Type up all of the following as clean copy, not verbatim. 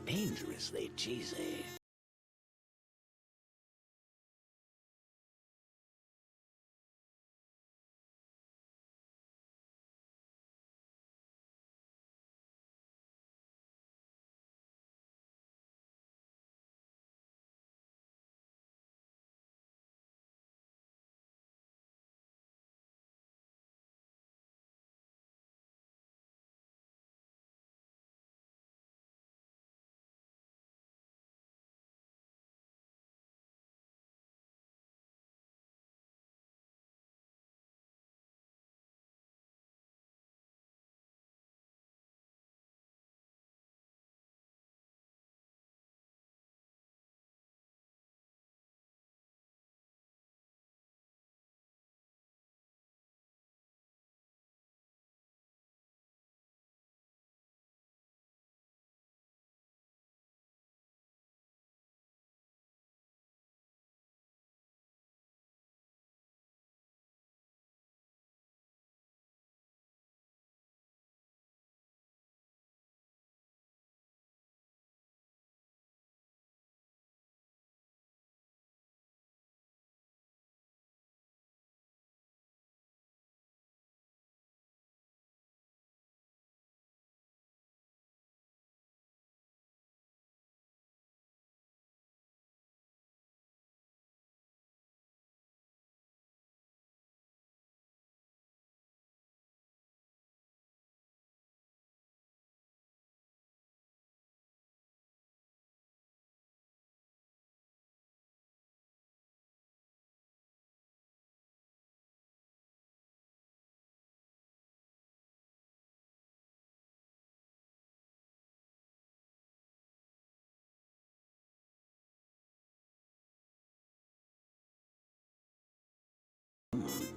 Dangerously cheesy.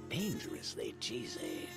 Dangerously cheesy.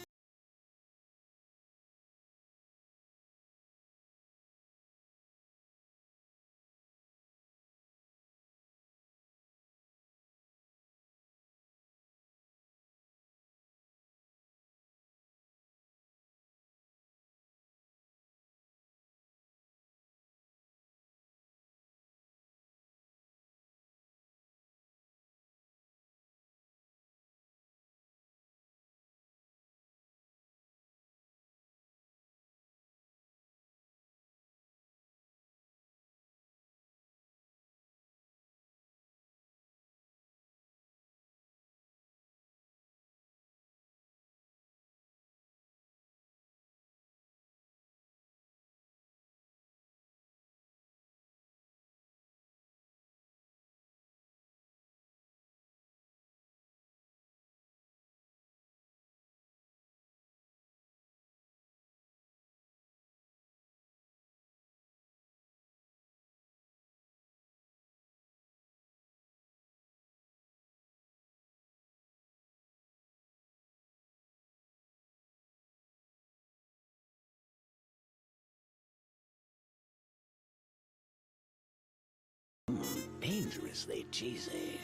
Dangerously cheesy.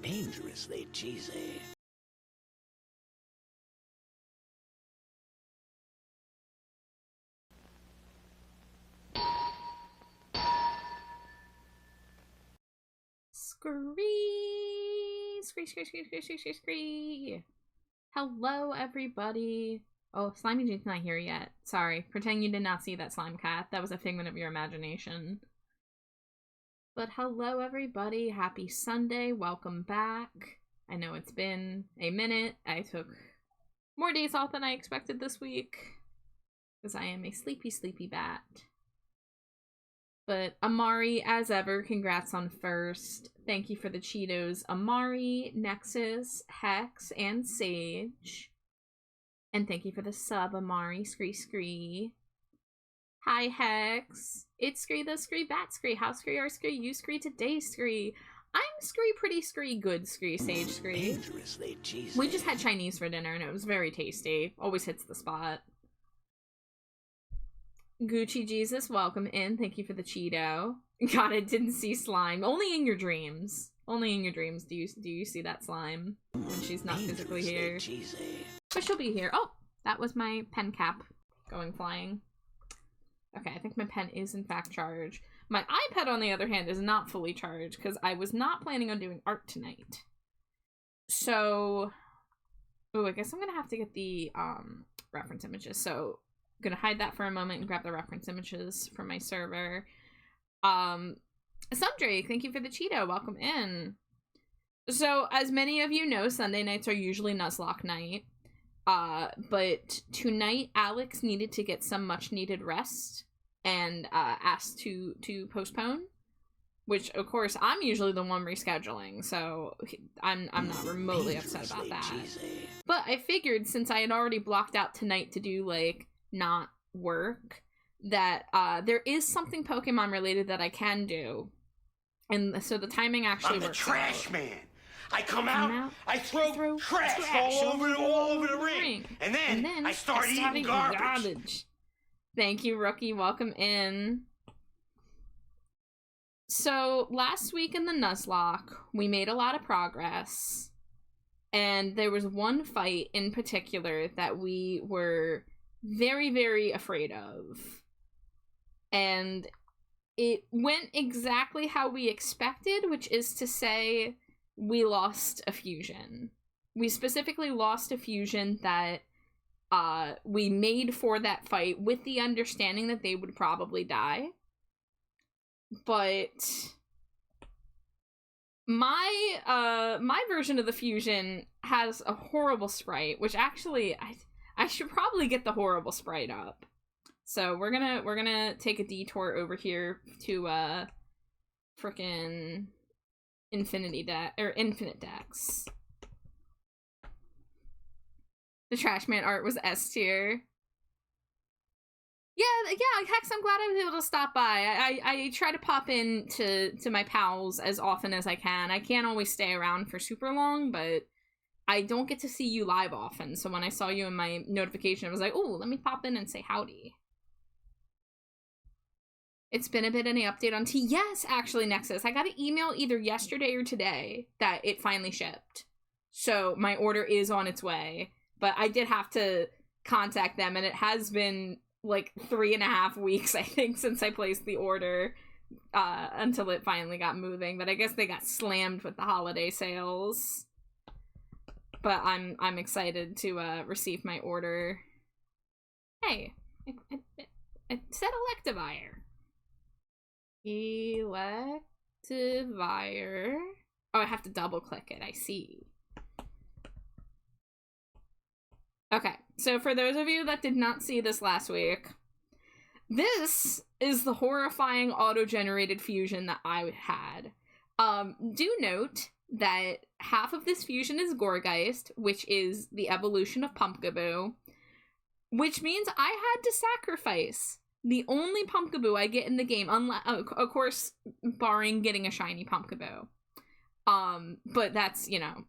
Dangerously cheesy. Scree. Hello, everybody. Oh, Slimy Jane's not here yet. Sorry. Pretend you did not see that slime cat. That was a figment of your imagination. But hello, everybody. Happy Sunday. Welcome back. I know it's been a minute. I took more days off than I expected this week because I am a sleepy bat. But Amari, as ever, congrats on first. Thank you for the Cheetos, Amari, Nexus, Hex, and Sage. And thank you for the sub, Amari, Scree. Hi, Hex. It's Scree the Scree Bat Scree. How Scree are Scree? You Scree today, Scree. I'm Scree pretty Scree good Scree, Sage Scree. Dangerously cheesy. We just had Chinese for dinner and it was very tasty. Always hits the spot. Gucci Jesus, welcome in. Thank you for the Cheeto. God, I didn't see slime. Only in your dreams. Only in your dreams do you see that slime when she's not physically here. Cheesy. But she'll be here. Oh, that was my pen cap going flying. Okay, I think my pen is in fact charged. My iPad, on the other hand, is not fully charged because I was not planning on doing art tonight. So, oh, I guess I'm gonna have to get the reference images. So, I'm gonna hide that for a moment and grab the reference images from my server. Subdrake, thank you for the Cheeto. Welcome in. So, as many of you know, Sunday nights are usually Nuzlocke night. But tonight, Alex needed to get some much-needed rest and asked to postpone. Which, of course, I'm usually the one rescheduling, so I'm not remotely upset about that. Cheesy. But I figured, since I had already blocked out tonight to do, like, not work, that there is something Pokemon related that I can do. And so the timing actually works out. I'm the trash man. I come out, I throw trash all over the ring. And then I start eating garbage. Thank you, Rookie. Welcome in. So, last week in the Nuzlocke, we made a lot of progress. And there was one fight in particular that we were very, very afraid of. And it went exactly how we expected, which is to say, we lost a fusion. We specifically lost a fusion that we made for that fight with the understanding that they would probably die. But my version of the fusion has a horrible sprite, which actually I should probably get the horrible sprite up. So we're gonna take a detour over here to frickin' Infinite Decks. The Trashman art was S tier. Yeah, Hex, I'm glad I was able to stop by. I try to pop in to my pals as often as I can. I can't always stay around for super long, but I don't get to see you live often. So when I saw you in my notification, I was like, oh, let me pop in and say howdy. It's been a bit. Any update on tea? Yes, actually, Nexus. I got an email either yesterday or today that it finally shipped. So my order is on its way. But I did have to contact them, and it has been like 3.5 weeks, I think, since I placed the order until it finally got moving. But I guess they got slammed with the holiday sales. But I'm excited to receive my order. Hey, it said Electivire. Electivire. Oh, I have to double click it. I see. Okay, so for those of you that did not see this last week, this is the horrifying auto-generated fusion that I had. Do note that half of this fusion is Gourgeist, which is the evolution of Pumpkaboo, which means I had to sacrifice the only Pumpkaboo I get in the game, of course, barring getting a shiny Pumpkaboo. But that's, you know,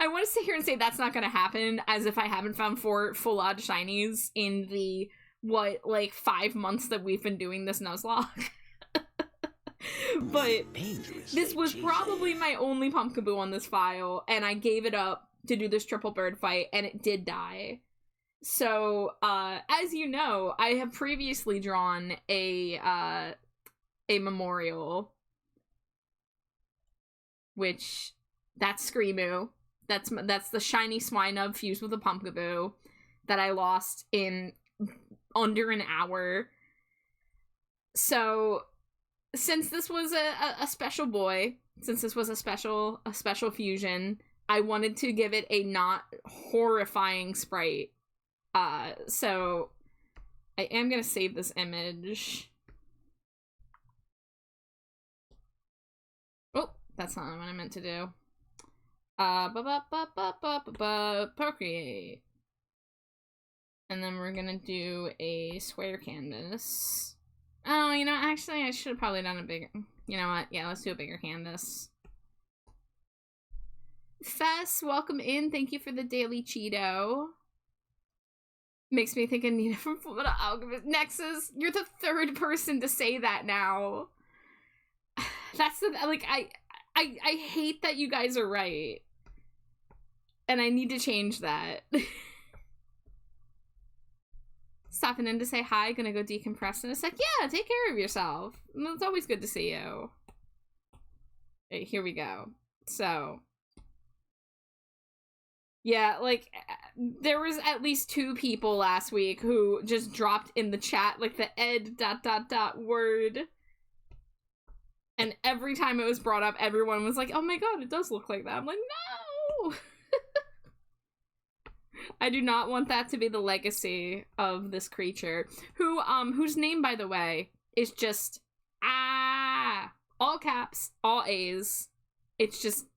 I want to sit here and say that's not going to happen, as if I haven't found 4 full odd shinies in the, 5 months that we've been doing this Nuzlocke. But this was probably my only Pumpkaboo on this file, and I gave it up to do this triple bird fight, and it did die. So, as you know, I have previously drawn a memorial, which, that's Screamoo. That's the shiny Swinub fused with a Pumpkaboo that I lost in under an hour. So, since this was a special boy, since this was a special fusion, I wanted to give it a not horrifying sprite. So I am gonna save this image. Oh, that's not what I meant to do. Procreate. And then we're gonna do a square canvas. Oh, you know, actually, I should have probably done a bigger... You know what? Yeah, let's do a bigger canvas. Fess, welcome in. Thank you for the daily Cheeto. Makes me think of Nina from Fullmetal Alchemist. Nexus, you're the third person to say that now. That's the... Like, I hate that you guys are right. And I need to change that. Stopping in to say hi, gonna go decompress in a sec. Yeah, take care of yourself. It's always good to see you. Okay, here we go. So, yeah, like, there was at least 2 people last week who just dropped in the chat, like, the ed ... word. And every time it was brought up, everyone was like, oh my god, it does look like that. I'm like, no! I do not want that to be the legacy of this creature, whose name, by the way, is just all caps, all A's. It's just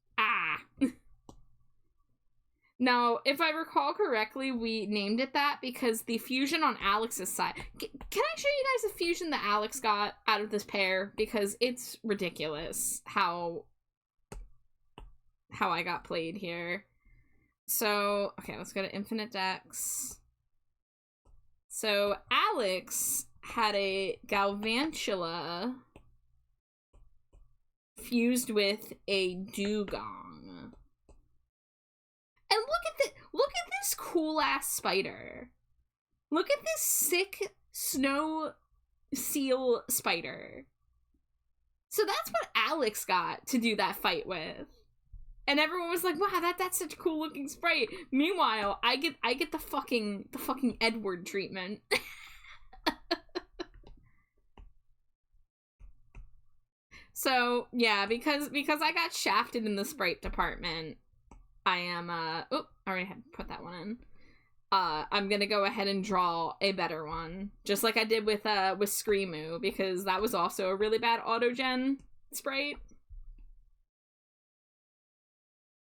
Now, if I recall correctly, we named it that because the fusion on Alex's side. Can I show you guys the fusion that Alex got out of this pair? Because it's ridiculous how I got played here. So, okay, let's go to Infinite Decks. So, Alex had a Galvantula fused with a Dugong. And look at this cool-ass spider. Look at this sick snow seal spider. So that's what Alex got to do that fight with. And everyone was like, wow, that's such a cool looking sprite. Meanwhile, I get the fucking Edward treatment. So, yeah, because I got shafted in the sprite department, I am I already had put that one in. I'm gonna go ahead and draw a better one. Just like I did with Screamoo, because that was also a really bad autogen sprite.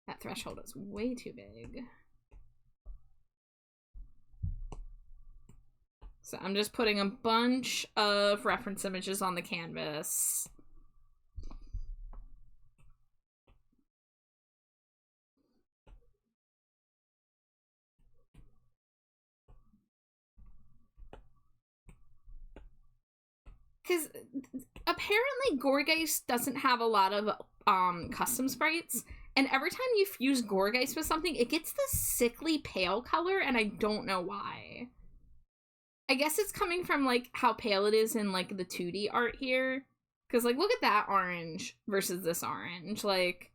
That threshold is way too big. So I'm just putting a bunch of reference images on the canvas. Because apparently Gorgeist doesn't have a lot of custom sprites. And every time you fuse Gorgeist with something, it gets this sickly pale color, and I don't know why. I guess it's coming from, like, how pale it is in, like, the 2D art here. Because, like, look at that orange versus this orange. Like,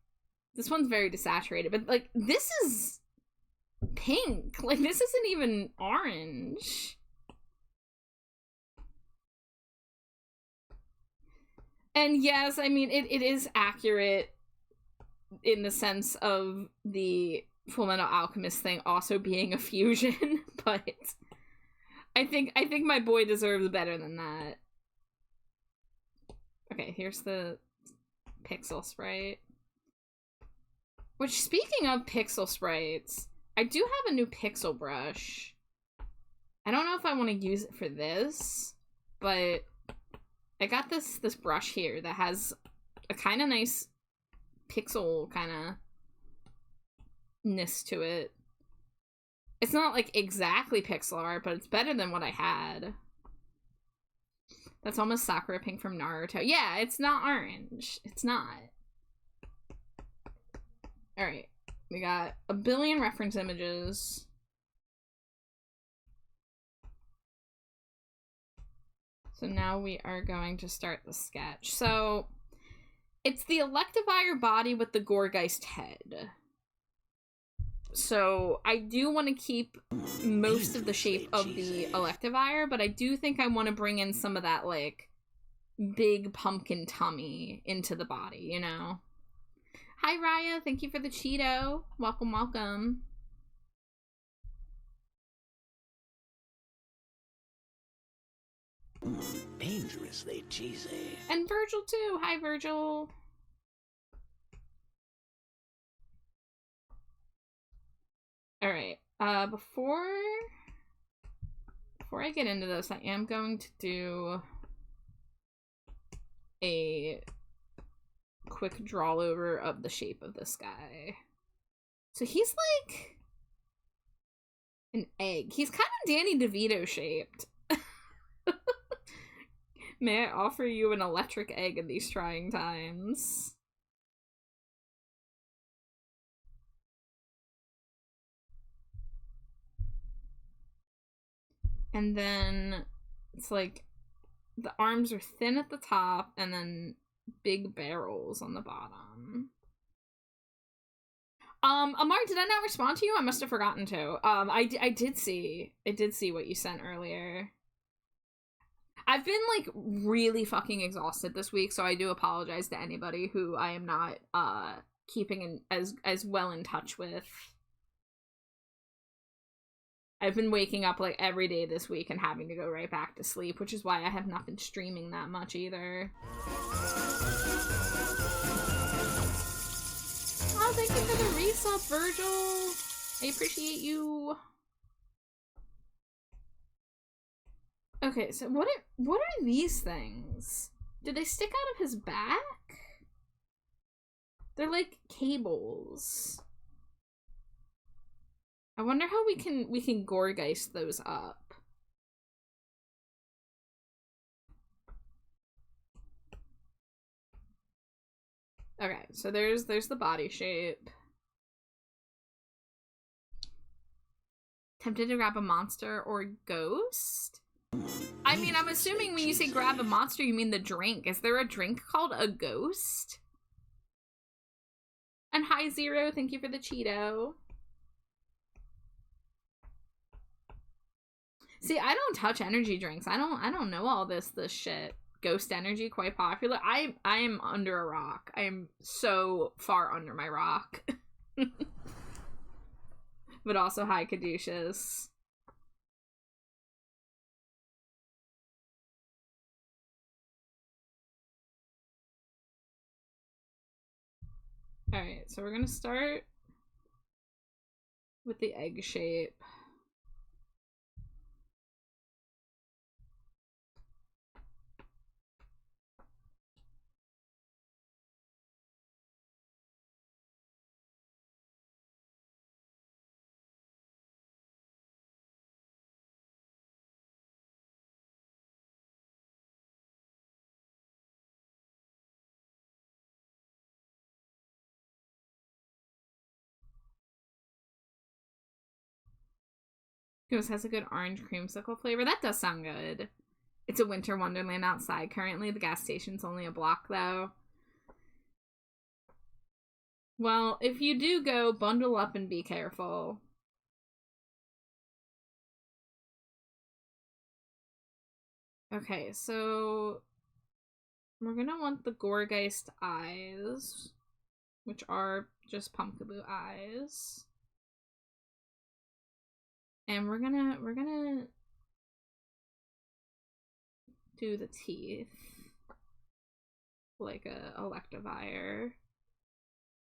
this one's very desaturated. But, like, this is pink. Like, this isn't even orange. And yes, I mean, it is accurate in the sense of the Fullmetal Alchemist thing also being a fusion, but I think my boy deserves better than that. Okay, here's the pixel sprite. Which, speaking of pixel sprites, I do have a new pixel brush. I don't know if I want to use it for this, but I got this brush here that has a kind of nice pixel kind of ness to it. It's not like exactly pixel art, but it's better than what I had. That's almost Sakura Pink from Naruto. Yeah, it's not orange. It's not. Alright. We got a billion reference images. So now we are going to start the sketch. So, it's the Electivire body with the Gorgeist head. So, I do want to keep most of the shape of the Electivire, but I do think I want to bring in some of that, like, big pumpkin tummy into the body, you know? Hi, Raya. Thank you for the Cheeto. Welcome, welcome. Dangerously cheesy. And Virgil, too. Hi, Virgil. Alright, before I get into this, I am going to do a quick draw over of the shape of this guy. So he's like an egg. He's kind of Danny DeVito shaped. May I offer you an electric egg in these trying times? And then it's like the arms are thin at the top and then big barrels on the bottom. Amar, did I not respond to you? I must have forgotten to. I did see what you sent earlier. I've been like really fucking exhausted this week, so I do apologize to anybody who I am not keeping as well in touch with. I've been waking up like every day this week and having to go right back to sleep, which is why I have not been streaming that much either. Oh, thank you for the resub, Virgil. I appreciate you. Okay, so what are these things? Did they stick out of his back? They're like cables. I wonder how we can Gorgeist those up. Okay, so there's the body shape. Tempted to grab a monster or ghost? I mean, I'm assuming when you say grab a monster, you mean the drink. Is there a drink called a ghost? And hi, Zero, thank you for the Cheeto. See, I don't touch energy drinks. I don't know all this shit. Ghost energy, quite popular. I am under a rock. I am so far under my rock. But also hi, Caduceus. Alright, so we're gonna start with the egg shape. Ghost has a good orange creamsicle flavor. That does sound good. It's a winter wonderland outside currently. The gas station's only a block, though. Well, if you do go, bundle up and be careful. Okay, so we're gonna want the Gorgeist eyes, which are just Pumpkaboo eyes. And we're gonna do the teeth like a Electivire.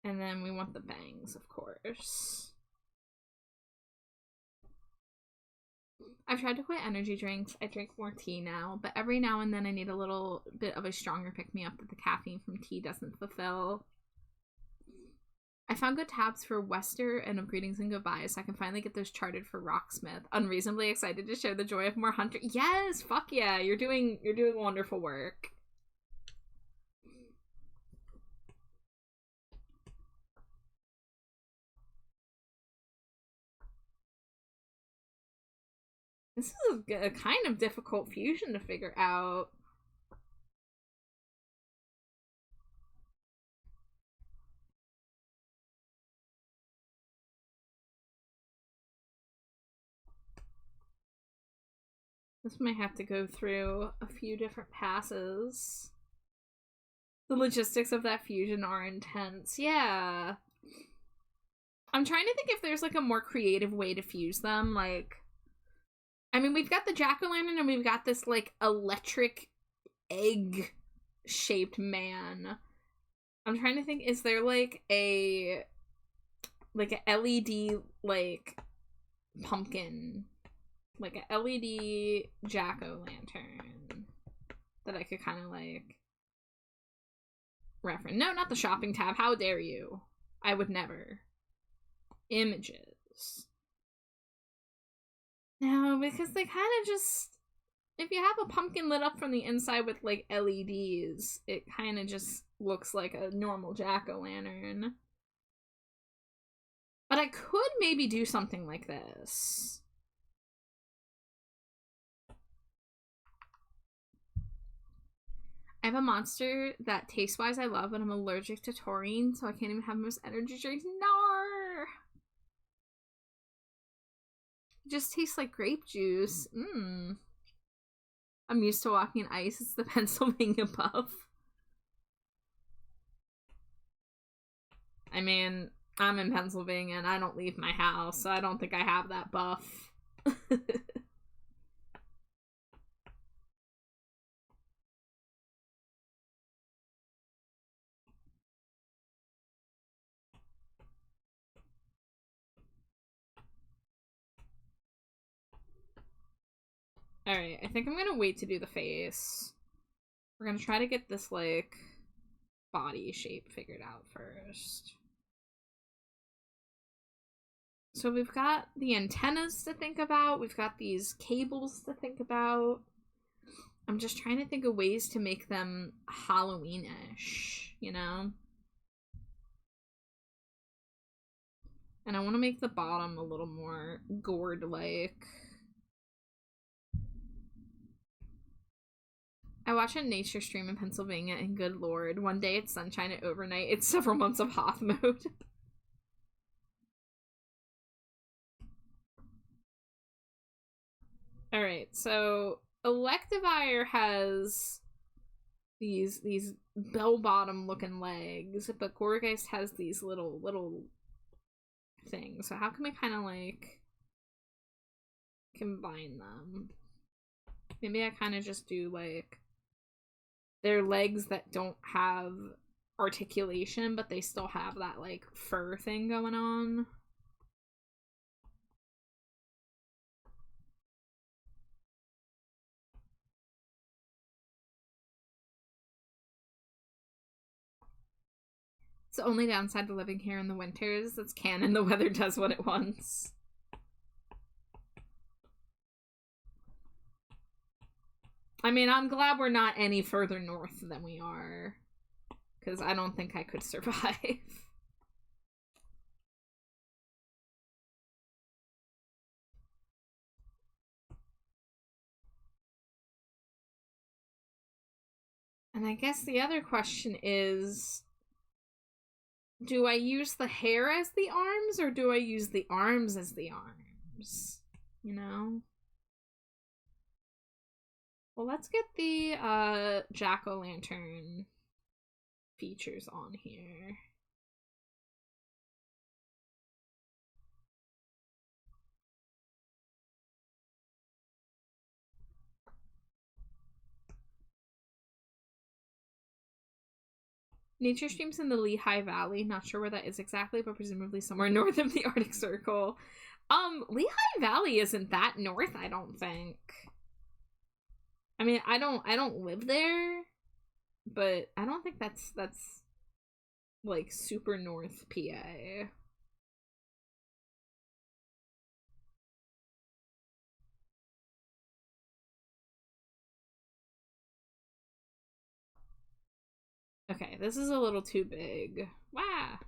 And then we want the bangs, of course. I've tried to quit energy drinks. I drink more tea now, but every now and then I need a little bit of a stronger pick-me-up that the caffeine from tea doesn't fulfill. I found good tabs for Wester and of Greetings and Goodbyes, so I can finally get those charted for Rocksmith. Unreasonably excited to share the joy of more Hunter. Yes, fuck yeah, you're doing wonderful work. This is a kind of difficult fusion to figure out. This might have to go through a few different passes. The logistics of that fusion are intense. Yeah. I'm trying to think if there's like a more creative way to fuse them. Like, I mean, we've got the jack-o'-lantern and we've got this like electric egg-shaped man. I'm trying to think, is there like a LED like pumpkin, like a LED jack-o'-lantern that I could kind of like reference? No, not the shopping tab. How dare you? I would never. Images. No, because they kind of just, if you have a pumpkin lit up from the inside with like LEDs, it kind of just looks like a normal jack-o'-lantern. But I could maybe do something like this. I have a monster that taste-wise I love, but I'm allergic to taurine, so I can't even have most energy drinks. Nar! It just tastes like grape juice. Mmm. I'm used to walking in ice. It's the Pennsylvania buff. I mean, I'm in Pennsylvania and I don't leave my house, so I don't think I have that buff. Alright, I think I'm gonna wait to do the face. We're gonna try to get this, like, body shape figured out first. So we've got the antennas to think about, we've got these cables to think about. I'm just trying to think of ways to make them Halloween-ish, you know? And I want to make the bottom a little more gourd-like. I watch a nature stream in Pennsylvania, and good lord, one day it's sunshine and overnight it's several months of Hoth mode. Alright, so Electivire has these bell-bottom looking legs, but Gourgeist has these little things. So how can we kind of like combine them? Maybe I kind of just do like their legs that don't have articulation, but they still have that like fur thing going on. It's the only downside to living here in the winters. It's canon. The weather does what it wants. I mean, I'm glad we're not any further north than we are, because I don't think I could survive. And I guess the other question is, do I use the hair as the arms, or do I use the arms as the arms? You know? Well, let's get the jack-o'-lantern features on here. Nature streams in the Lehigh Valley. Not sure where that is exactly, but presumably somewhere north of the Arctic Circle. Lehigh Valley isn't that north, I don't think. I mean, I don't live there, but I don't think that's like, super north PA. Okay, this is a little too big. Wow.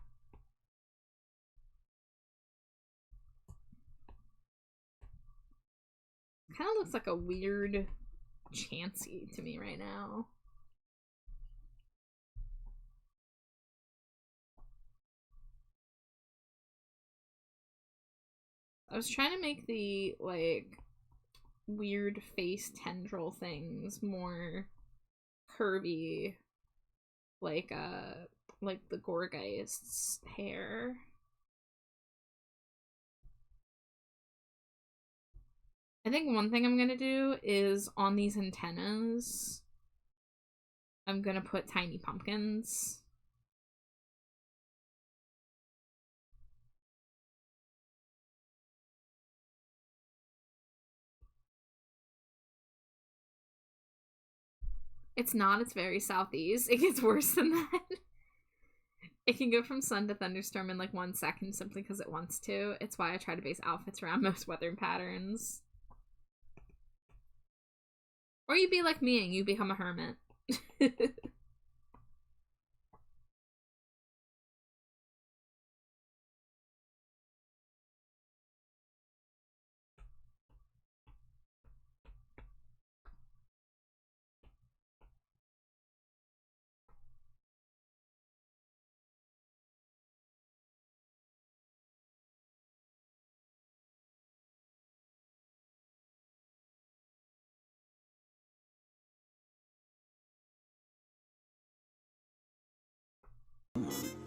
Kind of looks like a weird Chansey to me right now. I was trying to make the, like, weird face tendril things more curvy, like the Gorgeist's hair. I think one thing I'm gonna do is on these antennas, I'm gonna put tiny pumpkins. It's not, it's very southeast. It gets worse than that. It can go from sun to thunderstorm in like 1 second simply because it wants to. It's why I try to base outfits around most weather patterns. Or you be like me and you become a hermit.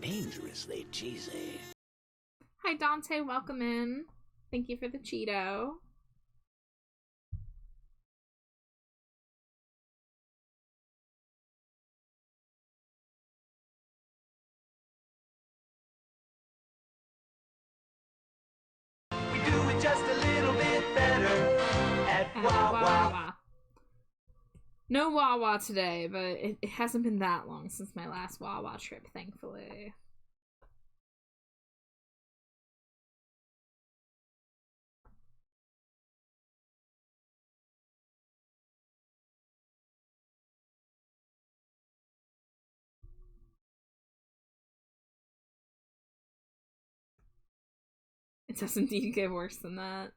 Dangerously cheesy. Hi Dante, welcome in. Thank you for the Cheeto. We do it just a little bit better at Wawa. No Wawa today, but it hasn't been that long since my last Wawa trip, thankfully. It does indeed get worse than that.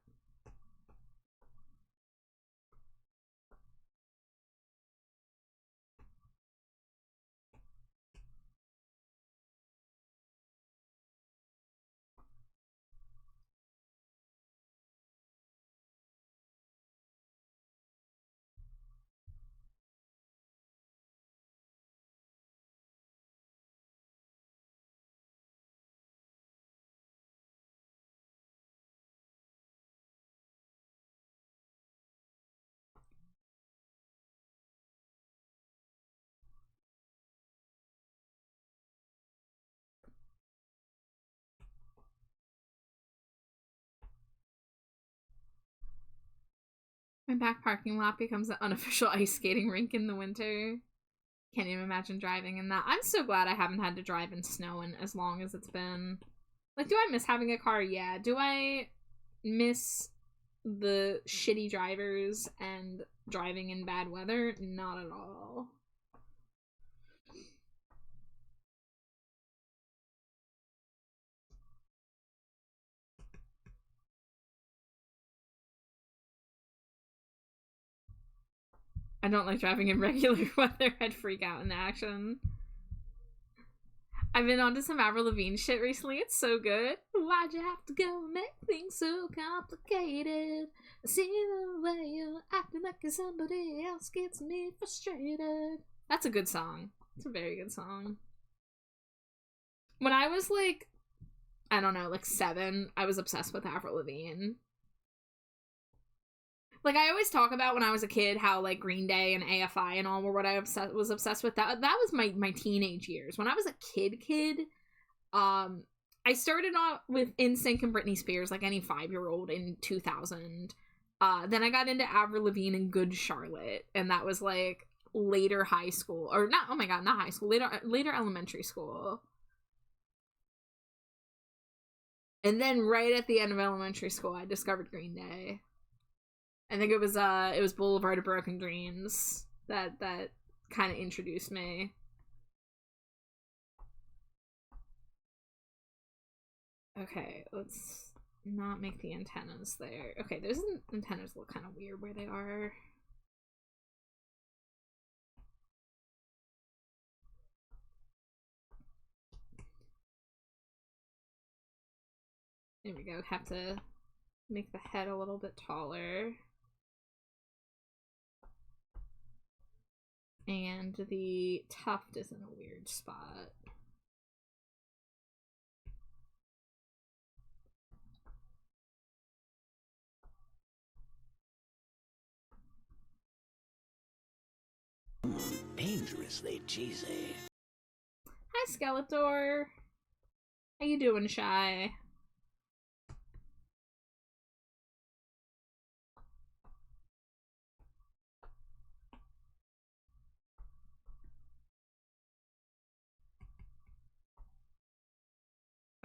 My back parking lot becomes an unofficial ice skating rink in the winter. Can't even imagine driving in that. I'm so glad I haven't had to drive in snow in as long as it's been. Like, do I miss having a car? Yeah. Do I miss the shitty drivers and driving in bad weather? Not at all. I don't like driving in regular weather. I'd freak out in action. I've been onto some Avril Lavigne shit recently. It's so good. Why'd you have to go and make things so complicated? I see the way you're acting like you're somebody else gets me frustrated. That's a good song. It's a very good song. When I was like, I don't know, like 7, I was obsessed with Avril Lavigne. Like, I always talk about when I was a kid how, like, Green Day and AFI and all were what I was obsessed with. That was my teenage years. When I was a kid, I started off with NSYNC and Britney Spears, like any 5-year-old in 2000. Then I got into Avril Lavigne and Good Charlotte, and that was, like, later high school. Or, not, oh my god, not high school. Later elementary school. And then right at the end of elementary school, I discovered Green Day. I think it was Boulevard of Broken Dreams that kind of introduced me. Okay, let's not make the antennas there. Okay, those antennas look kind of weird where they are. There we go. Have to make the head a little bit taller. And the tuft is in a weird spot. Dangerously cheesy. Hi, Skeletor. How you doing, Shy?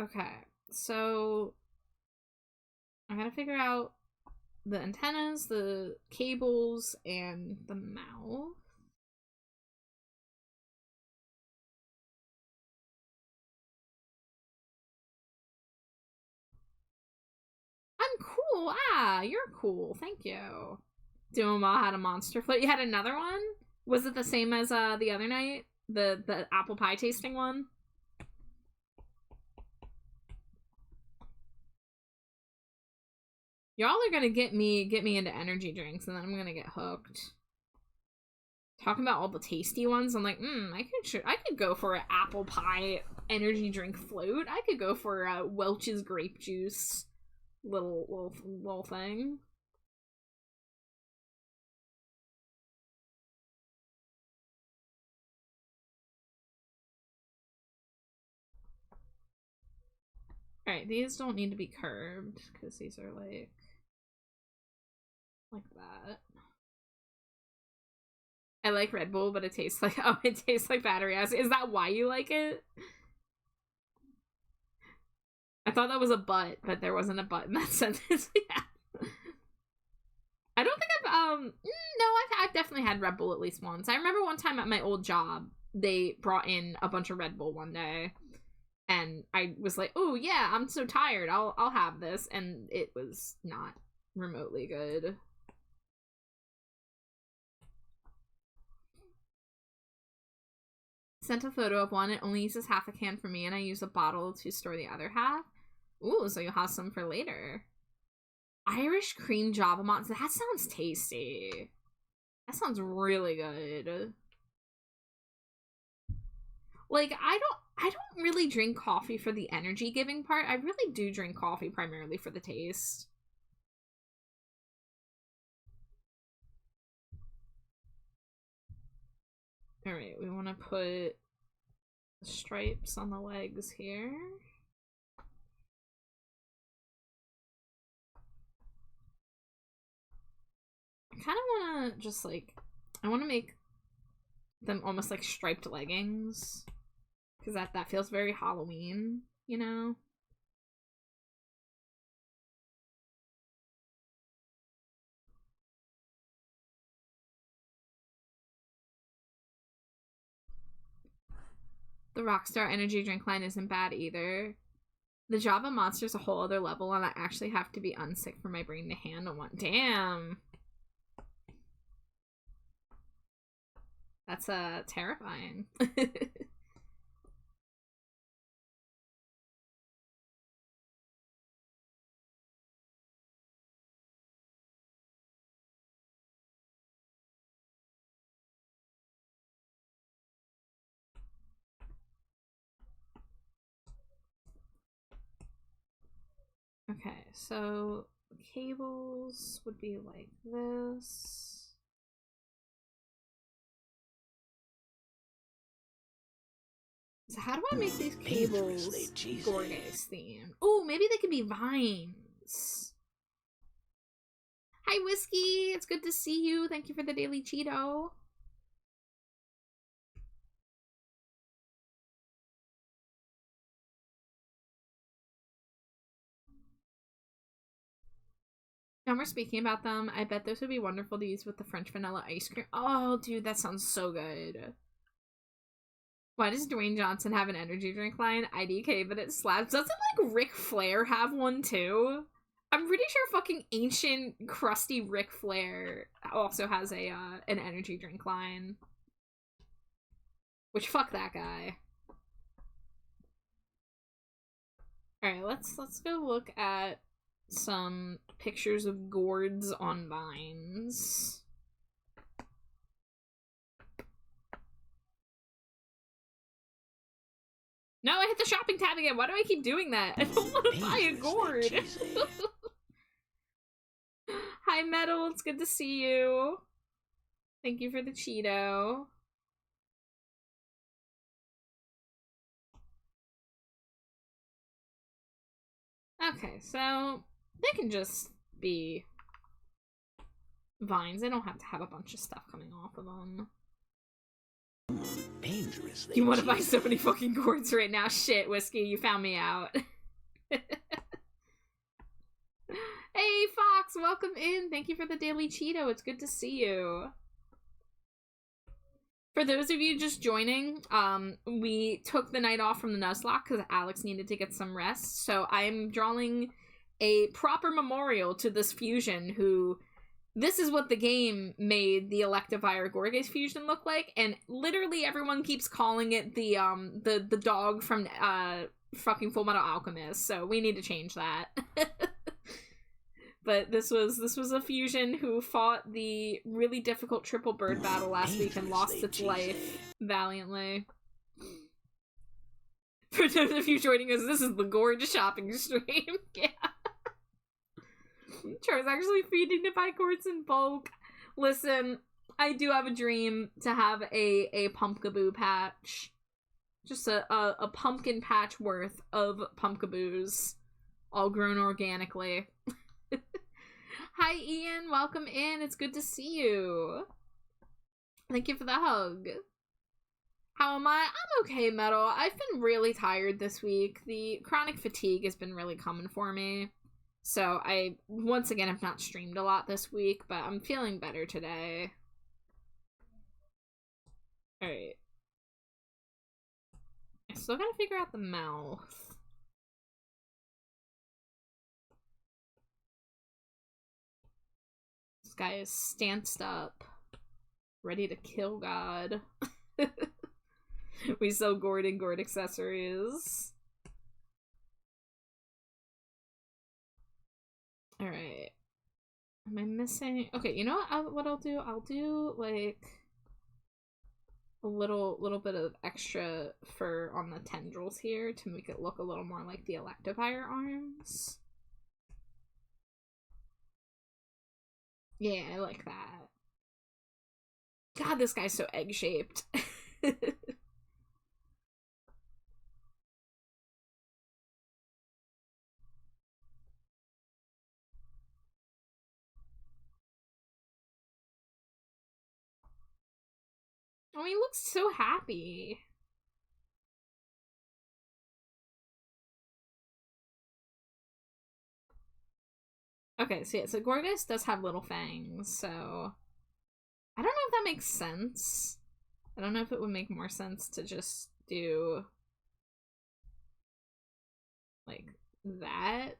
Okay, so I gotta figure out the antennas, the cables, and the mouth. I'm cool. Ah, you're cool. Thank you. Duoma had a monster float. You had another one? Was it the same as the other night? The apple pie tasting one? Y'all are gonna get me into energy drinks, and then I'm gonna get hooked. Talking about all the tasty ones, I'm like, I could go for an apple pie energy drink float. I could go for a Welch's grape juice little thing. Alright, these don't need to be curved, because these are like that. I like Red Bull, but it tastes like, oh, it tastes like battery acid. Is that why you like it? I thought that was a but there wasn't a but in that sentence. Yeah. I don't think I've definitely had Red Bull at least once. I remember one time at my old job, they brought in a bunch of Red Bull one day. And I was like, oh yeah, I'm so tired. I'll have this. And it was not remotely good. Sent a photo of one. It only uses half a can for me, and I use a bottle to store the other half. Ooh, so you'll have some for later. Irish cream Java Monster. That sounds tasty. That sounds really good. Like, I don't really drink coffee for the energy giving part. I really do drink coffee primarily for the taste. Alright, we want to put stripes on the legs here. I kind of want to just like, I want to make them almost like striped leggings. Because that feels very Halloween, you know? The Rockstar energy drink line isn't bad either. The Java Monster's a whole other level, and I actually have to be unsick for my brain to handle one. Damn! That's terrifying. Okay, so cables would be like this. So how do I make these cables Gorgeous themed? Oh, maybe they could be vines. Hi, Whiskey. It's good to see you. Thank you for the daily Cheeto. And we're speaking about them. I bet those would be wonderful to use with the French vanilla ice cream. Oh, dude, that sounds so good. Why does Dwayne Johnson have an energy drink line? IDK, but it slaps. Doesn't, like, Ric Flair have one, too? I'm pretty sure fucking ancient, crusty Ric Flair also has a, an energy drink line. Which, fuck that guy. Alright, let's go look at some pictures of gourds on vines. No, I hit the shopping tab again. Why do I keep doing that? I don't want to buy a gourd. Hi, Metal. It's good to see you. Thank you for the Cheeto. Okay, so they can just be vines. They don't have to have a bunch of stuff coming off of them. Dangerously. You want to buy so many fucking gourds right now? Shit, Whiskey, you found me out. Hey, Fox, welcome in. Thank you for the daily Cheeto. It's good to see you. For those of you just joining, we took the night off from the Nuzlocke because Alex needed to get some rest. So I'm drawing a proper memorial to this fusion who... This is what the game made the Electivire Gorgeist fusion look like, and literally everyone keeps calling it the dog from fucking Full Metal Alchemist, so we need to change that. But this was a fusion who fought the really difficult triple bird battle last week and lost its life valiantly. For those of you joining us, this is the gorgeous shopping stream. Yeah. Char's actually feeding to buy gourds in bulk. Listen, I do have a dream to have a pumpkaboo patch. Just a pumpkin patch worth of pumpkaboos. All grown organically. Hi, Ian. Welcome in. It's good to see you. Thank you for the hug. How am I? I'm okay, Metal. I've been really tired this week. The chronic fatigue has been really coming for me. So I, once again, have not streamed a lot this week, but I'm feeling better today. Alright. I still gotta figure out the mouth. This guy is stanced up, ready to kill God. We sell gourd and gourd accessories. Alright. Am I missing? Okay, you know what I'll do? I'll do, like, a little bit of extra fur on the tendrils here to make it look a little more like the Electivire arms. Yeah, I like that. God, this guy's so egg-shaped. Oh, he looks so happy. Okay, so yeah, so Gorgeist does have little fangs, so... I don't know if that makes sense. I don't know if it would make more sense to just do... like, that.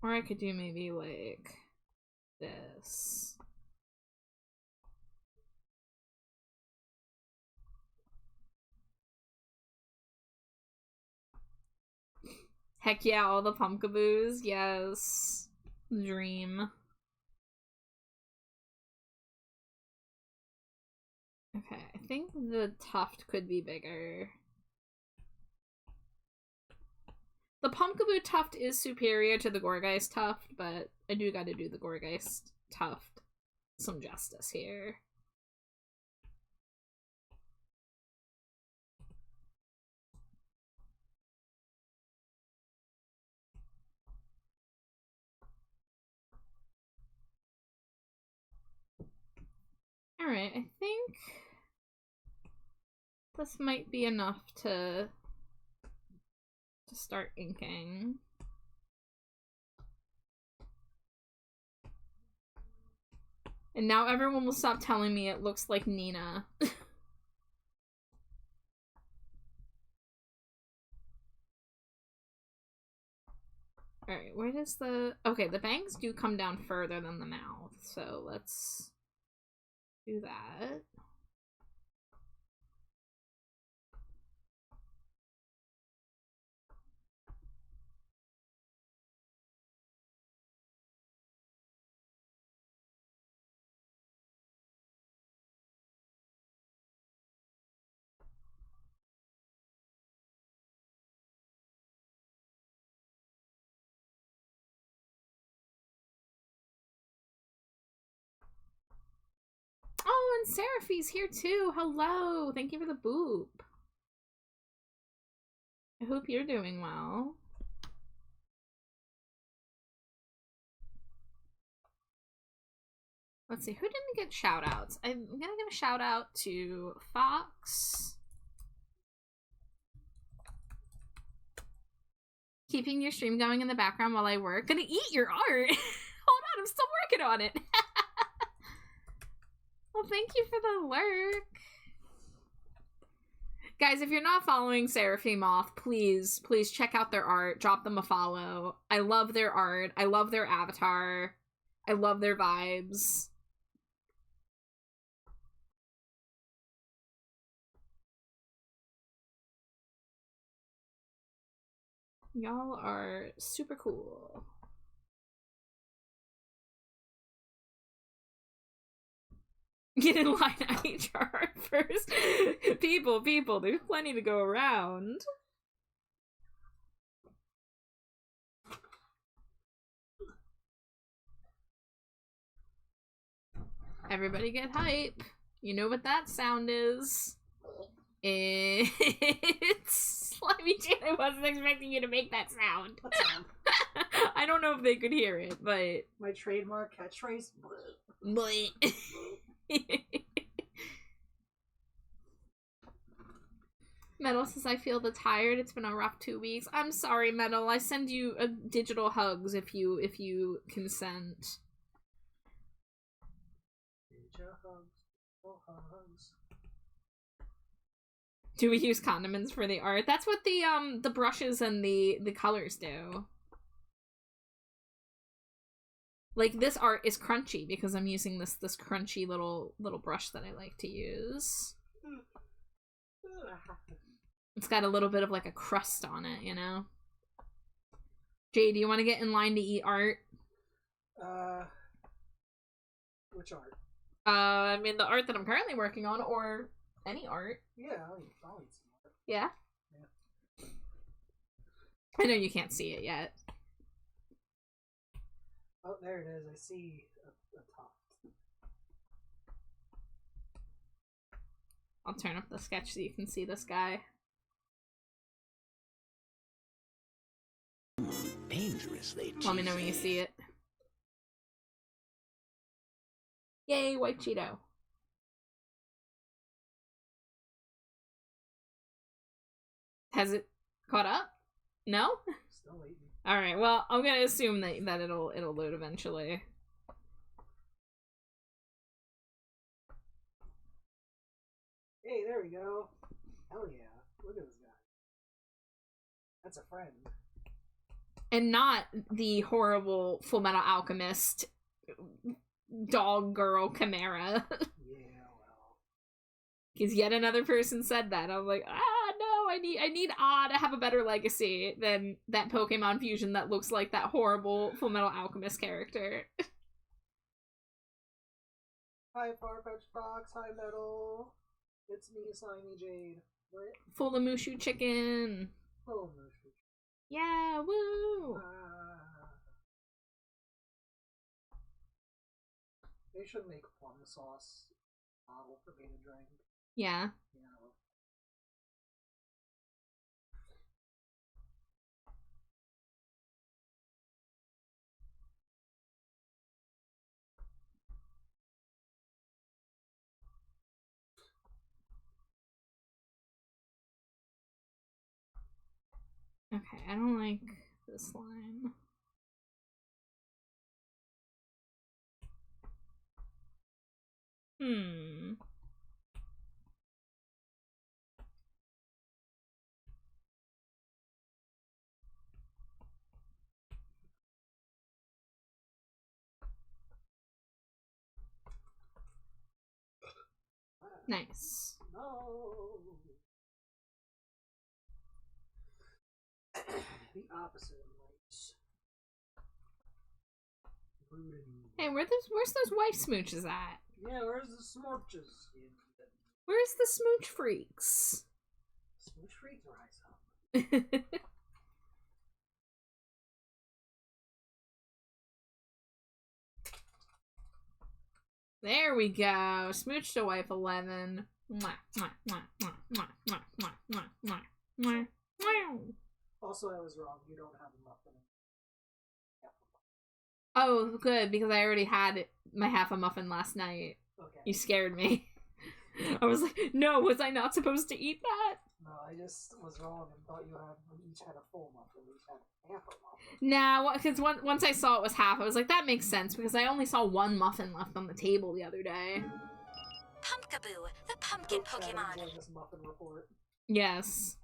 Or I could do maybe, like... this. Heck yeah, all the pumpkaboos, yes. Dream. Okay, I think the tuft could be bigger. The pumpkaboo tuft is superior to the Gorgeist tuft, but I do gotta do the Gorgeist tuft some justice here. Alright, I think this might be enough to to start inking. And now everyone will stop telling me it looks like Nina. Alright, where does the... Okay, the bangs do come down further than the mouth, so let's do that. Oh, and Seraphi's here too. Hello. Thank you for the boop. I hope you're doing well. Let's see, who didn't get shout outs? I'm gonna give a shout out to Fox. Keeping your stream going in the background while I work. Gonna eat your art. Hold on, I'm still working on it. Well, thank you for the lurk. Guys, if you're not following Seraphim Moth, please check out their art. Drop them a follow. I love their art. I love their avatar. I love their vibes. Y'all are super cool. Get in line at HR first. People, there's plenty to go around. Everybody get hype. You know what that sound is. It's Slimy Jane. I wasn't expecting you to make that sound. What sound? I don't know if they could hear it, but... My trademark catchphrase? But... Metal says, I feel tired. It's been a rough 2 weeks. I'm sorry, Metal. I send you digital hugs if you consent. Digital hugs. Do we use condiments for the art? That's what the brushes and the colors do. Like, this art is crunchy because I'm using this crunchy little brush that I like to use. It's got a little bit of like a crust on it, you know? Jay, do you want to get in line to eat art? Which art? I mean the art that I'm currently working on, or any art. Yeah, I'll eat some art. Yeah? Yeah. I know you can't see it yet. Oh, there it is. I see a top. I'll turn up the sketch so you can see this guy. Dangerously cheesy. Let me know when you see it. Yay, white Cheeto. Has it caught up? No? Still waiting. Alright, well, I'm gonna assume that it'll load eventually. Hey, there we go. Hell yeah. Look at this guy. That's a friend. And not the horrible Fullmetal Alchemist dog girl chimera. Yeah, well. Because yet another person said that. I'm like, no, I need Ah to have a better legacy than that Pokemon fusion that looks like that horrible Fullmetal Alchemist character. Hi, Farfetch Fox. Hi, Metal. It's me, Slimy Jade. What? Fullamushu chicken. Oh, Mushu. Yeah, woo! They should make plum sauce bottle for me to drink. Yeah. You know. Okay, I don't like this line. Nice. No. The opposite of nice. Hey, where's those wife smooches at? Yeah, where's the smooches? Where's the smooch freaks? Smooch freaks rise up. There we go. Smooch to wife 11. Also, I was wrong. You don't have a muffin. Oh, good, because I already had my half a muffin last night. Okay. You scared me. I was like, no, was I not supposed to eat that? No, I just was wrong and thought we each had a full muffin. We each had half a muffin. Nah, because once I saw it was half, I was like, that makes sense, because I only saw one muffin left on the table the other day. Pumpkaboo, the pumpkin Pokemon. This muffin report. Yes.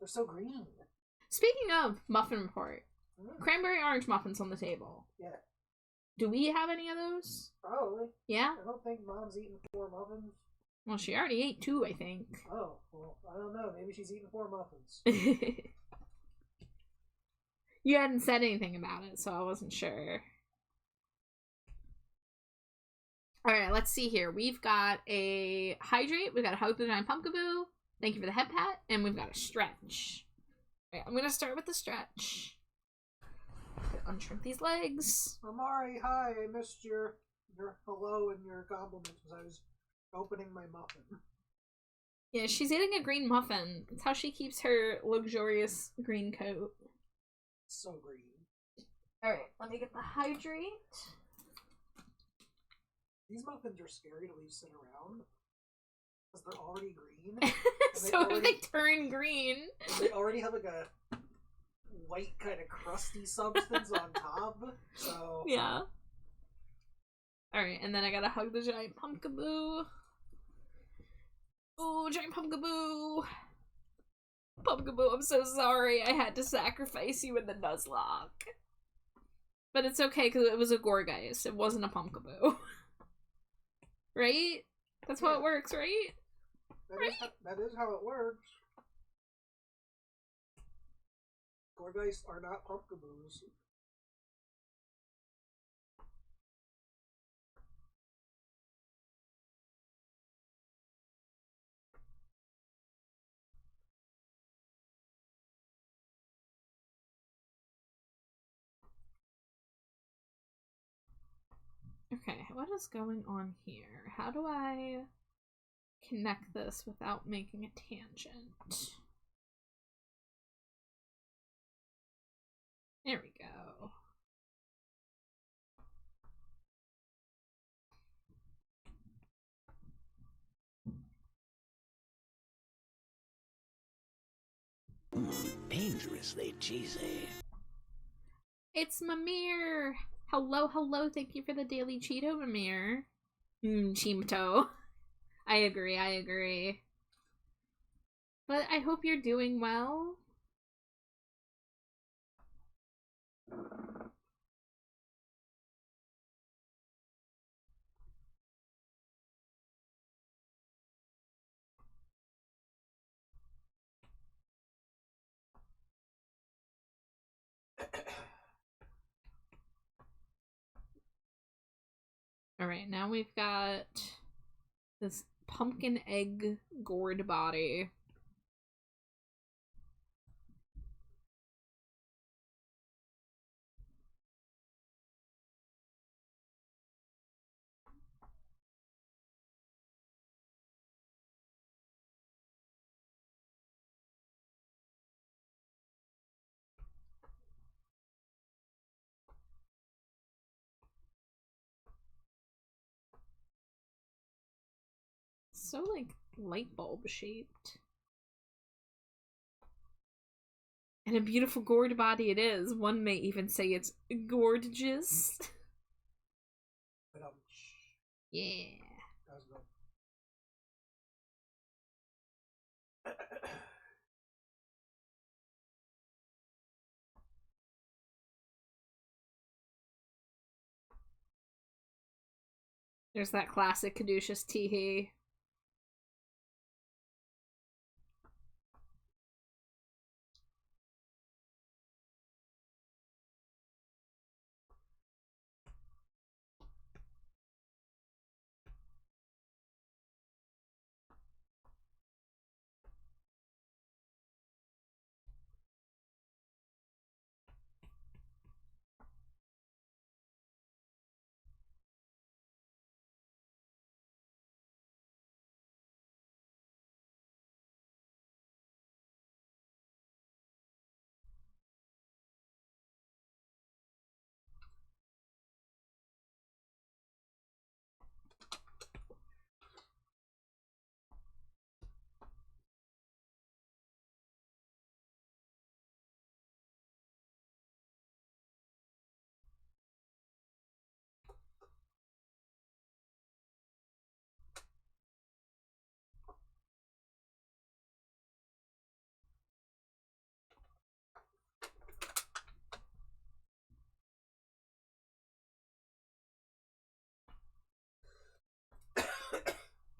They're so green. Speaking of muffin report, cranberry orange muffins on the table. Yeah. Do we have any of those? Probably. Yeah? I don't think Mom's eating 4 muffins. Well, she already ate 2, I think. Oh, well, I don't know. Maybe she's eating 4 muffins. You hadn't said anything about it, so I wasn't sure. Alright, let's see here. We've got a hydrate, we've got a hug the giant pumpkaboo, thank you for the head pat, and we've got a stretch. Alright, I'm gonna start with the stretch. Unshrink these legs. Amari, hi, I missed your hello and your compliments because I was opening my muffin. Yeah, she's eating a green muffin. It's how she keeps her luxurious green coat. So green. Alright, let me get the hydrate. These muffins are scary to leave sit around because they're already green. So if they turn green, they already have like a white kind of crusty substance on top. So yeah. Alright, and then I gotta hug the giant pumpkaboo. Ooh, giant pumpkaboo. Pumpkaboo, I'm so sorry I had to sacrifice you in the Nuzlocke. But it's okay, because it was a Gorgeist. It wasn't a pumpkaboo. Right? That's how it works, right? That is how it works. Gorgeists are not pumpkaboos. Okay, what is going on here? How do I connect this without making a tangent? There we go. Dangerously cheesy. It's Mimir! Hello, hello, thank you for the daily Cheeto, Mimir. Chimto. I agree. But I hope you're doing well. Alright, now we've got this pumpkin egg gourd body. So, like, light bulb shaped. And a beautiful gourd body it is. One may even say it's gorgeous. Yeah. That was good. There's that classic caduceus teehee.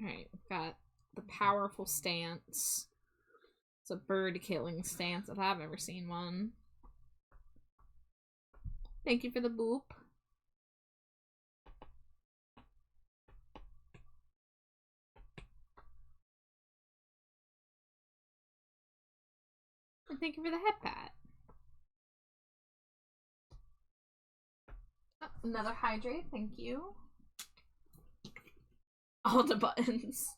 Alright, we've got the powerful stance. It's a bird killing stance if I've ever seen one. Thank you for the boop. And thank you for the head pat. Oh, another hydrate, thank you. All the buttons.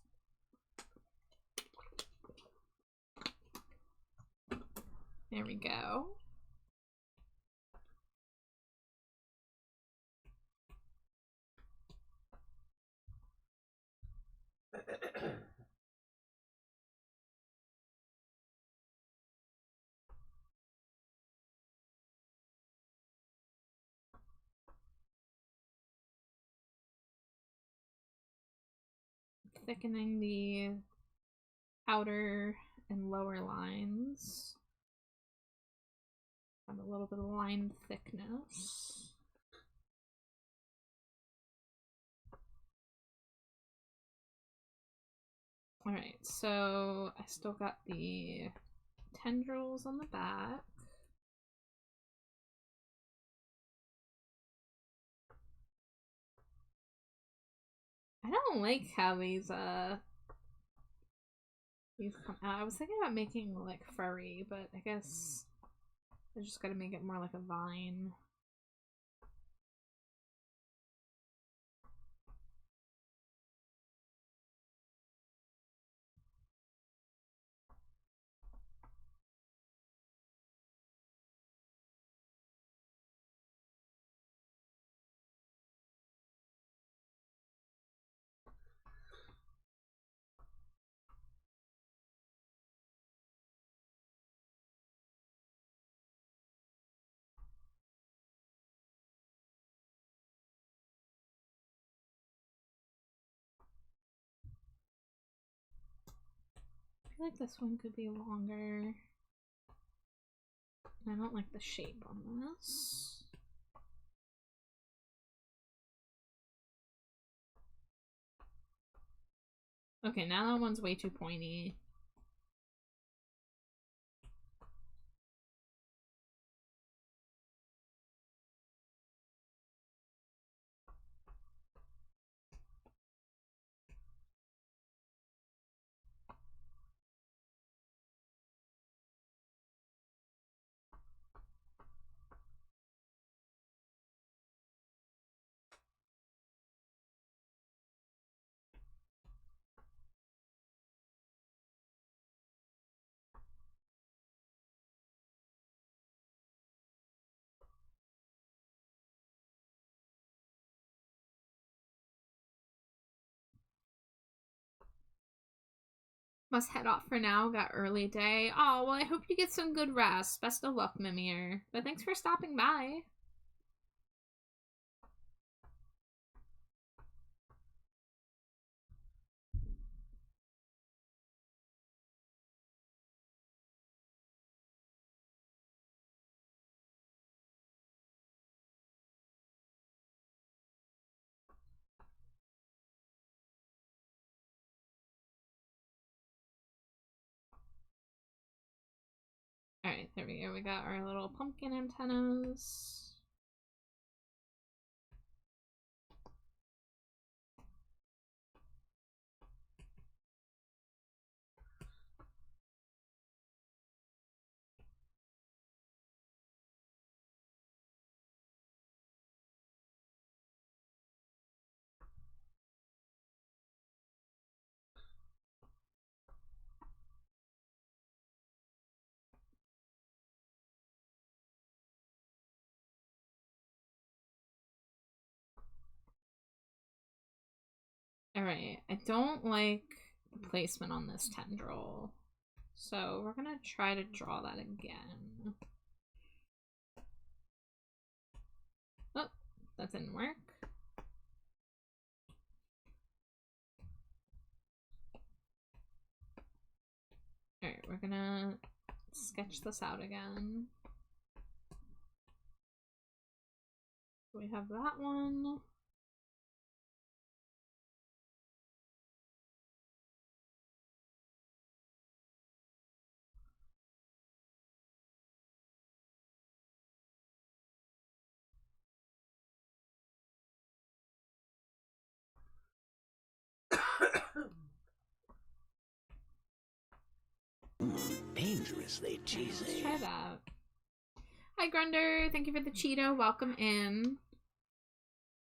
There we go. Thickening the outer and lower lines. Have a little bit of line thickness. Alright, so I still got the tendrils on the back. I don't like how these come out. I was thinking about making like furry, but I guess I just gotta make it more like a vine. I feel like this one could be longer. I don't like the shape on this. Okay, now that one's way too pointy. Must head off for now. Got early day. Oh, well, I hope you get some good rest. Best of luck, Mimir. But thanks for stopping by. Alright, there we go. We got our little pumpkin antennas. Alright, I don't like the placement on this tendril. So we're gonna try to draw that again. Oh, that didn't work. Alright, we're gonna sketch this out again. We have that one. Dangerously cheesy. Let's try that. Hi, Grunder. Thank you for the Cheeto. Welcome in.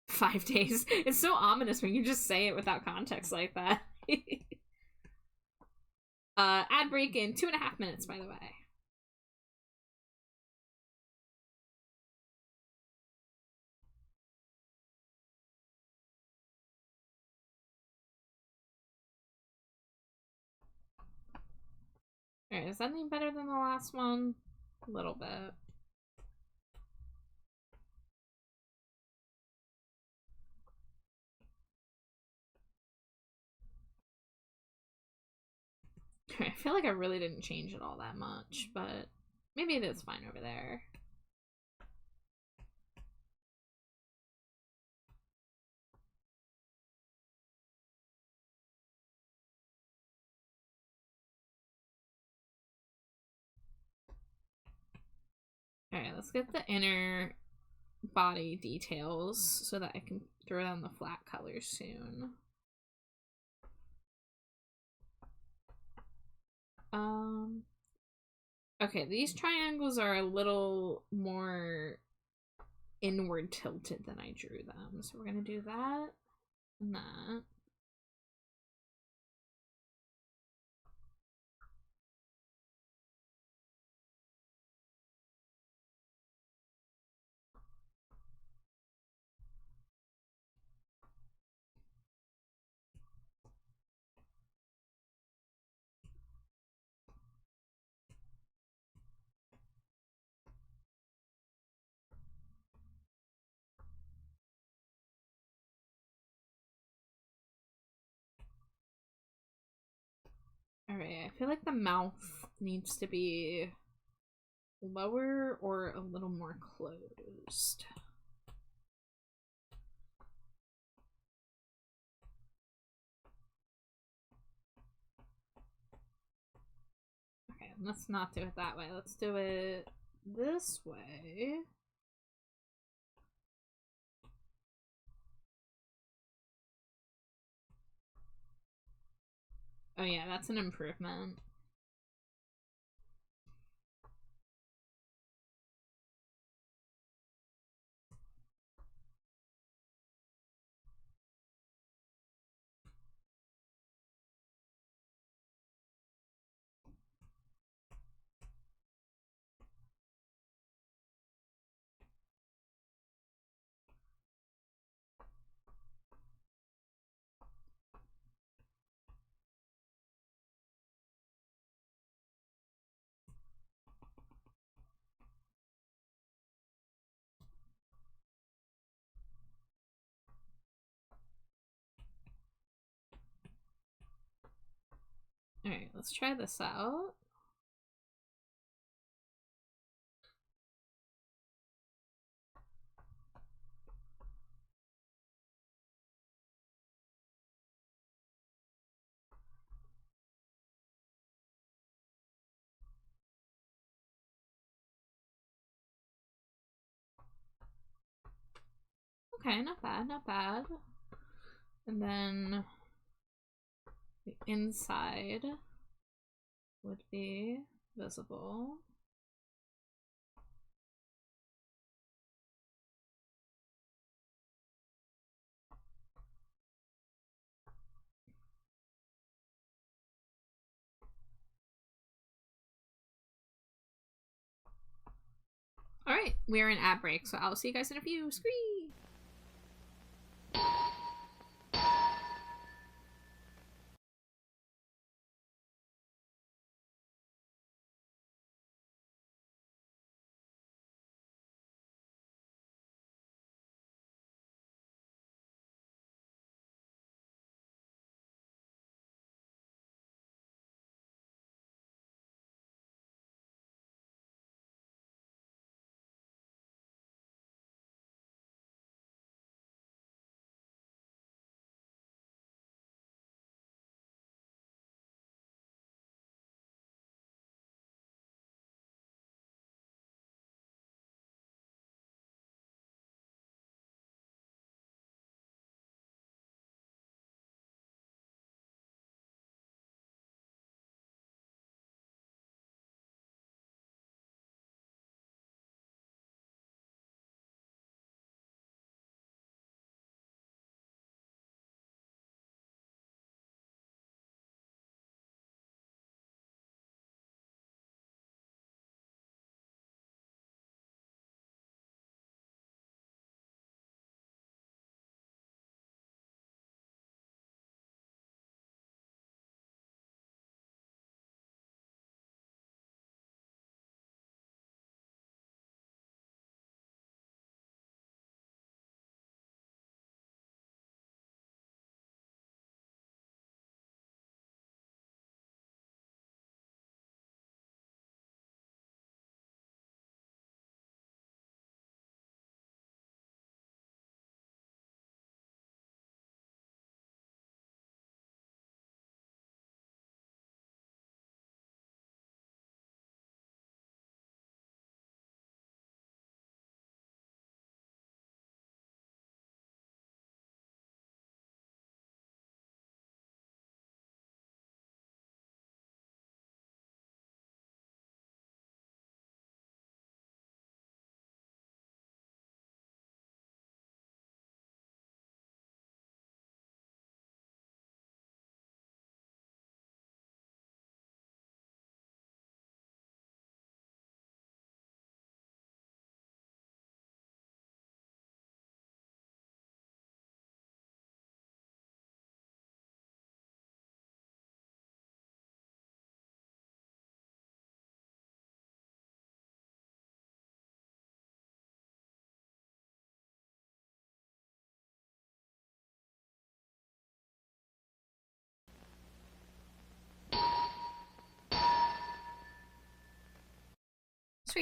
5 days. It's so ominous when you just say it without context like that. Ad break in 2.5 minutes, by the way. Alright, is that any better than the last one? A little bit. I feel like I really didn't change it all that much, but maybe it is fine over there. Alright, let's get the inner body details so that I can throw down the flat colors soon. Okay, these triangles are a little more inward tilted than I drew them. So we're gonna do that and that. Alright, I feel like the mouth needs to be lower or a little more closed. Okay, let's not do it that way. Let's do it this way. Oh yeah, that's an improvement. Alright, let's try this out. Okay, not bad, not bad. And then the inside would be visible. Alright, we're in ad break, so I'll see you guys in a few. Scree!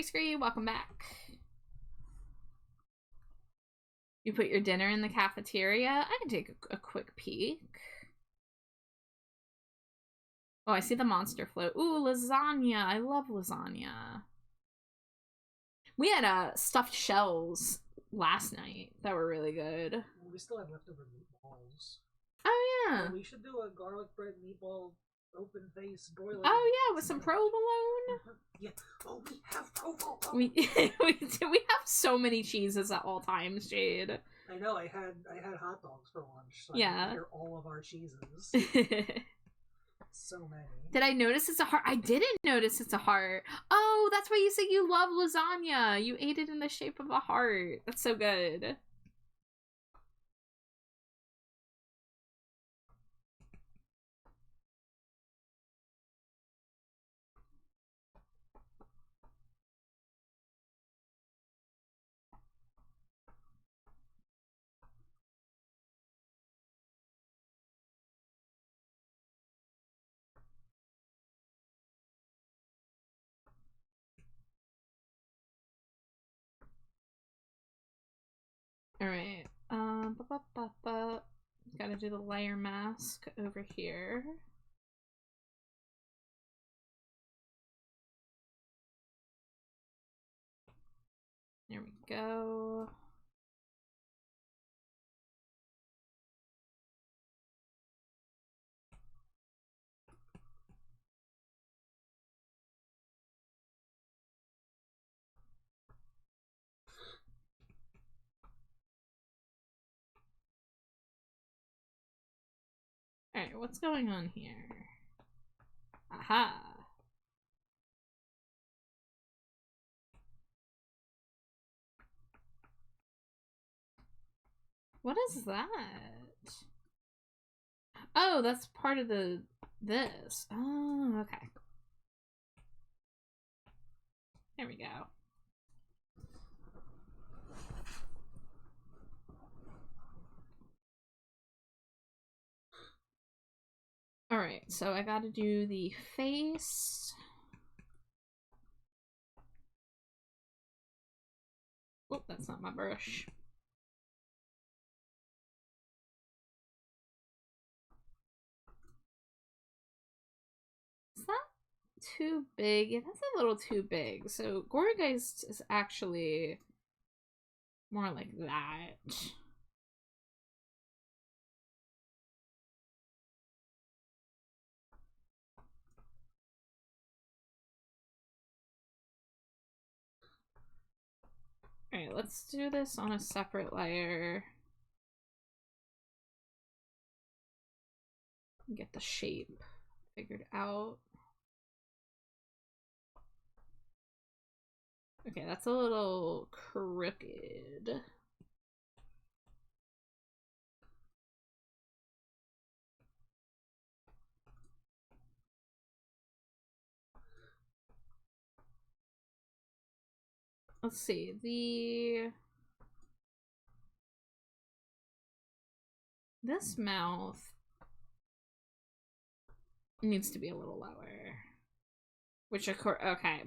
Scree, welcome back. You put your dinner in the cafeteria? I can take a quick peek. Oh, I see the monster float. Ooh, lasagna. I love lasagna. We had stuffed shells last night that were really good. We still have leftover meatballs. Oh, yeah. We should do a garlic bread meatball open face broiler. Oh, yeah, with some provolone. Yeah. Oh, we have provolone. We have so many cheeses at all times, Jade. I know. I had hot dogs for lunch. So yeah. I hear all of our cheeses. So many. Did I notice it's a heart? I didn't notice it's a heart. Oh, that's why you say you love lasagna. You ate it in the shape of a heart. That's so good. Alright. Gotta do the layer mask over here. There we go. Alright, what's going on here? Aha! What is that? Oh, that's part of this. Oh, okay. There we go. Alright, so I gotta do the face. Oh, that's not my brush. Is that too big? Yeah, that's a little too big. So Gourgeist is actually more like that. Alright, let's do this on a separate layer. Get the shape figured out. Okay, that's a little crooked. Let's see, this mouth needs to be a little lower. Which of course, okay,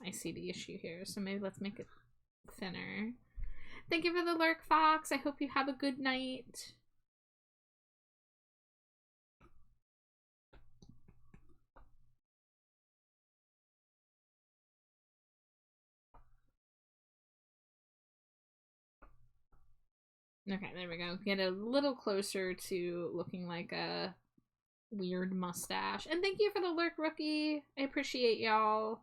I see the issue here, so maybe let's make it thinner. Thank you for the lurk, Fox. I hope you have a good night. Okay, there we go. Get a little closer to looking like a weird mustache. And thank you for the lurk, Rookie. I appreciate y'all.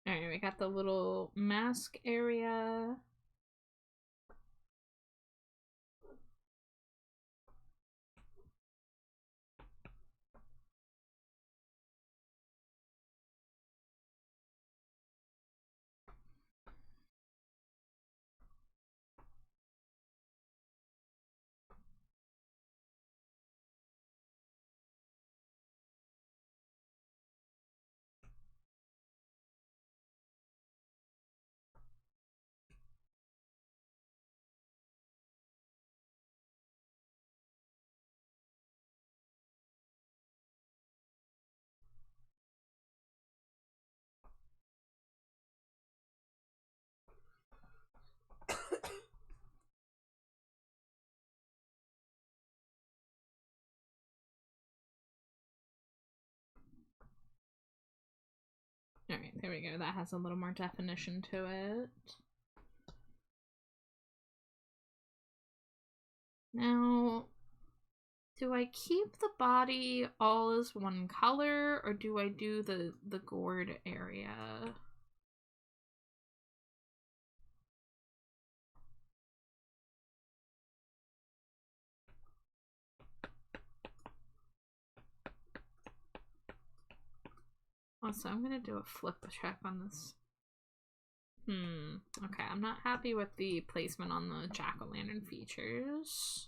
Alright, we got the little mask area. Alright, there we go. That has a little more definition to it. Now, do I keep the body all as one color, or do I do the gourd area? Also, I'm gonna do a flip check on this. Okay, I'm not happy with the placement on the jack-o'-lantern features.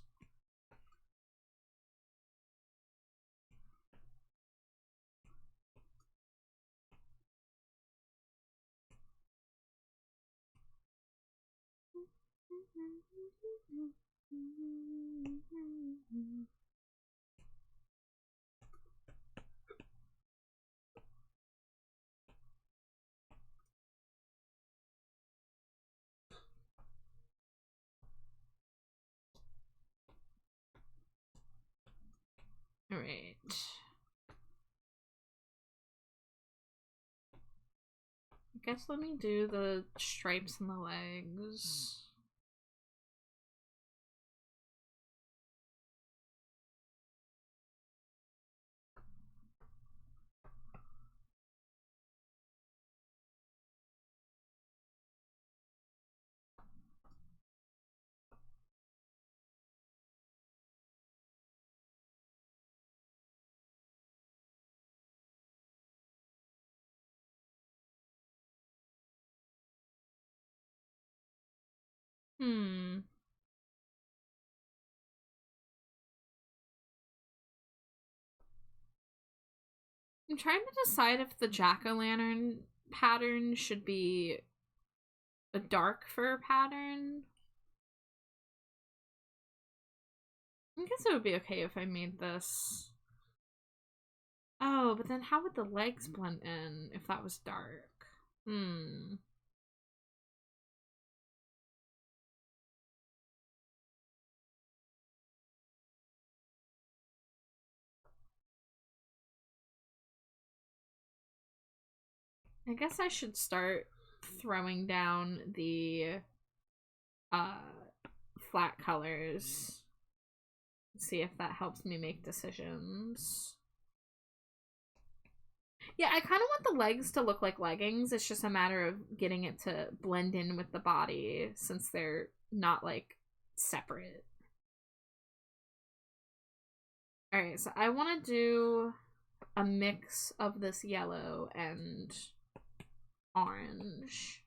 Alright. I guess let me do the stripes and the legs. I'm trying to decide if the jack-o'-lantern pattern should be a dark fur pattern. I guess it would be okay if I made this. Oh, but then how would the legs blend in if that was dark? I guess I should start throwing down the flat colors. See if that helps me make decisions. Yeah, I kind of want the legs to look like leggings. It's just a matter of getting it to blend in with the body since they're not, like, separate. Alright, so I want to do a mix of this yellow and orange.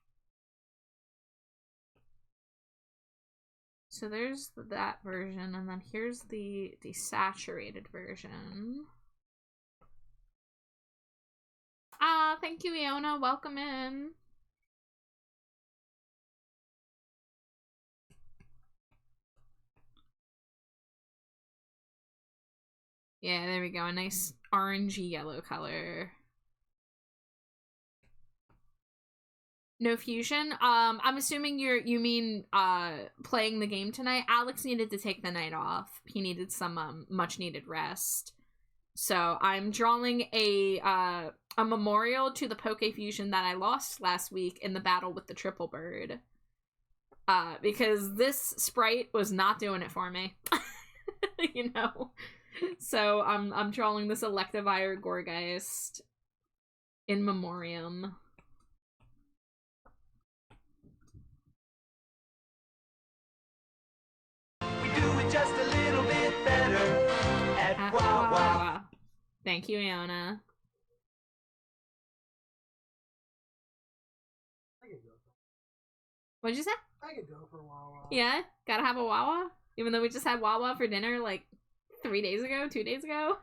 So there's that version, and then here's the desaturated version. Ah, thank you, Iona. Welcome in. Yeah, there we go. A nice orangey yellow color. No fusion. I'm assuming you mean playing the game tonight. Alex needed to take the night off. He needed some much needed rest. So I'm drawing a memorial to the Poke Fusion that I lost last week in the battle with the triple bird. Because this sprite was not doing it for me. You know. So I'm drawing this Electivire Gorgeist in memoriam. Just a little bit better at Wawa. Thank you, Iona. What'd you say? I could go for Wawa. Yeah? Gotta have a Wawa? Even though we just had Wawa for dinner like 3 days ago, 2 days ago?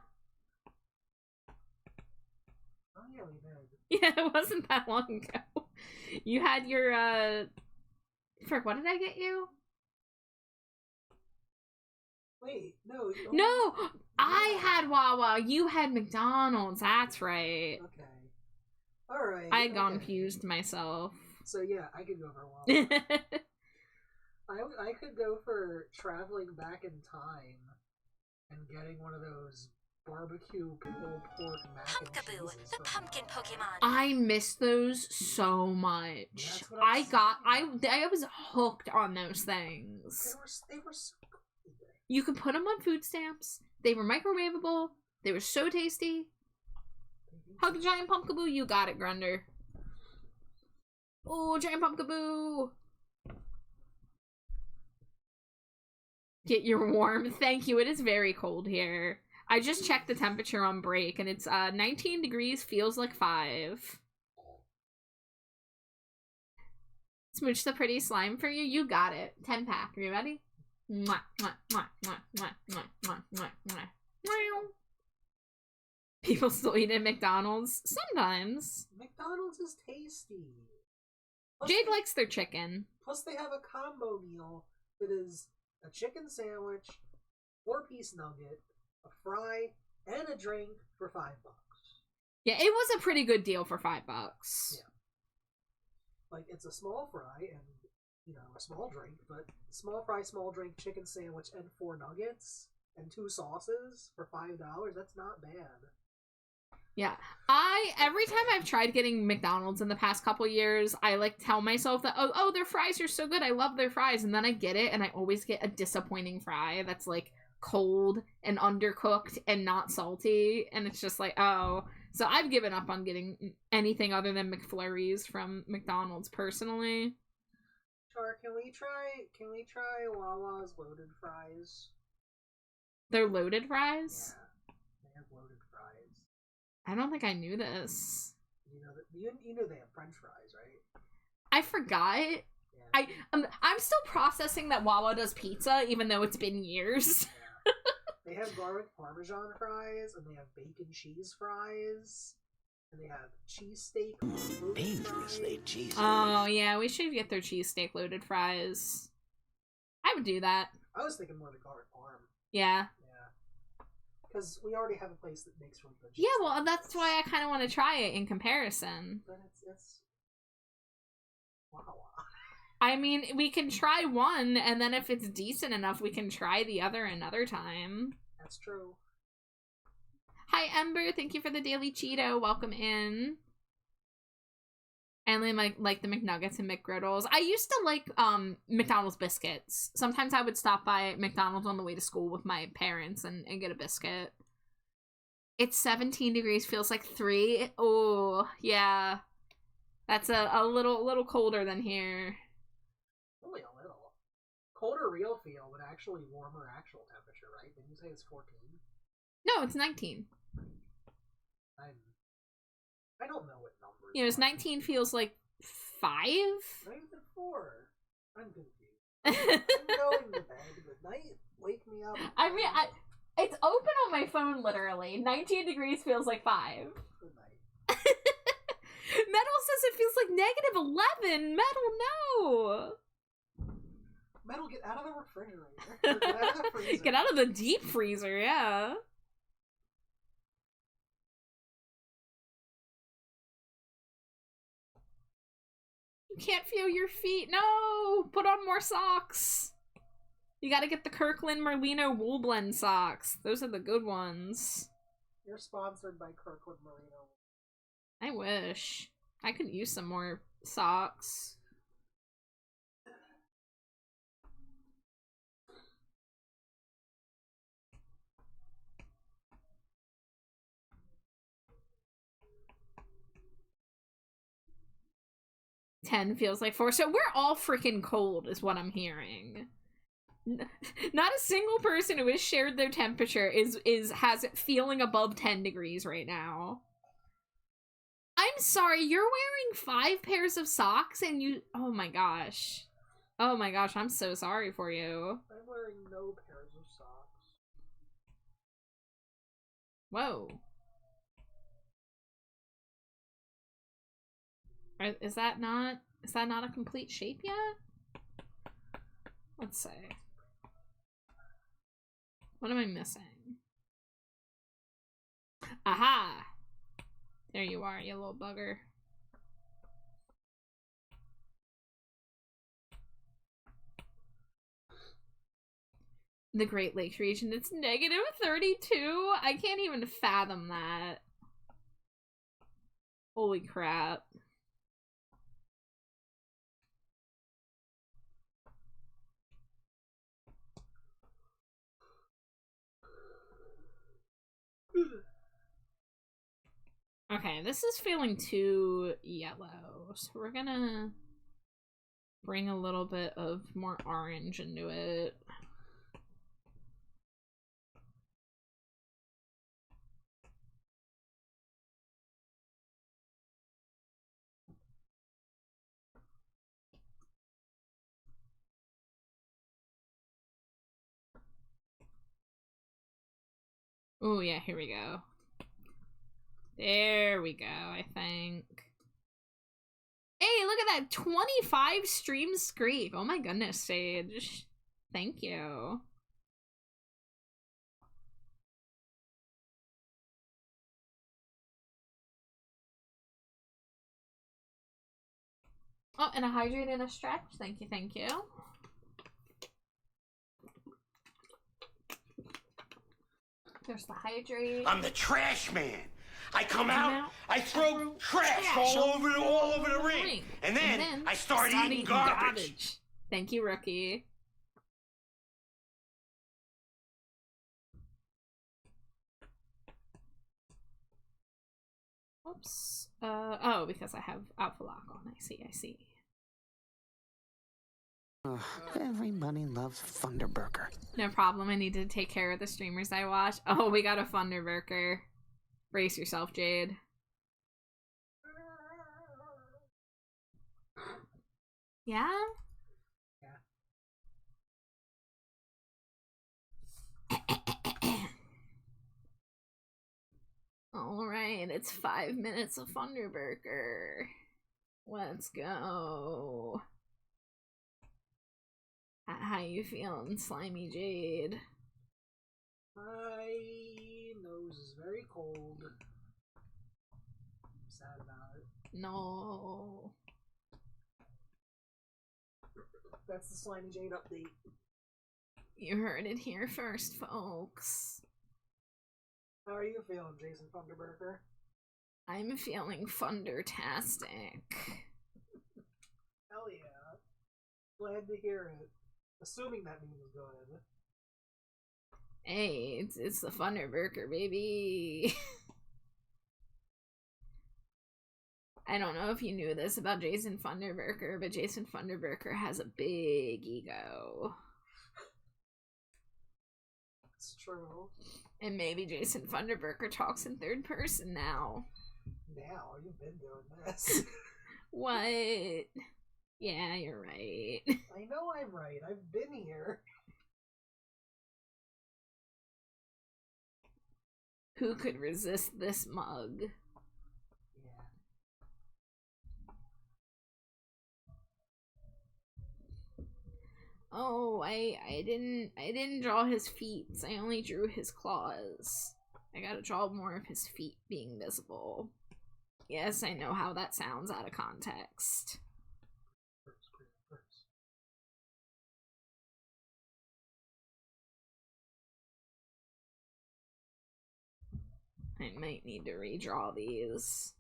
Oh yeah, we did. Yeah, it wasn't that long ago. You had your, Frick, what did I get you? Wait, no. No! I had Wawa. You had McDonald's. That's right. Okay. Alright. I confused myself. So yeah, I could go for Wawa. I could go for traveling back in time and getting one of those barbecue pulled pork mac and Pumpkaboo, cheeses the for pumpkin Pokemon. I miss those so much. That's what I'm I was hooked on those things. They were so good. You could put them on food stamps. They were microwavable. They were so tasty. Hug the giant pumpkaboo. You got it, Grunder. Oh, giant pumpkaboo. Get your warm. Thank you. It is very cold here. I just checked the temperature on break, and it's 19 degrees, feels like 5. Smooch the pretty slime for you. You got it. 10 pack. Are you ready? Mwah, mwah, mwah, mwah, mwah, mwah, mwah, mwah, mwah. Meow. People still eat at McDonald's? Sometimes. McDonald's is tasty. Jade likes their chicken. Plus they have a combo meal that is a chicken sandwich, 4-piece nugget, a fry, and a drink for $5. Yeah, it was a pretty good deal for $5. Yeah. Like, it's a small fry and, you know, a small drink, but small fry, small drink, chicken sandwich, and 4 nuggets, and 2 sauces for $5, that's not bad. Yeah. Every time I've tried getting McDonald's in the past couple years, I, like, tell myself that, oh, their fries are so good, I love their fries, and then I get it, and I always get a disappointing fry that's, like, cold and undercooked and not salty, and it's just like, oh. So I've given up on getting anything other than McFlurries from McDonald's, personally. Char, can we try Wawa's loaded fries? They're loaded fries? Yeah, they have loaded fries. I don't think I knew this. You know they have French fries, right? I forgot. Yeah. I'm still processing that Wawa does pizza, even though it's been years. Yeah. They have garlic parmesan fries, and they have bacon cheese fries, and they have cheesesteak dangerously cheesy. Oh yeah, we should get their cheesesteak loaded fries. I would do that. I was thinking more the garlic parm. Yeah. Because we already have a place that makes really good cheesesteak. Yeah, well, that's why I kind of want to try it in comparison. But it's Wawa. I mean, we can try one, and then if it's decent enough, we can try the other another time. That's true. Hi, Ember. Thank you for the daily Cheeto. Welcome in. And then, like the McNuggets and McGriddles. I used to like McDonald's biscuits. Sometimes I would stop by McDonald's on the way to school with my parents and get a biscuit. It's 17 degrees, feels like 3. Oh, yeah. That's a little colder than here. Only a little. Colder real feel, but actually warmer actual temperature, right? Didn't you say it's 14? No, it's 19. I don't know what numbers. You know, it's 19 feels like 5? Not even 4. I'm confused. I'm going to bed. Good night. Wake me up. I mean, it's open on my phone, literally. 19 degrees feels like 5. Good night. Metal says it feels like -11. Metal, no. Metal, get out of the refrigerator. Get out of the freezer. Get out of the deep freezer, yeah. You can't feel your feet. No! Put on more socks. You gotta get the Kirkland Merlino Wool Blend socks. Those are the good ones. You're sponsored by Kirkland Merlino. I wish. I could use some more socks. $10 feels like 4. So we're all freaking cold is what I'm hearing. Not a single person who has shared their temperature has it feeling above 10 degrees right now. I'm sorry, you're wearing 5 pairs of socks and you... Oh my gosh. Oh my gosh, I'm so sorry for you. I'm wearing no pairs of socks. Whoa. Is that not a complete shape yet? Let's see. What am I missing? Aha! There you are, you little bugger. The Great Lakes region, it's negative 32? I can't even fathom that. Holy crap. Okay, this is feeling too yellow, so we're gonna bring a little bit of more orange into it. Oh yeah, here we go. There we go, I think. Hey, look at that! 25 stream streak! Oh my goodness, Sage. Thank you. Oh, and a hydrate and a stretch. Thank you, thank you. There's the hydrate. I'm the trash man. I come out, I throw trash all over the ring. And then I start eating garbage. Thank you, Rookie. Oops. Oh, because I have Alpha Lock on. I see. Everybody loves Thunderburger. No problem. I need to take care of the streamers I watch. Oh, we got a Thunderburger. Brace yourself, Jade. Yeah? Alright, it's 5 minutes of Thunderburger. Let's go. How you feeling, Slimy Jade? My nose is very cold. I'm sad about it. No. That's the Slimy Jade update. You heard it here first, folks. How are you feeling, Jason Thunderburger? I'm feeling Thundertastic. Hell yeah. Glad to hear it. Assuming that means good. Hey, it's the Thunderburger, baby. I don't know if you knew this about Jason Thunderburger, but Jason Thunderburger has a big ego. It's true. And maybe Jason Thunderburger talks in third person now. Now? You've been doing this. What? Yeah, you're right. I know I'm right. I've been here. Who could resist this mug? Yeah. Oh, I didn't draw his feet. I only drew his claws. I gotta draw more of his feet being visible. Yes, I know how that sounds out of context. I might need to redraw these.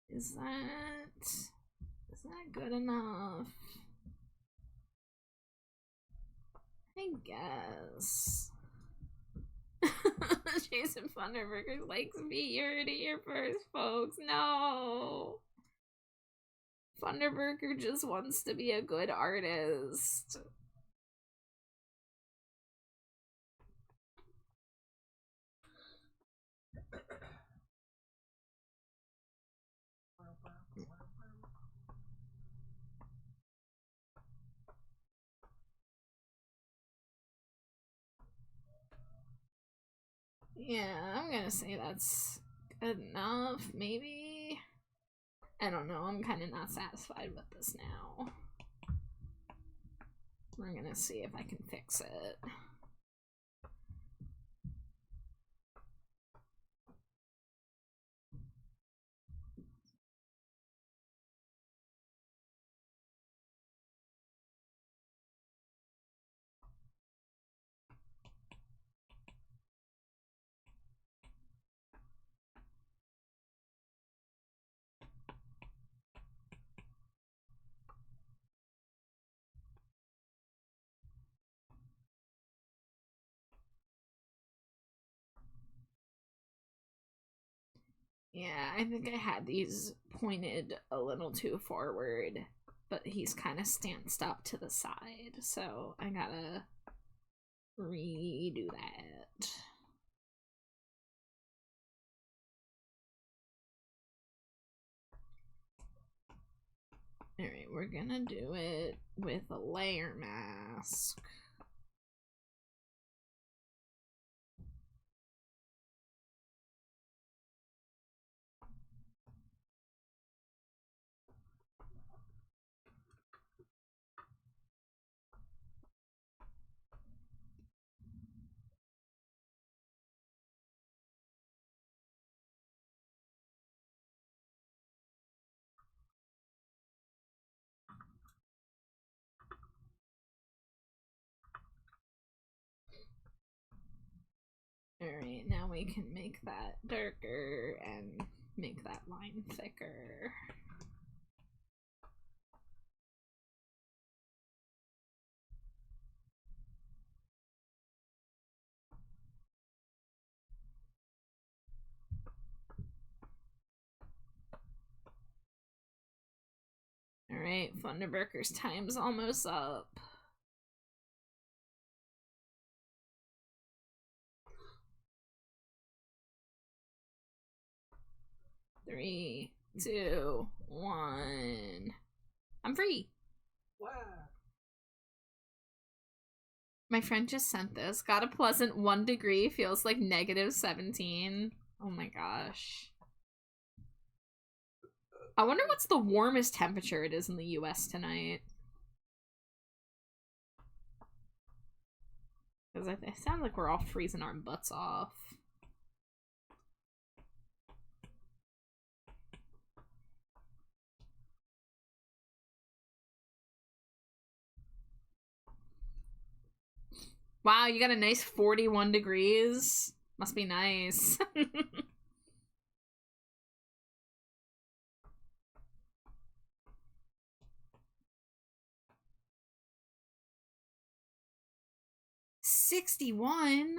Is that good enough? I guess. Jason Thunderburger likes me. You heard it here first, folks. No. Thunderburger just wants to be a good artist. Yeah, I'm gonna say that's good enough, maybe? I don't know, I'm kind of not satisfied with this now. We're gonna see if I can fix it. Yeah, I think I had these pointed a little too forward, but he's kind of stanced up to the side, so I gotta redo that. Alright, we're gonna do it with a layer mask. Alright, now we can make that darker and make that line thicker. Alright, Funderburker's time's almost up. Three, two, one. I'm free. Wow. My friend just sent this. Got a pleasant 1 degree. Feels like -17. Oh my gosh. I wonder what's the warmest temperature it is in the US tonight. Because it sounds like we're all freezing our butts off. Wow, you got a nice 41 degrees. Must be nice. $61.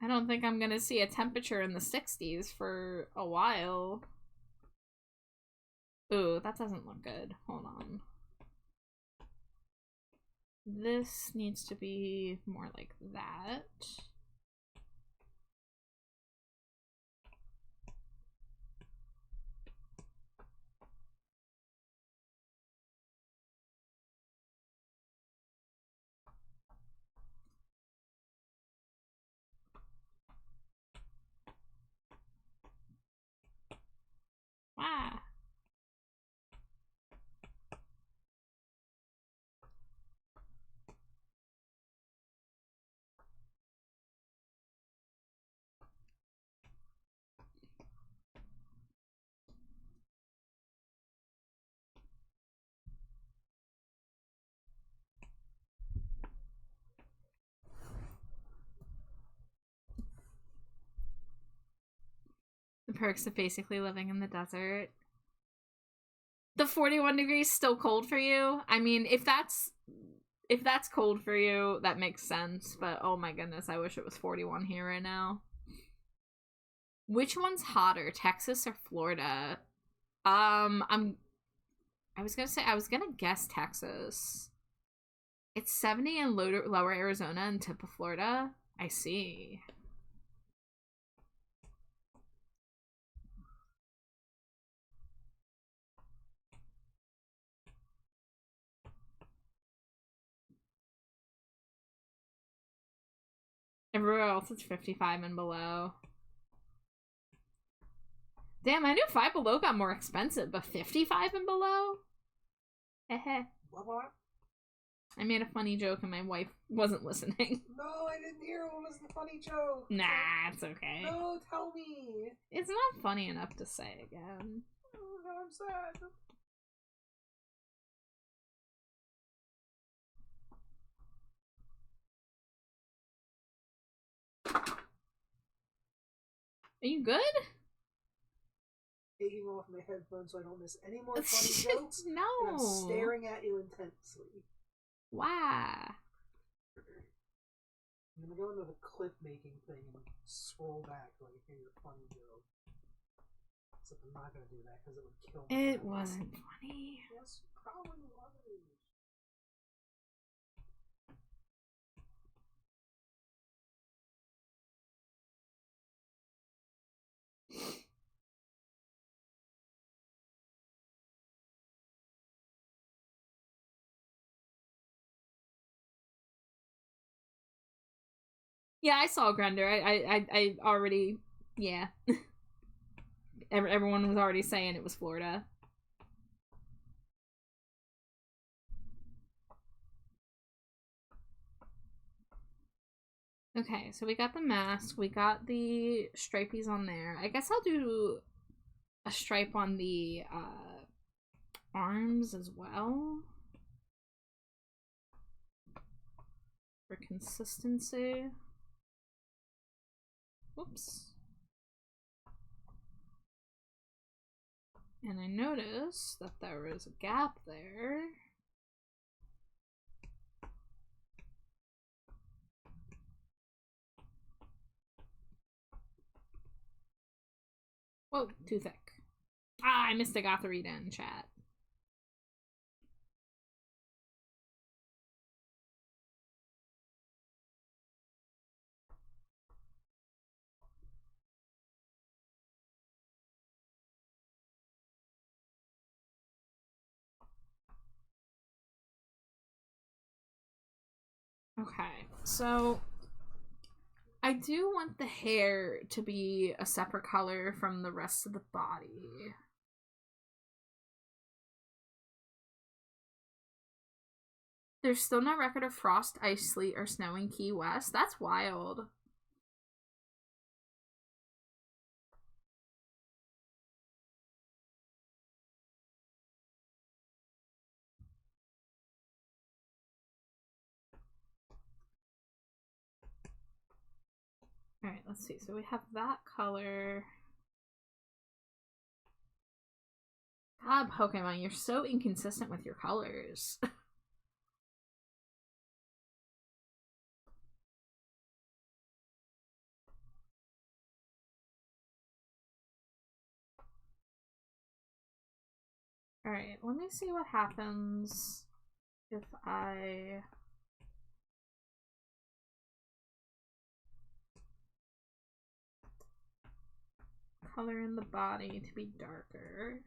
I don't think I'm gonna see a temperature in the 60s for a while. Ooh, that doesn't look good. Hold on. This needs to be more like that. Wow. The perks of basically living in the desert. The 41 degrees still cold for you? I mean, if that's cold for you, that makes sense, but oh my goodness, I wish it was 41 here right now. Which one's hotter, Texas or Florida? I was gonna guess Texas. It's 70 in lower Arizona and tip of Florida. I see. Everywhere else it's 55 and below. Damn, I knew 5 below got more expensive, but 55 and below? Heh. What? I made a funny joke and my wife wasn't listening. No, I didn't hear what was the funny joke. Nah, it's okay. No, tell me. It's not funny enough to say again. Oh, now I'm sad. Are you good? Taking off my headphones so I don't miss any more funny jokes. No. And I'm staring at you intensely. Wow. I'm gonna go into the clip making thing and scroll back so I can hear your funny joke. Except I'm not gonna do that because it would kill me. It wasn't funny. Yes, probably was. Yeah, I saw Grender. I already, yeah. Everyone was already saying it was Florida. Okay, so we got the mask, we got the stripies on there. I guess I'll do a stripe on the arms as well. For consistency. Whoops. And I noticed that there was a gap there. Whoa, too thick. Ah, I missed a Gotharita in chat. Okay, so I do want the hair to be a separate color from the rest of the body. There's still no record of frost, ice, sleet, or snow in Key West. That's wild. Alright, let's see. So we have that color. God, Pokemon, you're so inconsistent with your colors. Alright, let me see what happens if I... color in the body to be darker.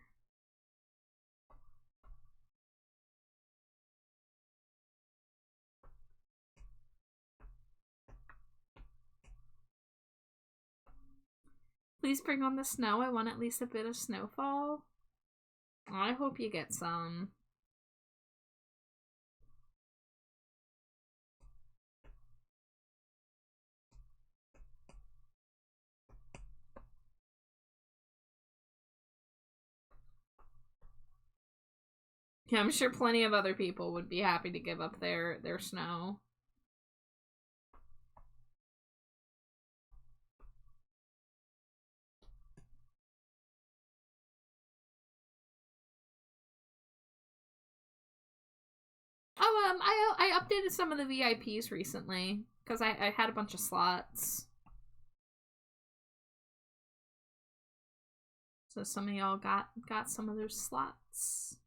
Please bring on the snow. I want at least a bit of snowfall. I hope you get some. Yeah, I'm sure plenty of other people would be happy to give up their snow. Oh, I updated some of the VIPs recently because I had a bunch of slots. So some of y'all got some of those slots.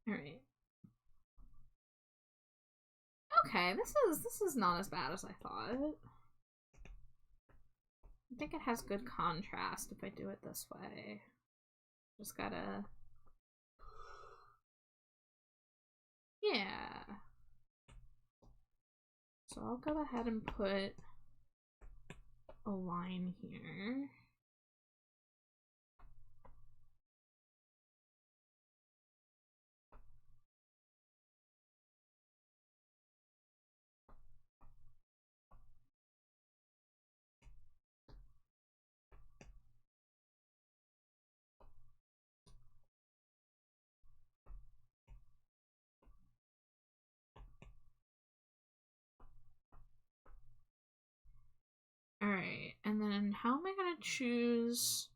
All right. Okay, this is not as bad as I thought. I think it has good contrast if I do it this way. Just gotta... Yeah. So I'll go ahead and put a line here. Alright, and then how am I gonna choose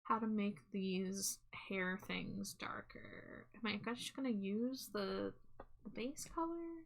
how to make these hair things darker? Am I just gonna use the base color?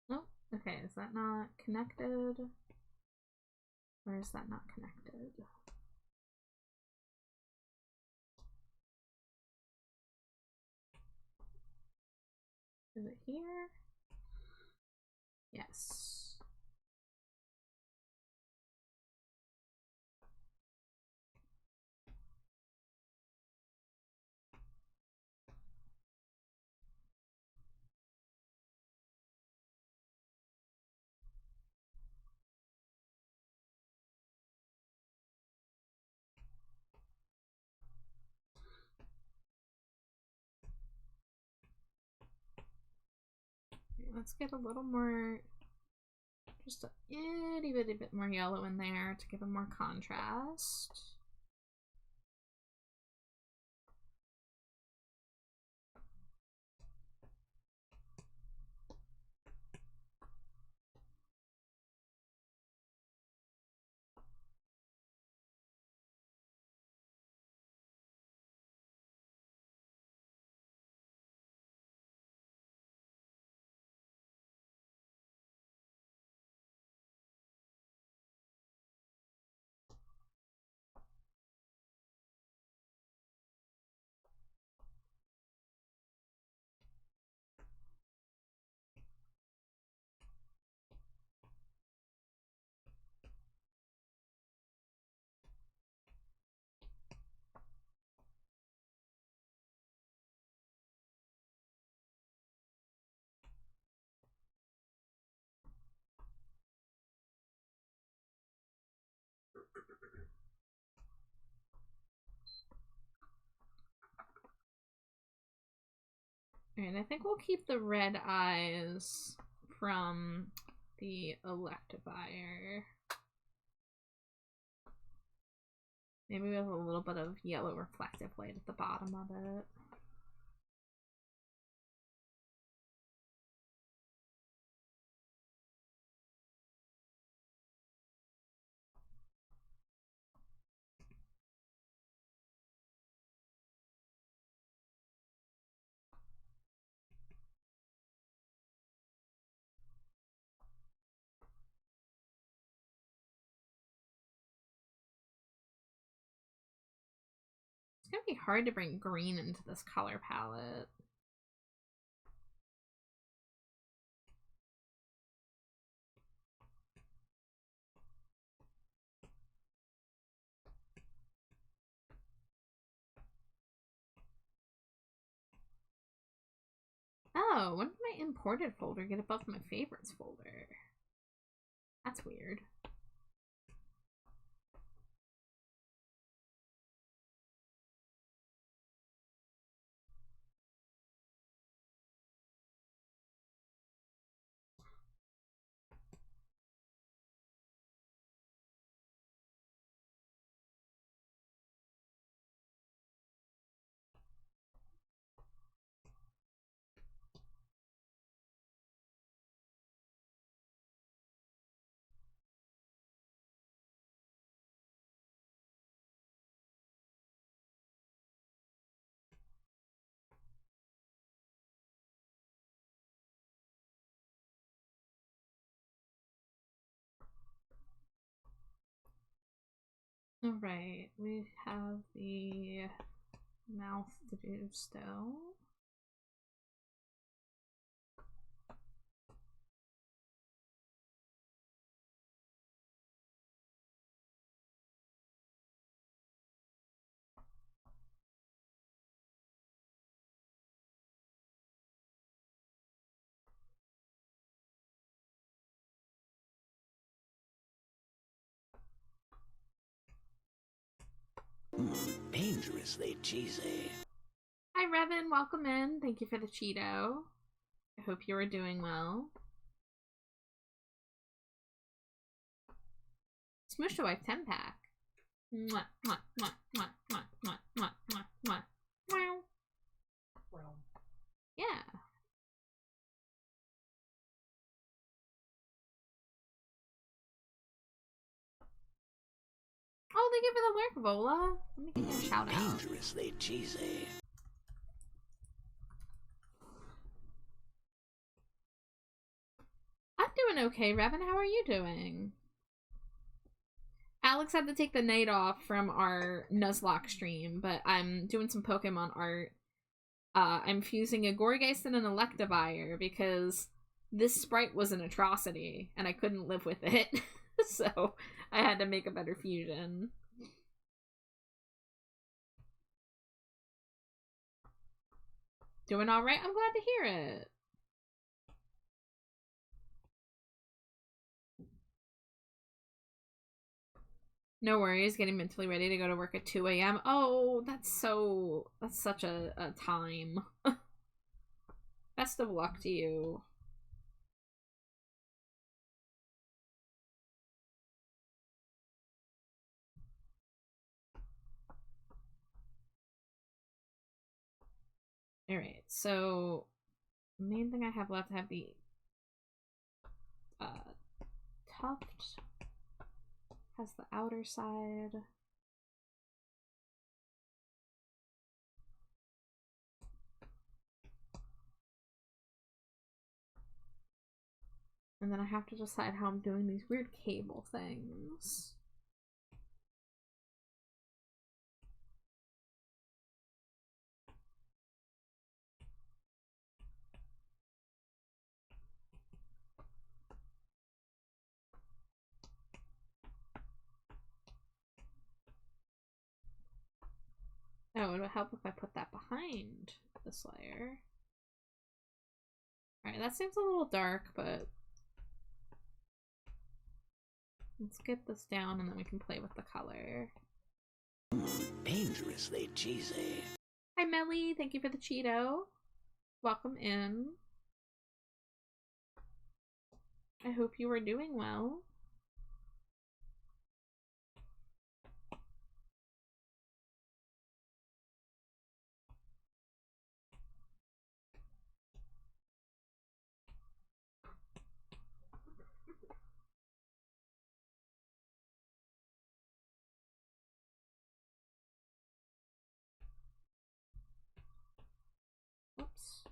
Nope. Okay, is that not connected? Or is that not connected? Is it here? Yes. Let's get a little more, just a itty bitty bit more yellow in there to give it more contrast. And I think we'll keep the red eyes from the electivire. Maybe with a little bit of yellow reflective light at the bottom of it. It's gonna be hard to bring green into this color palette. Oh, when did my imported folder get above my favorites folder? That's weird. Alright, we have the mouth to do still. Dangerously cheesy. Hi Revan, welcome in. Thank you for the Cheeto. I hope you are doing well. Smush to Wife 10-pack. Mwah, mwah, mwah, mwah, mwah, mwah, mwah, mwah, mwah. Wow. Well, Yeah. Oh, thank you for the lurk, Vola. Let me give you a shout out. Dangerously cheesy. I'm doing okay, Revan. How are you doing? Alex had to take the night off from our Nuzlocke stream, but I'm doing some Pokemon art. I'm fusing a Gourgeist and an Electivire because this sprite was an atrocity, and I couldn't live with it. So I had to make a better fusion. Doing alright? I'm glad to hear it. No worries, getting mentally ready to go to work at 2 a.m. Oh, that's such a time. Best of luck to you. Alright, so main thing I have left, I have the tuft. Has the outer side. And then I have to decide how I'm doing these weird cable things. Oh, it would help if I put that behind this layer. Alright, that seems a little dark, but let's get this down and then we can play with the color. Dangerously cheesy. Hi Melly, thank you for the Cheeto. Welcome in. I hope you are doing well. Oops.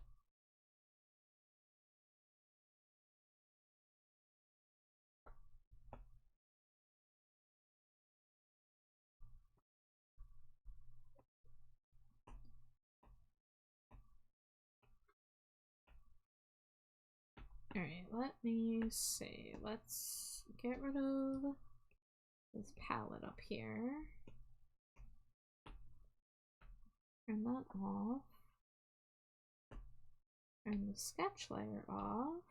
Alright, let me see. Let's get rid of this palette up here. Turn that off. Turn the sketch layer off.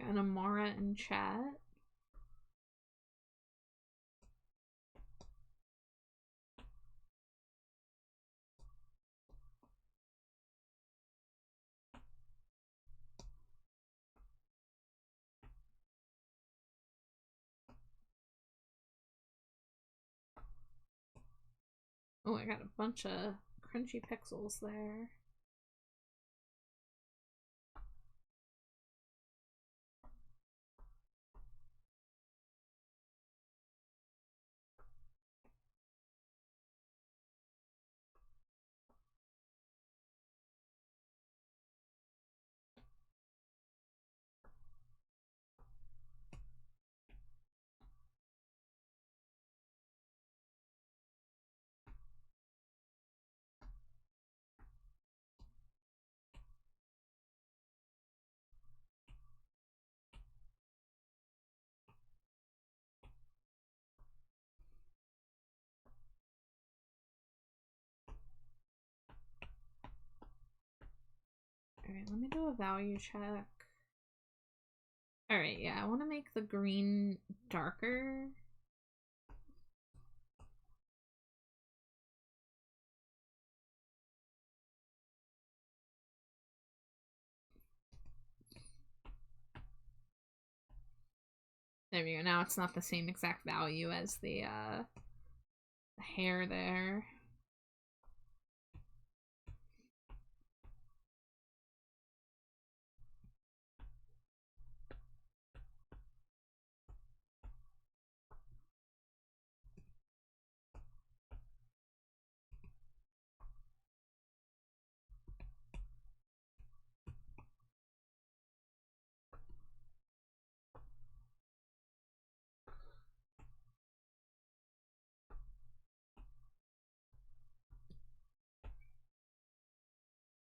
And Amara in chat. Oh, I got a bunch of crunchy pixels there. Alright, let me do a value check. Alright, yeah, I want to make the green darker. There we go. Now it's not the same exact value as the hair there.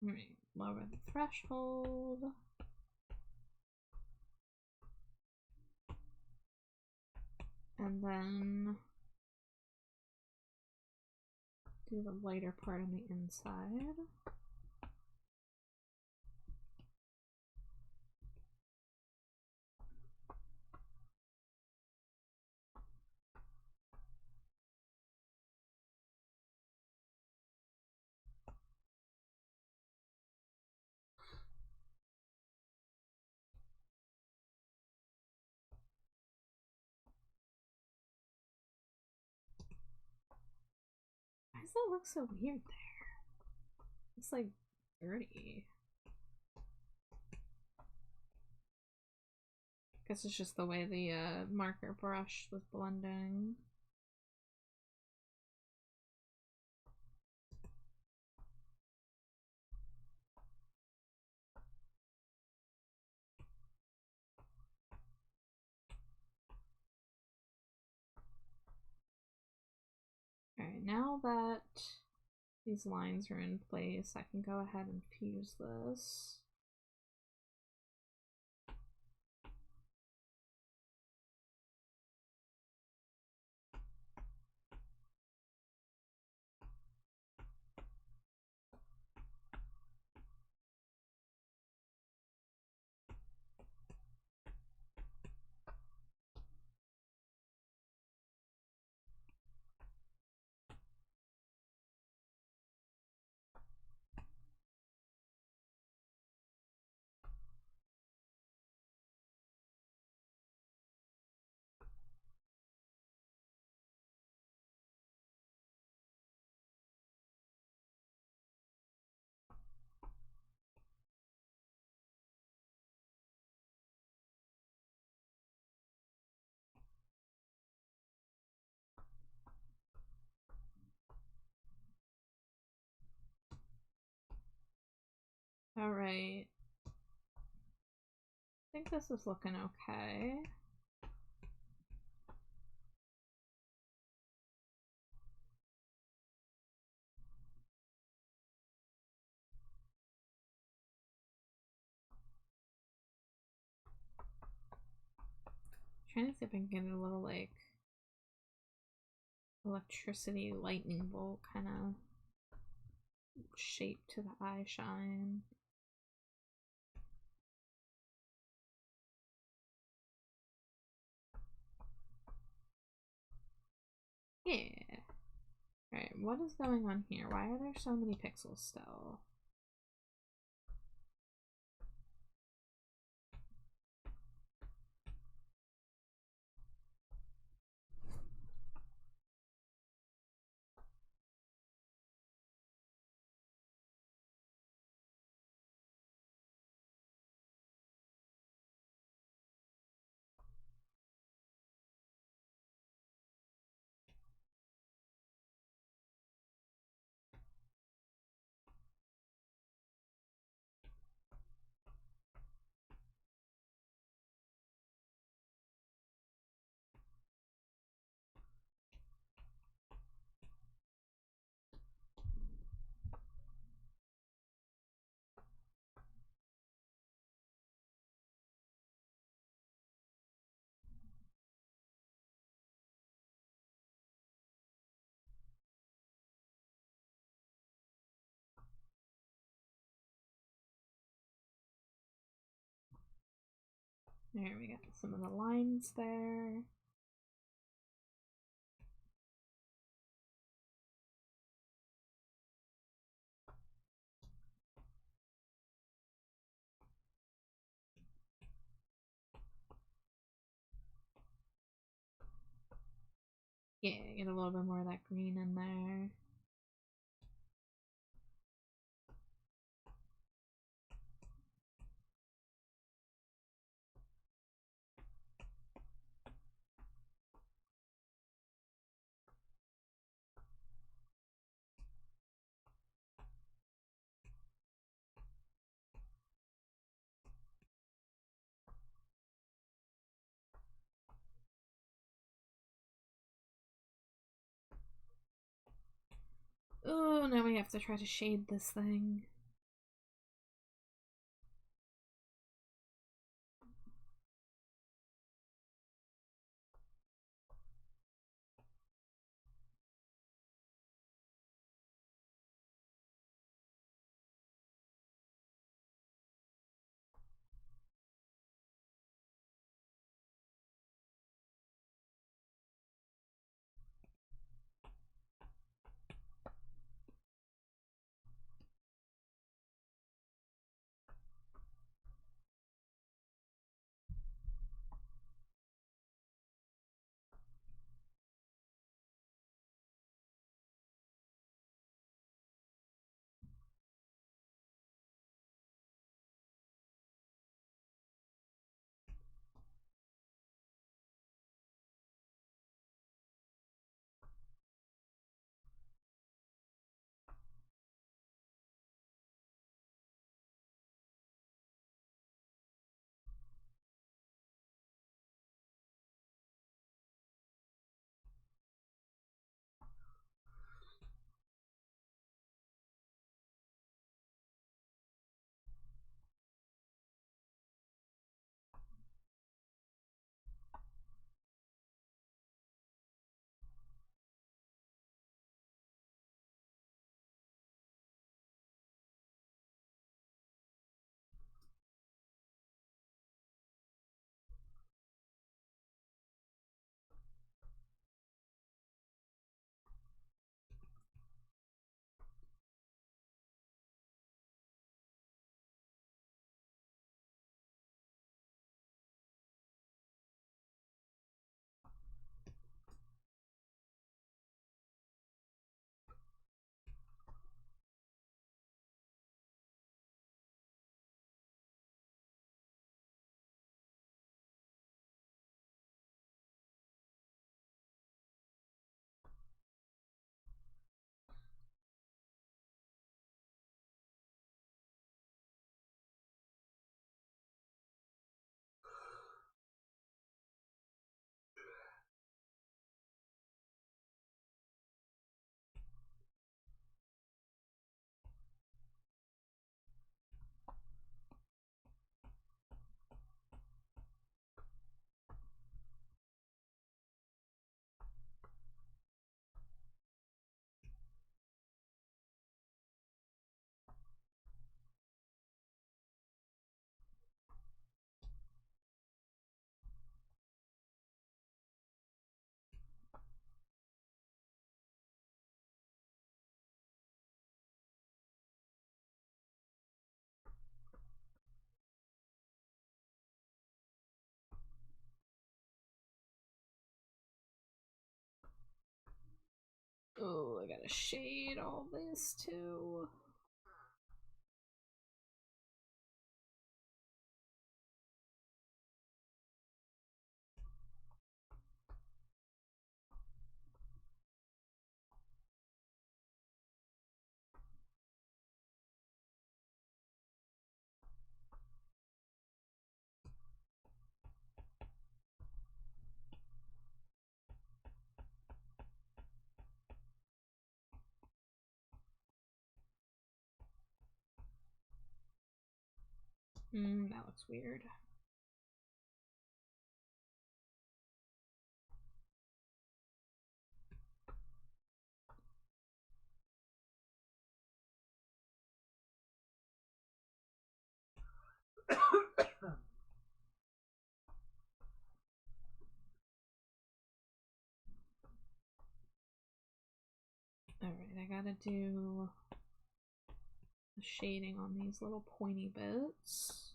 Alright, lower the threshold. And then do the lighter part on the inside. Why does that look so weird there? It's like dirty. Guess it's just the way the marker brush was blending. Alright, now that these lines are in place, I can go ahead and fuse this. Alright. I think this is looking okay. Trying to see if I can get a little like electricity lightning bolt kind of shape to the eye shine. Yeah. Alright, what is going on here? Why are there so many pixels still? There we got some of the lines there. Yeah, get a little bit more of that green in there. Oh, now we have to try to shade this thing. Oh, I gotta shade all this too. That looks weird. I gotta do the shading on these little pointy bits.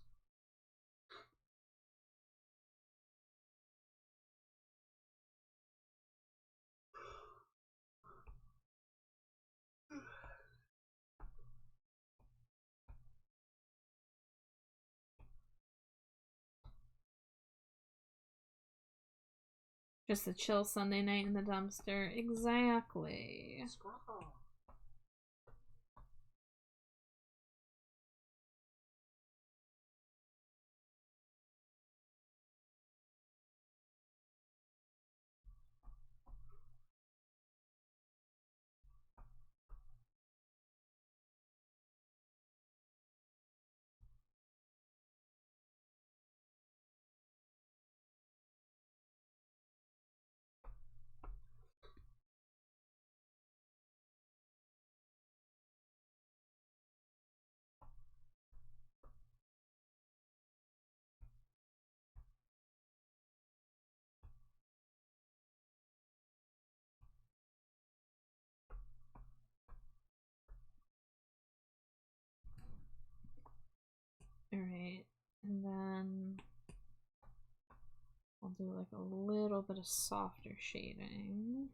Just a chill Sunday night in the dumpster. Exactly. Scraw. Alright, and then I'll do like a little bit of softer shading.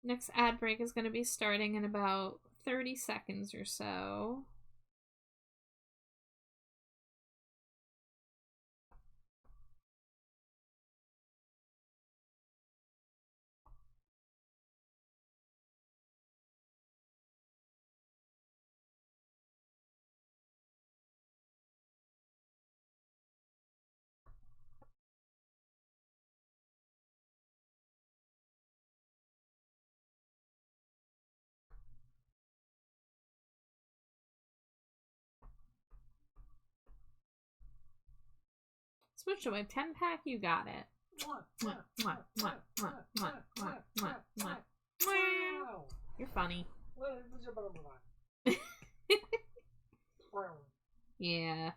Next ad break is going to be starting in about 30 seconds or so. Switch to a 10-pack, you got it. You're funny. Yeah.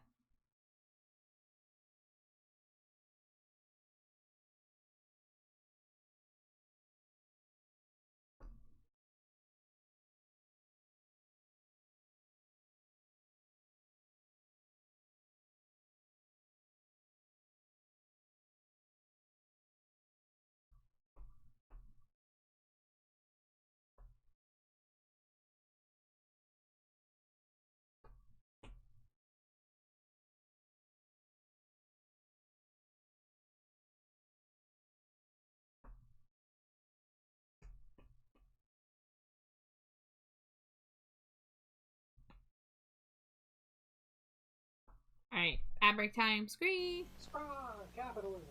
Alright, ad break time. Scree! Scraw. Capitalism.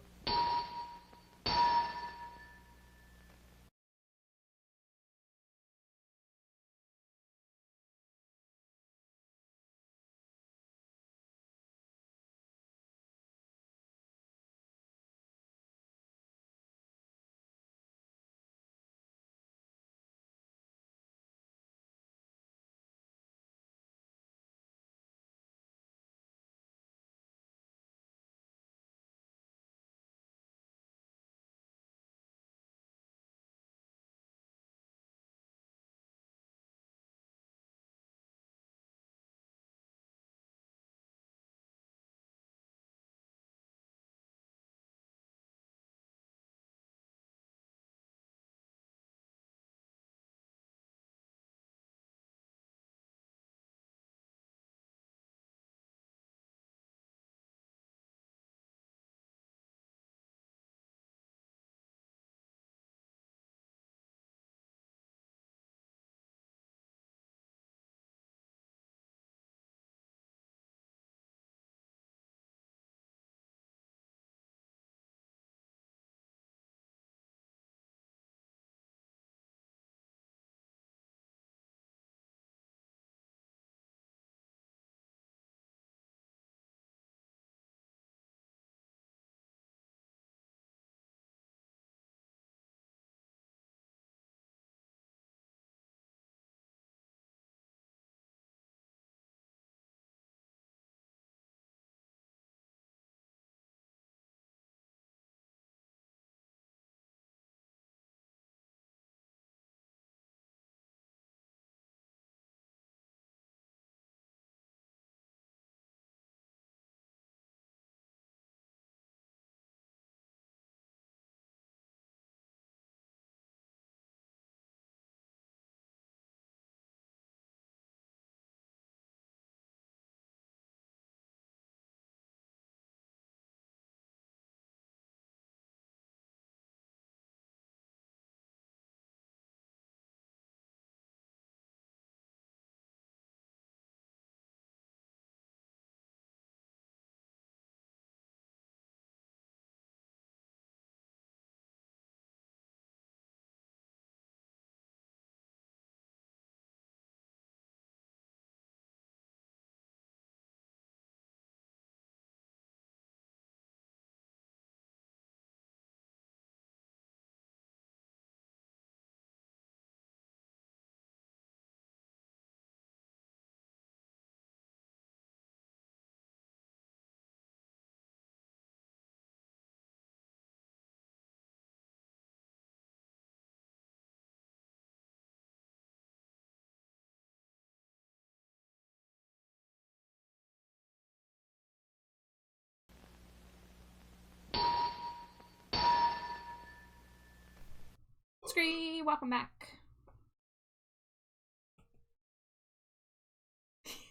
Scree, welcome back.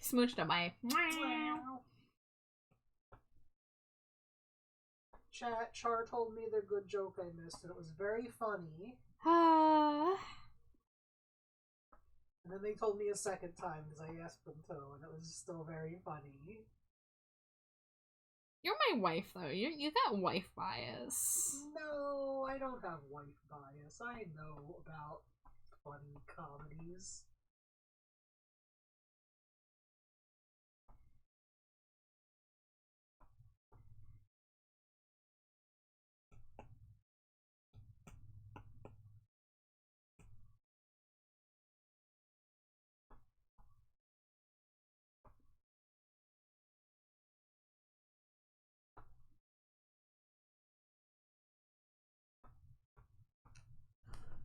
Smooched on my. Chat, Char told me the good joke I missed, and it was very funny. And then they told me a second time because I asked them to, and it was still very funny. You're my wife, though. You got wife bias. No, I don't have wife bias. I know about funny comedies.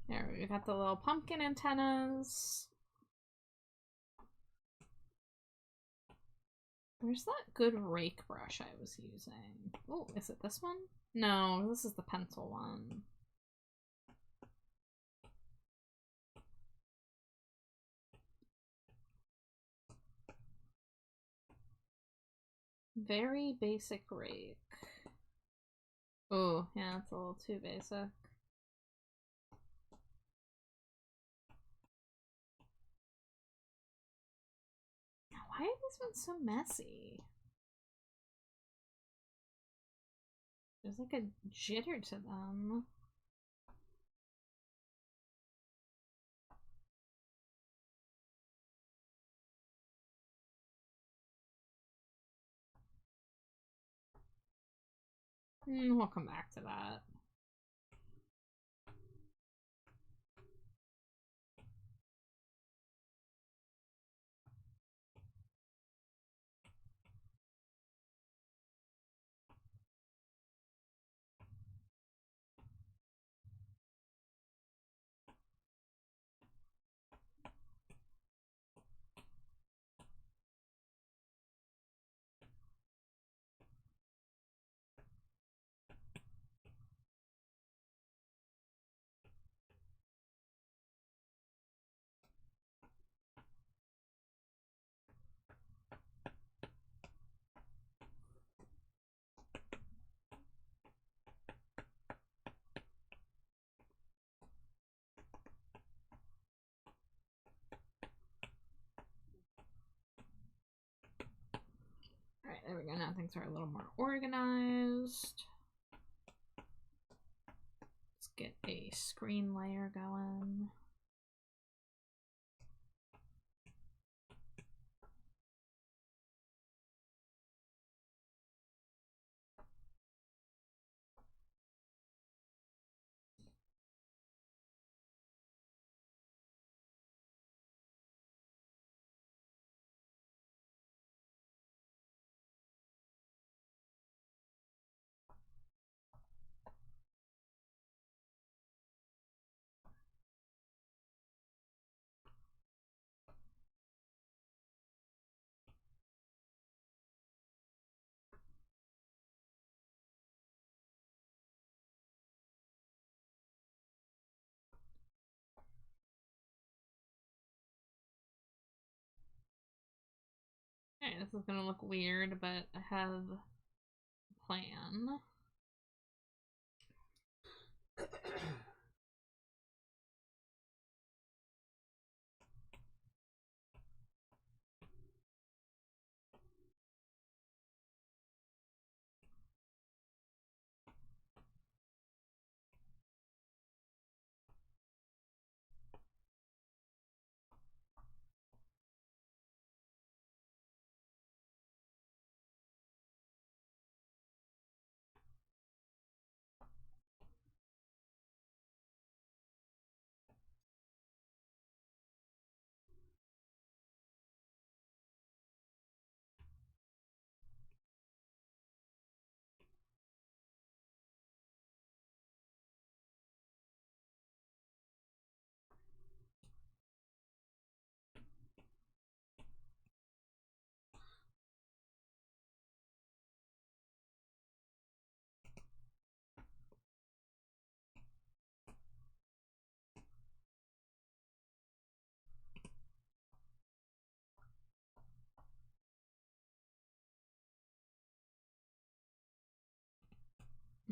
There, we got the little pumpkin antennas. Where's that good rake brush I was using? Oh, is it this one? No, this is the pencil one. Very basic rake. Oh, yeah, it's a little too basic. Why are these ones so messy? There's like a jitter to them. We'll come back to that. Alright, there we go. Now things are a little more organized. Let's get a screen layer going. Okay, this is gonna look weird, but I have a plan.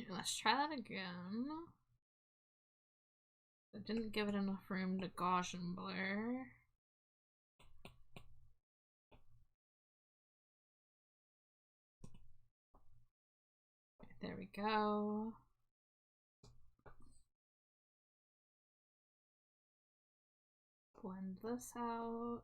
Let's try that again. I didn't give it enough room to Gaussian blur. There we go. Blend this out.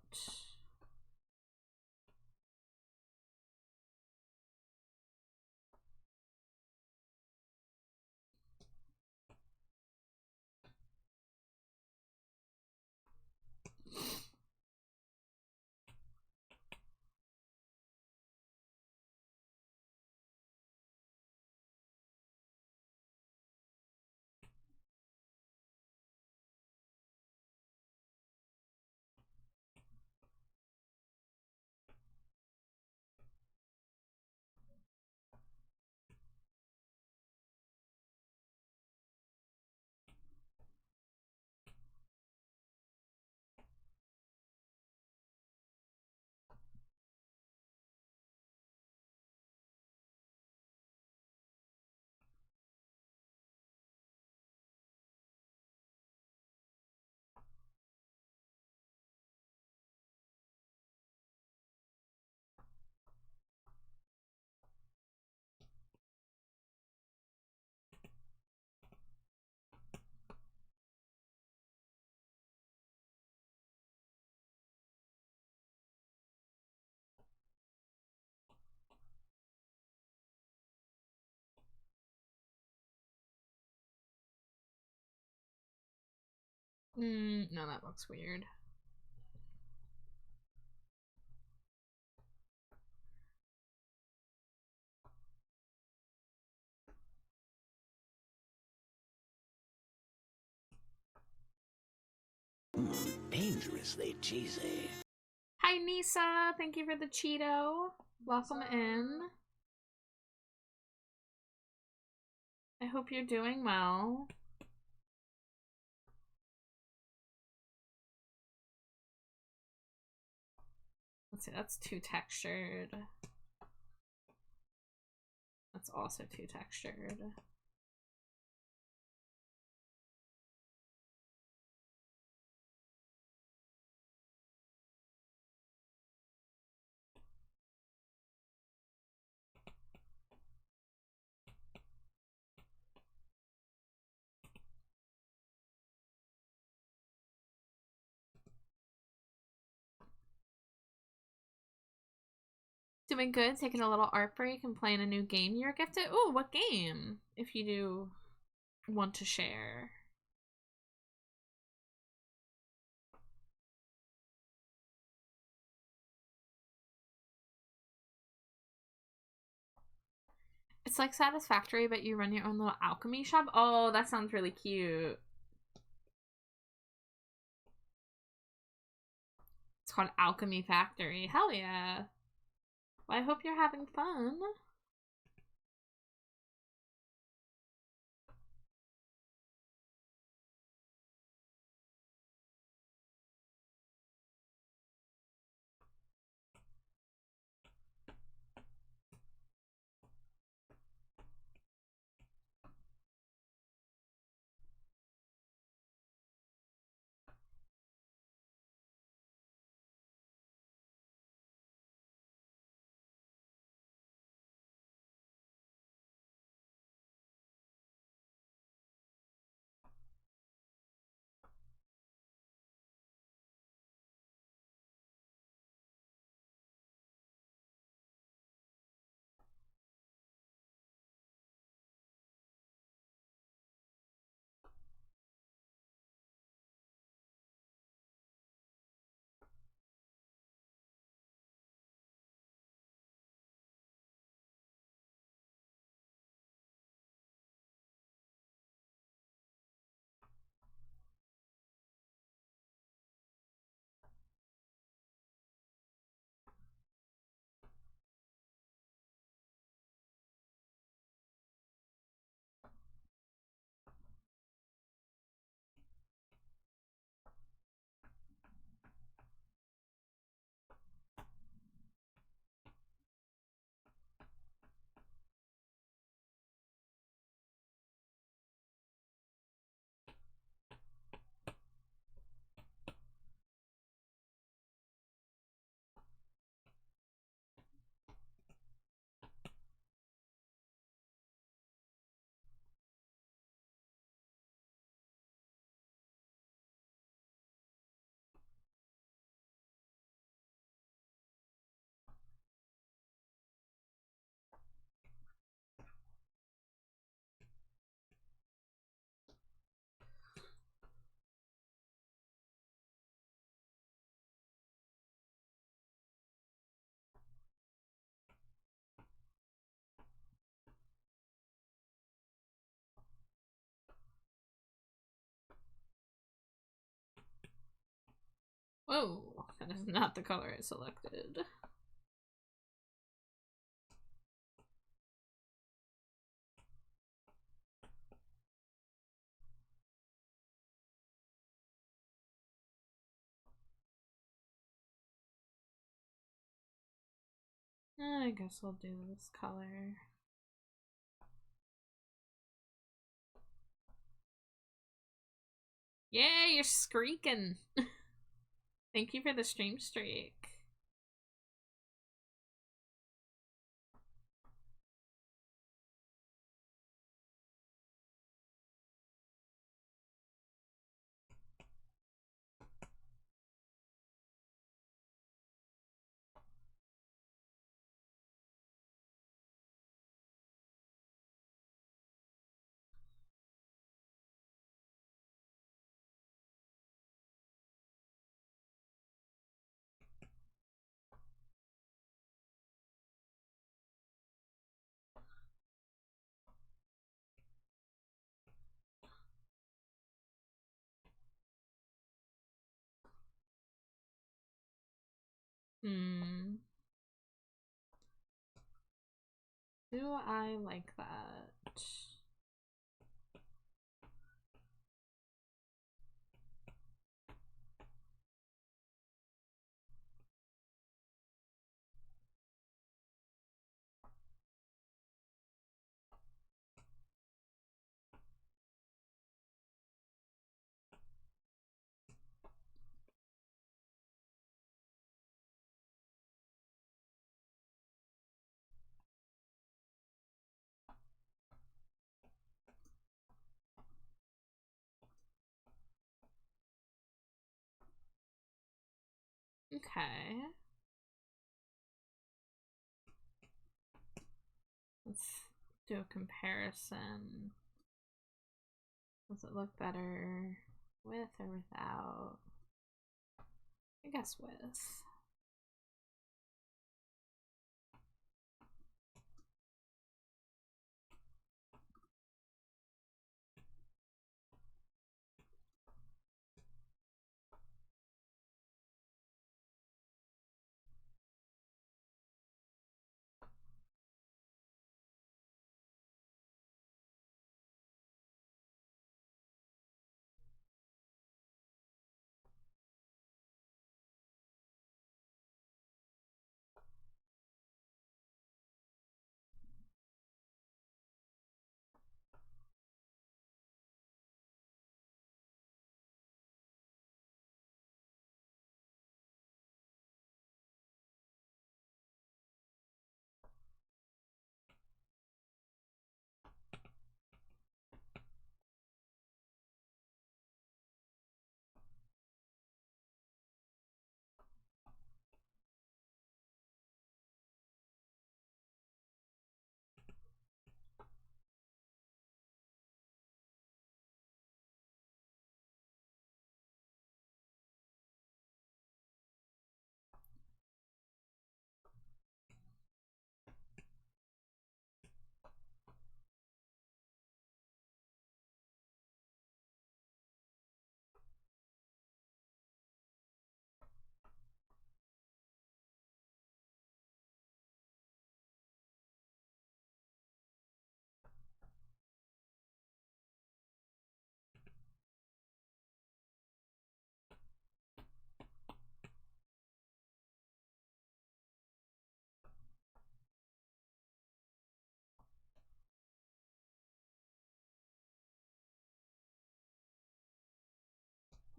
No, that looks weird. Dangerously cheesy. Hi, Nisa. Thank you for the Cheeto. Welcome in. I hope you're doing well. Let's see, that's too textured. That's also too textured. Doing good, taking a little art break and playing a new game you're gifted. Oh, what game? If you do want to share. It's like Satisfactory, but you run your own little alchemy shop. Oh, that sounds really cute. It's called Alchemy Factory. Hell yeah. Well, I hope you're having fun. Whoa, that is not the color I selected. I guess we'll do this color. Yay, you're screeking! Thank you for the stream streak. Do I like that? Okay. Let's do a comparison. Does it look better with or without? I guess with.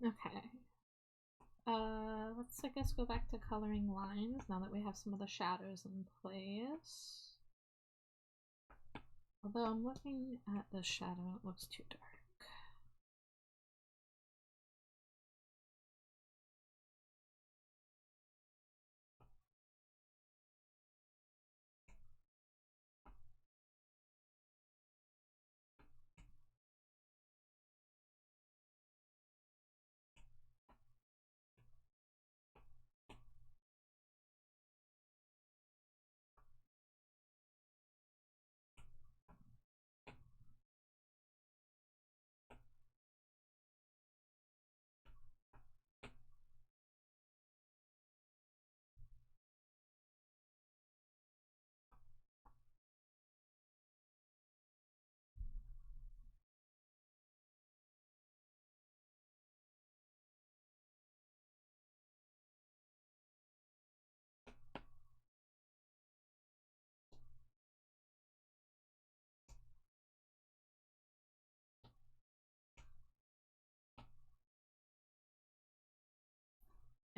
Okay. Let's, I guess, go back to coloring lines now that we have some of the shadows in place. Although I'm looking at the shadow, it looks too dark.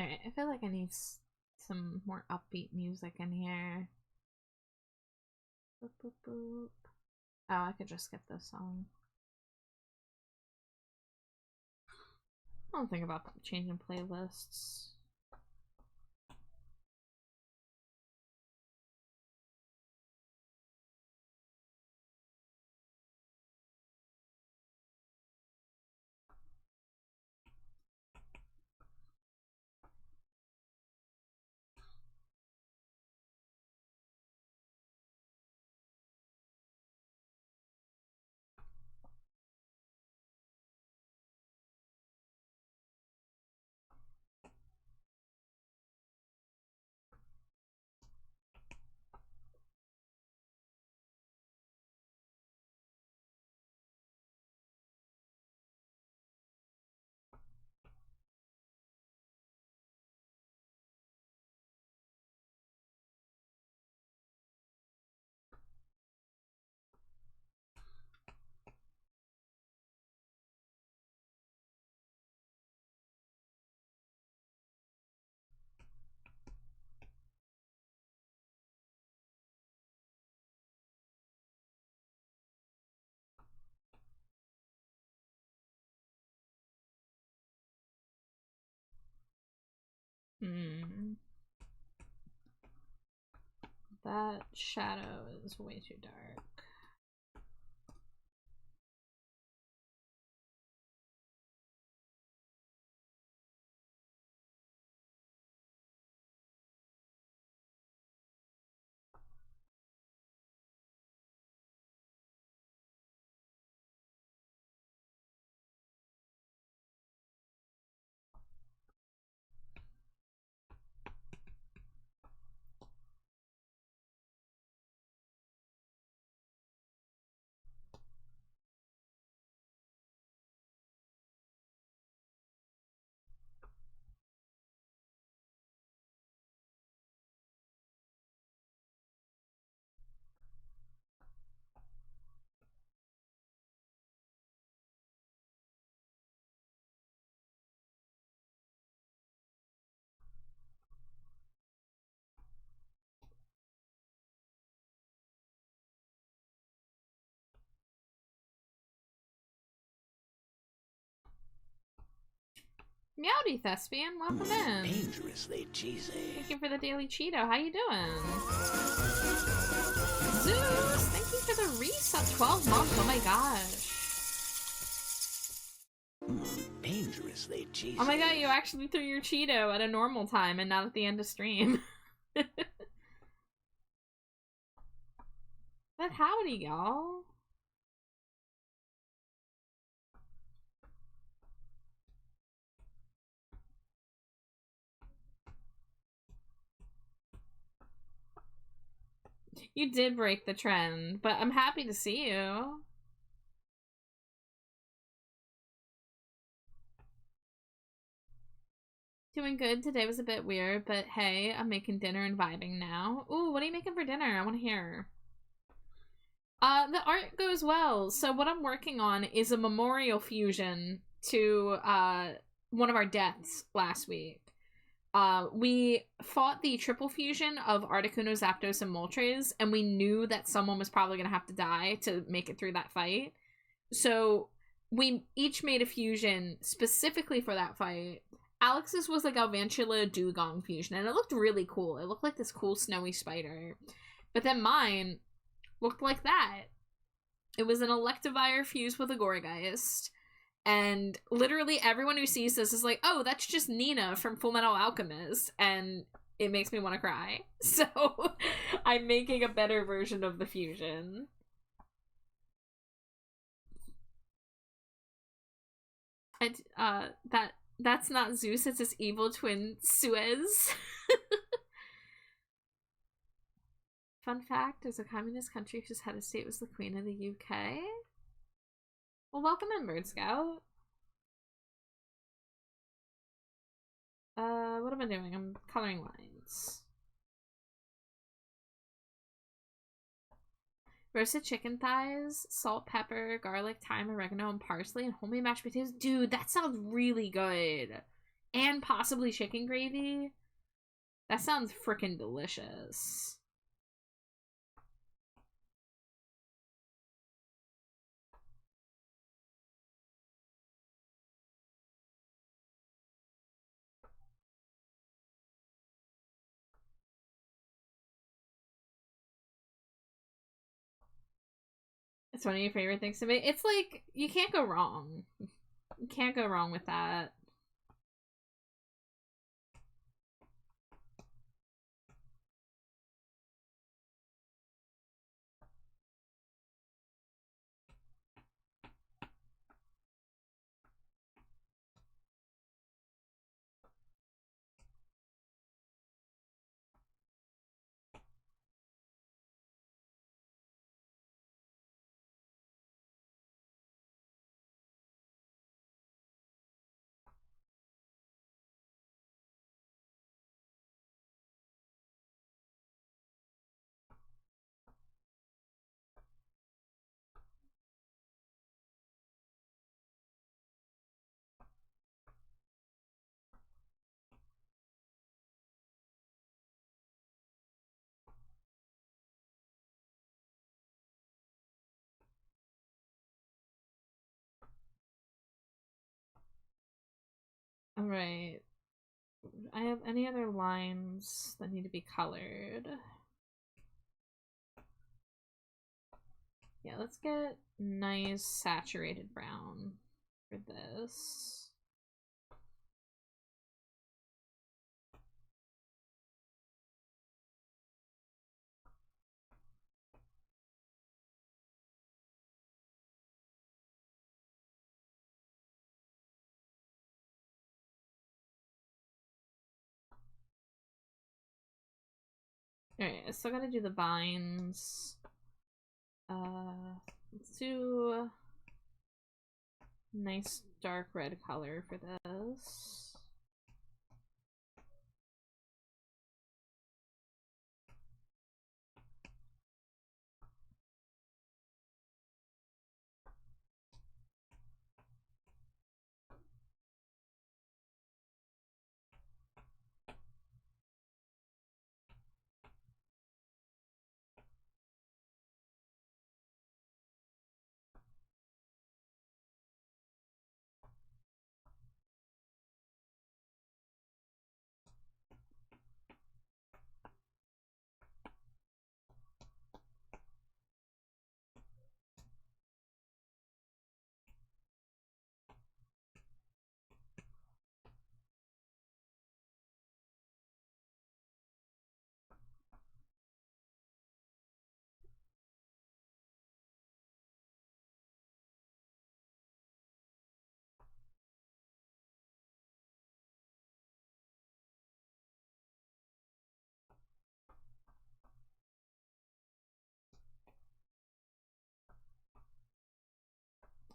Alright, I feel like I need some more upbeat music in here. Boop, boop, boop. Oh, I could just skip this song. I don't think about changing playlists. That shadow is way too dark. Meowdy Thespian, welcome in. Dangerously cheesy. Thank you for the daily Cheeto. How you doing? Zeus, thank you for the resub. 12 months. Oh my gosh. Dangerously cheesy. Oh my god, you actually threw your Cheeto at a normal time and not at the end of stream. But howdy, y'all. You did break the trend, but I'm happy to see you. Doing good. Today was a bit weird, but hey, I'm making dinner and vibing now. Ooh, what are you making for dinner? I want to hear. The art goes well. So what I'm working on is a memorial fusion to one of our deaths last week. We fought the triple fusion of Articuno, Zapdos, and Moltres, and we knew that someone was probably going to have to die to make it through that fight. So we each made a fusion specifically for that fight. Alex's was like a Galvantula Dugong fusion, and it looked really cool. It looked like this cool snowy spider. But then mine looked like that. It was an Electivire fused with a Gourgeist. And literally everyone who sees this is like, oh, that's just Nina from Fullmetal Alchemist. And it makes me want to cry. So I'm making a better version of the fusion. And that's not Zeus, it's his evil twin Suez. Fun fact, there's a communist country whose head of state was the Queen of the UK. Well, welcome in, Bird Scout. What am I doing? I'm coloring lines. Roasted chicken thighs, salt, pepper, garlic, thyme, oregano, and parsley, and homemade mashed potatoes. Dude, that sounds really good. and possibly chicken gravy. That sounds freaking delicious. It's one of your favorite things to make. It's like, you can't go wrong. You can't go wrong with that. Alright. I have any other lines that need to be colored? Yeah, let's get nice saturated brown for this. Alright, I still gotta do the vines. Let's do nice dark red color for this.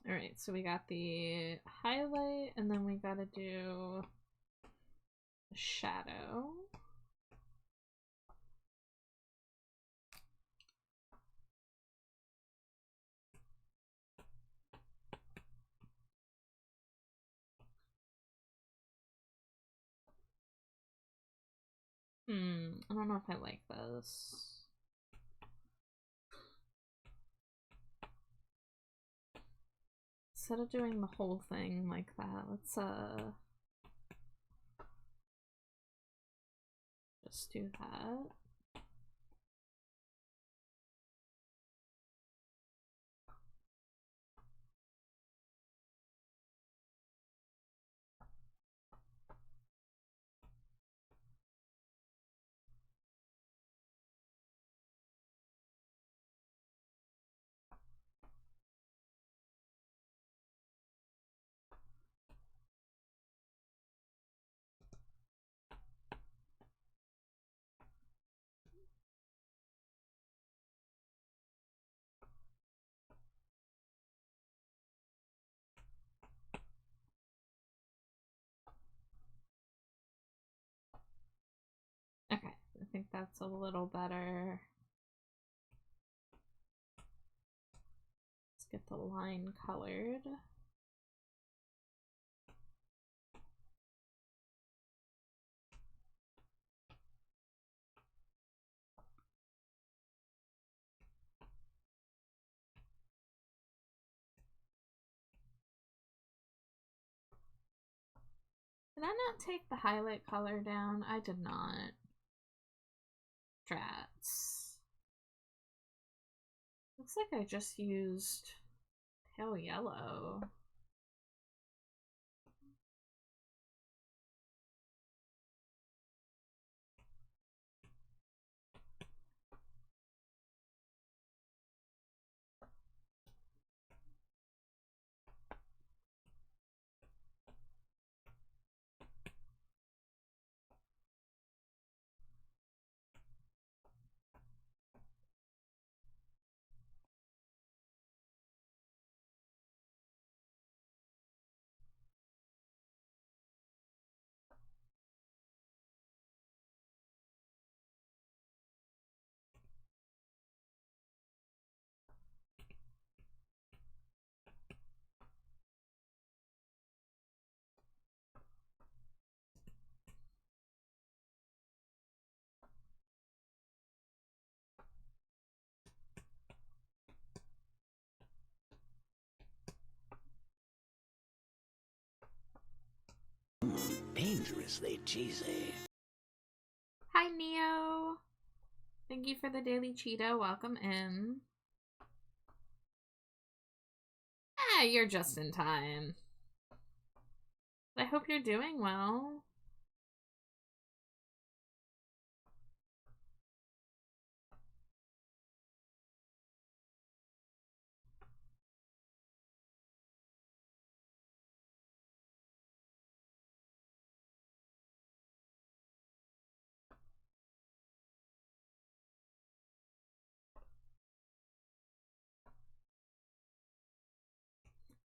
Alright, so we got the highlight, and then we gotta do the shadow. I don't know if I like this. Instead of doing the whole thing like that, let's just do that. Okay, I think that's a little better. Let's get the line colored. Did I not take the highlight color down? I did not. Drats. Looks like I just used pale yellow. Dangerously cheesy. Hi, Neo. Thank you for the daily Cheeto. Welcome in. Ah, you're just in time. I hope you're doing well.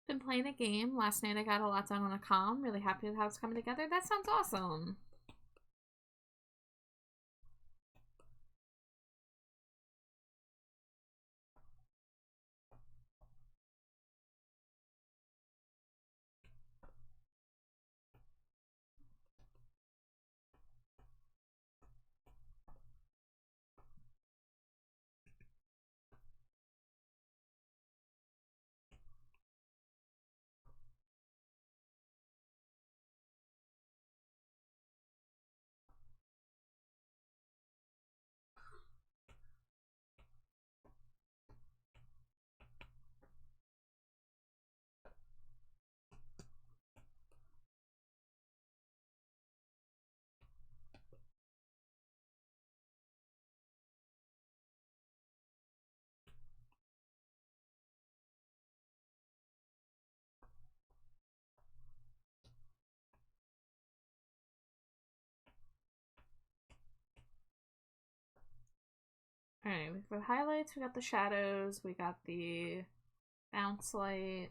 Been playing a game. Last night I got a lot done on a comm. Really happy with how it's coming together. That sounds awesome. Alright, we've got highlights, we got the shadows, we got the bounce light.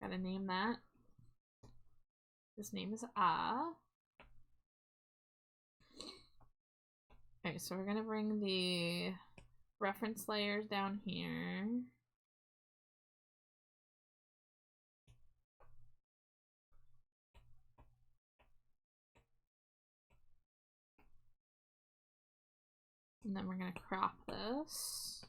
Gotta name that. This name is Ah. Okay, so we're gonna bring the reference layers down here. And then we're gonna crop this.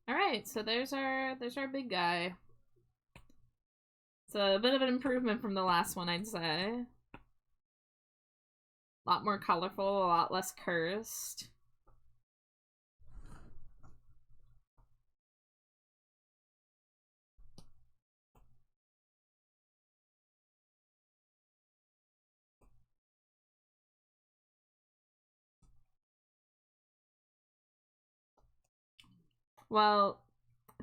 Alright, so there's our big guy. It's a bit of an improvement from the last one, I'd say. A lot more colorful, a lot less cursed. Well,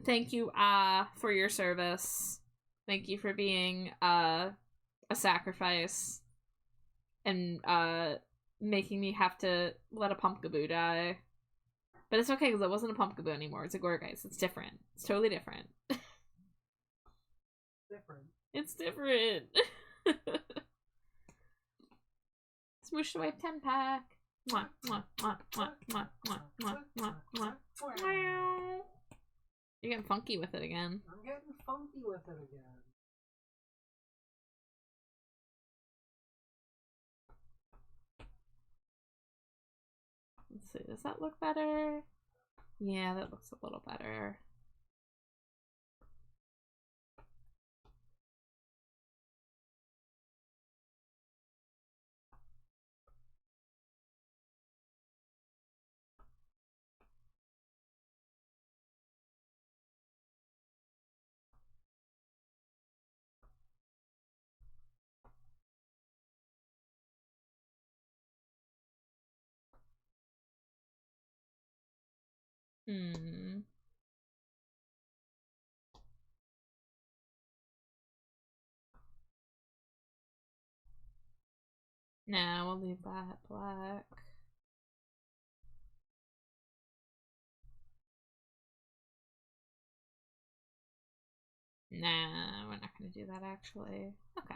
thank you, for your service. Thank you for being, a sacrifice. And, making me have to let a Pumpkaboo die. But it's okay, because it wasn't a Pumpkaboo anymore. It's a Gorgeist. It's different. It's totally different. Different. It's different. Smoosh Wave 10 pack. Mwah, mwah, mwah, mwah, mwah, mwah, mwah, mwah, mwah. Wow. You're getting funky with it again. I'm getting funky with it again. Let's see, does that look better? Yeah, that looks a little better. Nah, we'll leave that black. Nah, we're not gonna do that actually. Okay.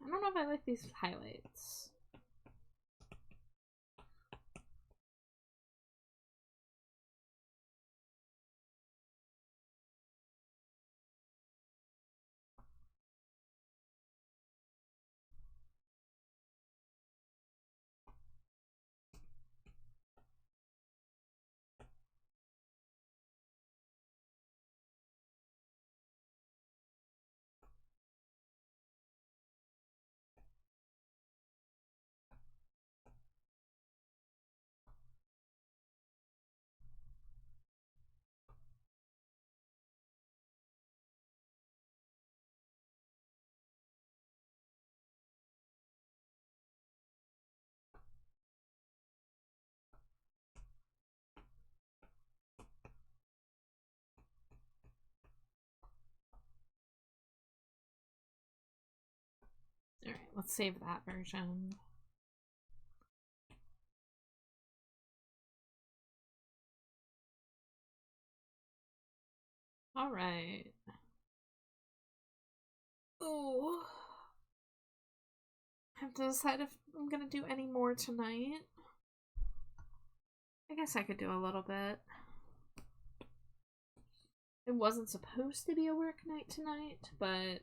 I don't know if I like these highlights. Alright, let's save that version. Alright. Oh. I have to decide if I'm gonna do any more tonight. I guess I could do a little bit. It wasn't supposed to be a work night tonight, but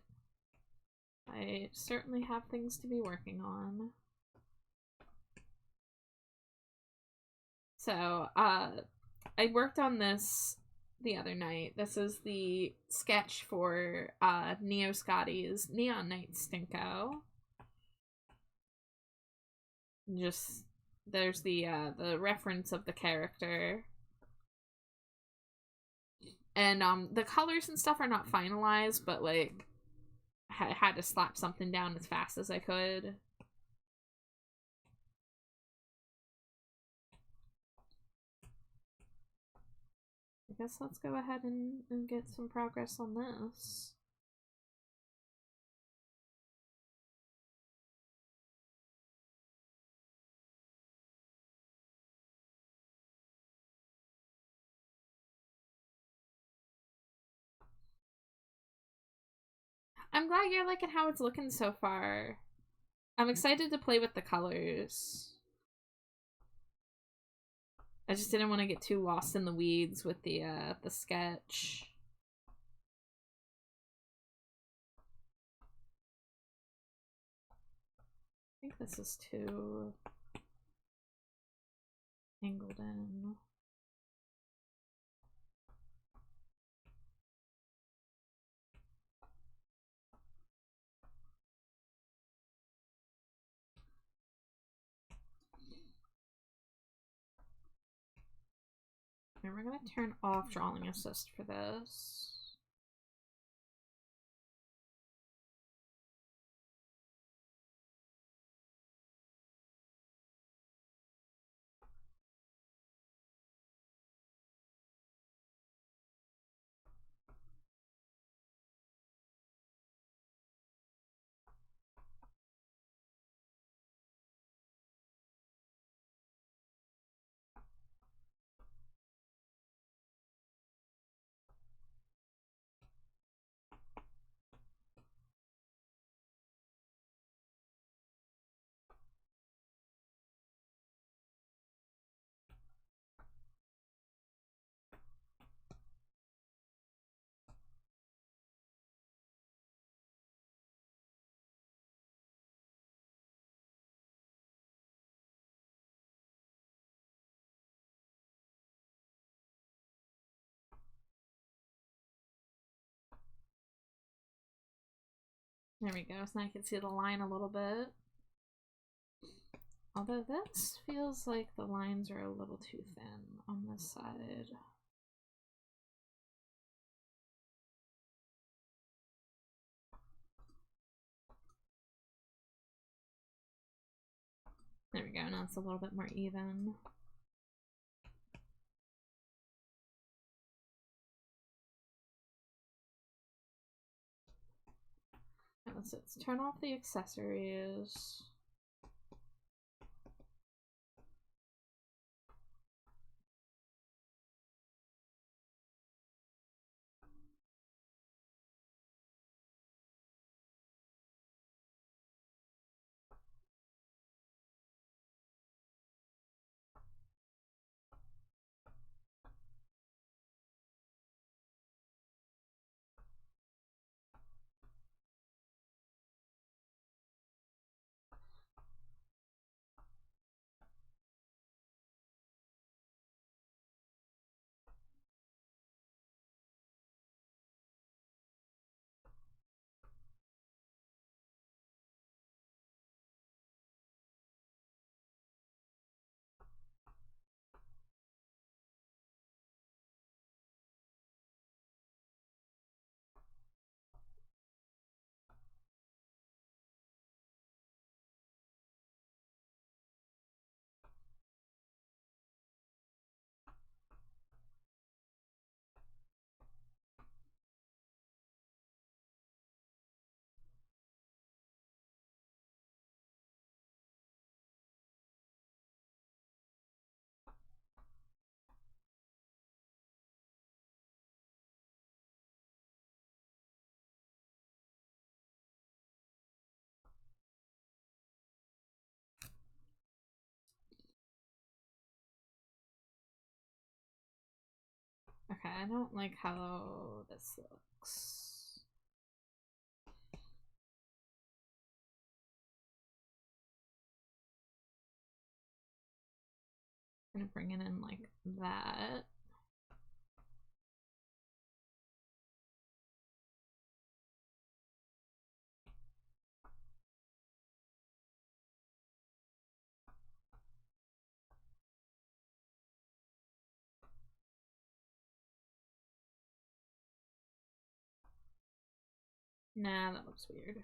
I certainly have things to be working on. So, I worked on this the other night. This is the sketch for Neo Scotty's Neon Night Stinko. Just there's the reference of the character. And the colors and stuff are not finalized, but like I had to slap something down as fast as I could. I guess let's go ahead and get some progress on this. I'm glad you're liking how it's looking so far. I'm excited to play with the colors. I just didn't want to get too lost in the weeds with the sketch. I think this is too angled in. And we're gonna turn off drawing assist for this. There we go, so now I can see the line a little bit. Although this feels like the lines are a little too thin on this side. There we go, now it's a little bit more even. Let's turn off the accessories. Okay, I don't like how this looks. I'm gonna bring it in like that. Nah, that looks weird.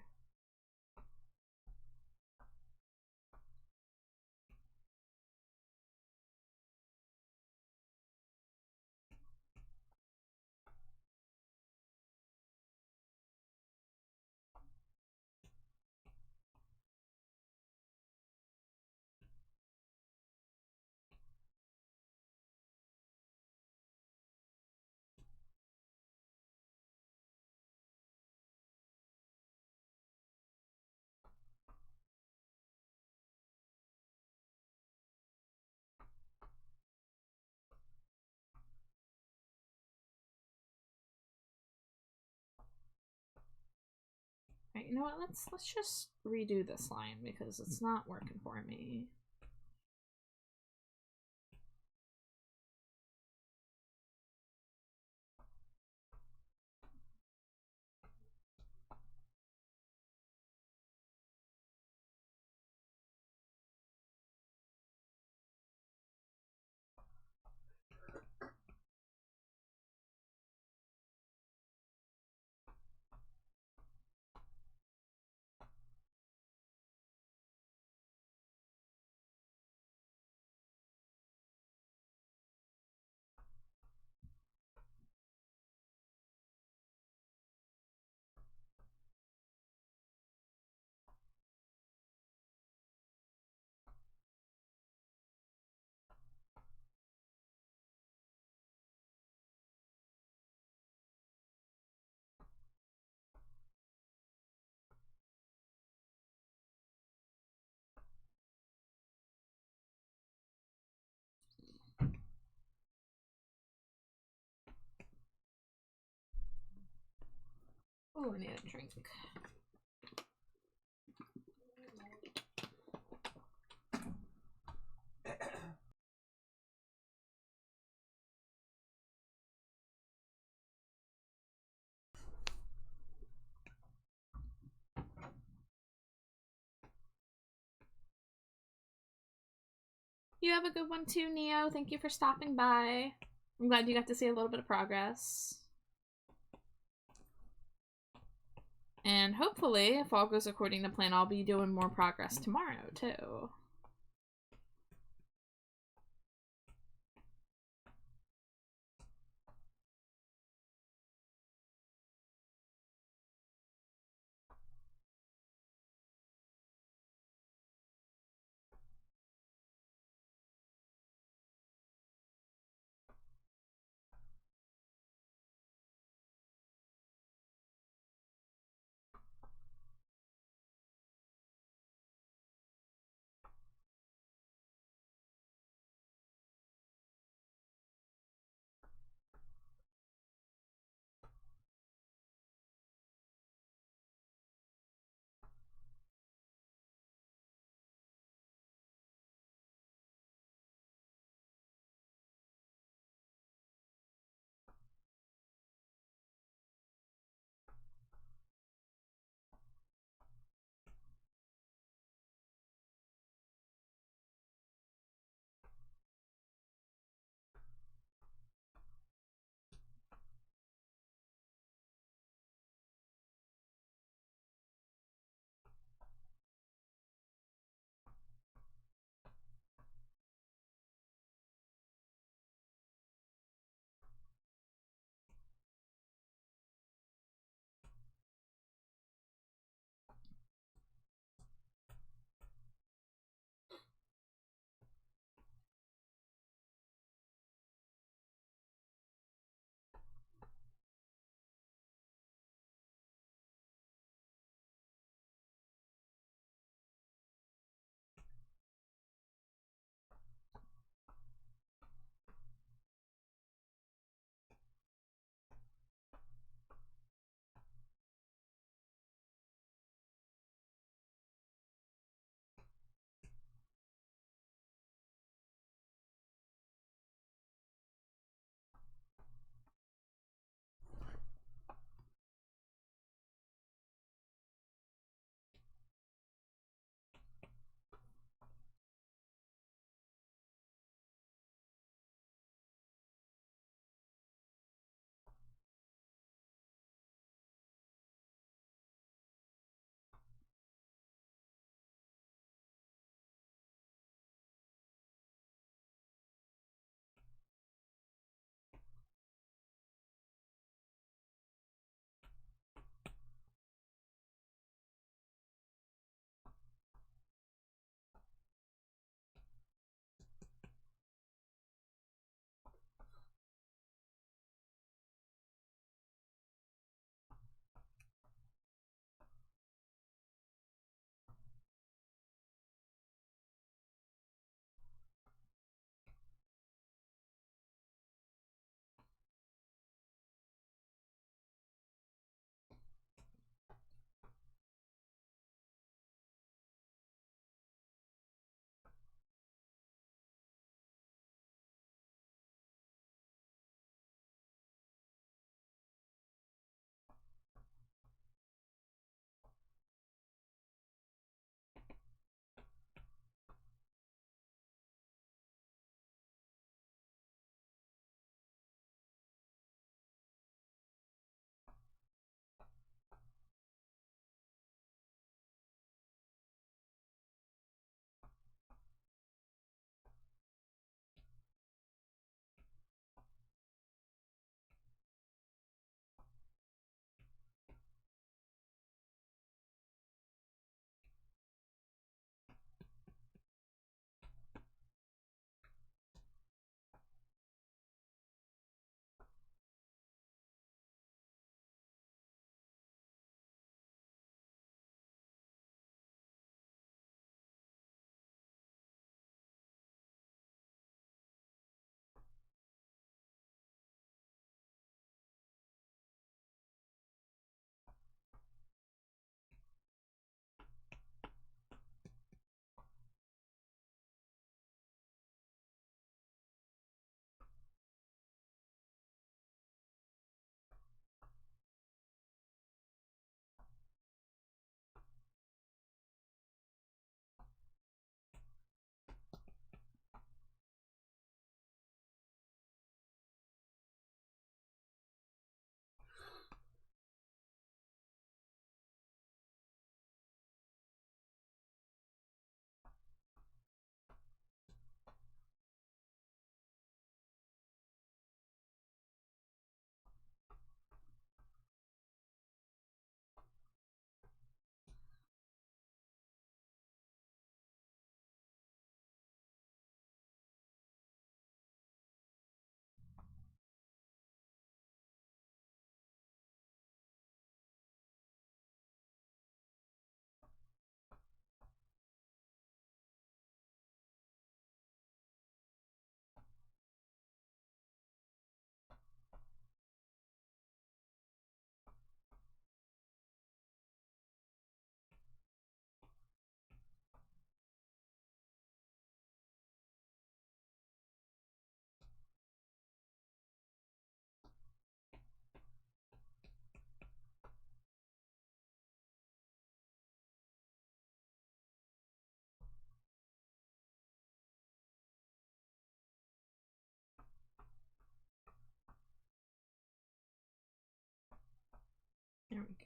Right, you know what? Let's just redo this line because it's not working for me. Oh, I need a drink. You have a good one too, Neo. Thank you for stopping by. I'm glad you got to see a little bit of progress. And hopefully, if all goes according to plan, I'll be doing more progress tomorrow, too.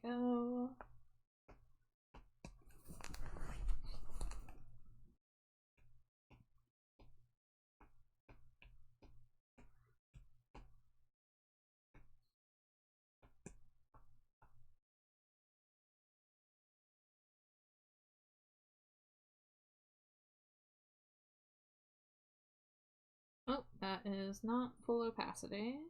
go. Oh, that is not full opacity.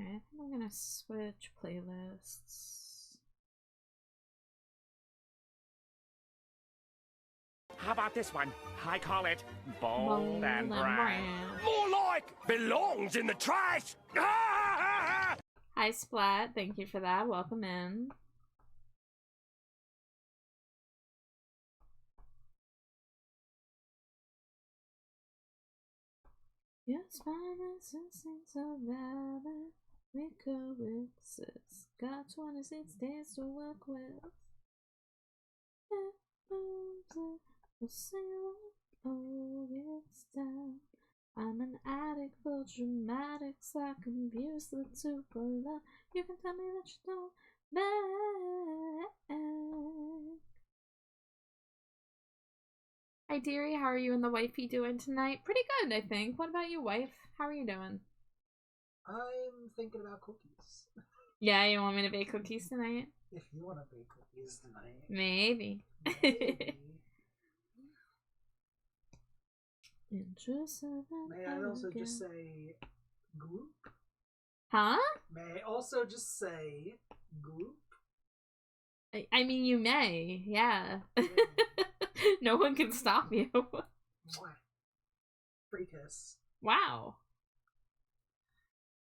Alright, I think I'm gonna switch playlists. How about this one? I call it Bold, Bold and and Brown. Brown. More like belongs in the trash! Ah! Hi Splat, thank you for that. Welcome in. Yes, finance instincts of valor. We coexist. Got 26 days to work with. It moves it. We'll see what gets down. I'm an addict for dramatics. I can abuse the two for love. You can tell me that you don't back. Hi dearie, how are you and the wifey doing tonight? Pretty good, I think. What about you, wife? How are you doing? I'm thinking about cookies. Yeah, you want me to bake cookies tonight? If you want to bake cookies tonight. Maybe. Maybe. May I also just say goop? Huh? May I also just say goop? I mean, you may, yeah. No one can stop you. Mwah. Free kiss. Wow.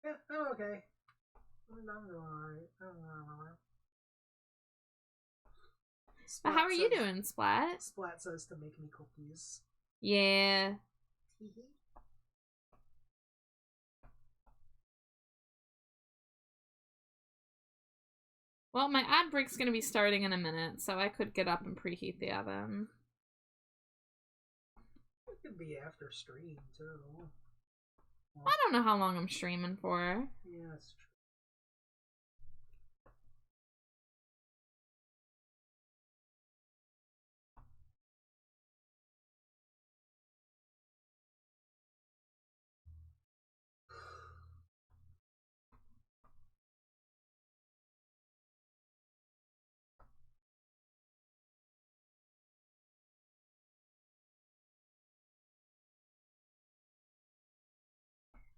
Yeah, I'm okay. I'm alright. But how are you doing, Splat? Splat says to make me cookies. Yeah. Well, my ad break's gonna be starting in a minute, so I could get up and preheat the oven. It could be after stream, too. I don't know how long I'm streaming for. Yeah, that's true.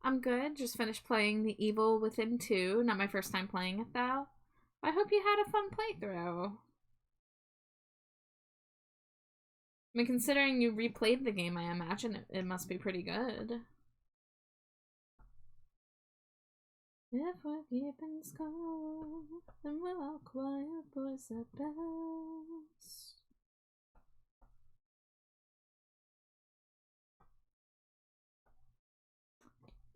I'm good. Just finished playing The Evil Within 2. Not my first time playing it, though. I hope you had a fun playthrough. I mean, considering you replayed the game, I imagine it must be pretty good. If we're keeping score, then we're all quiet boys at best.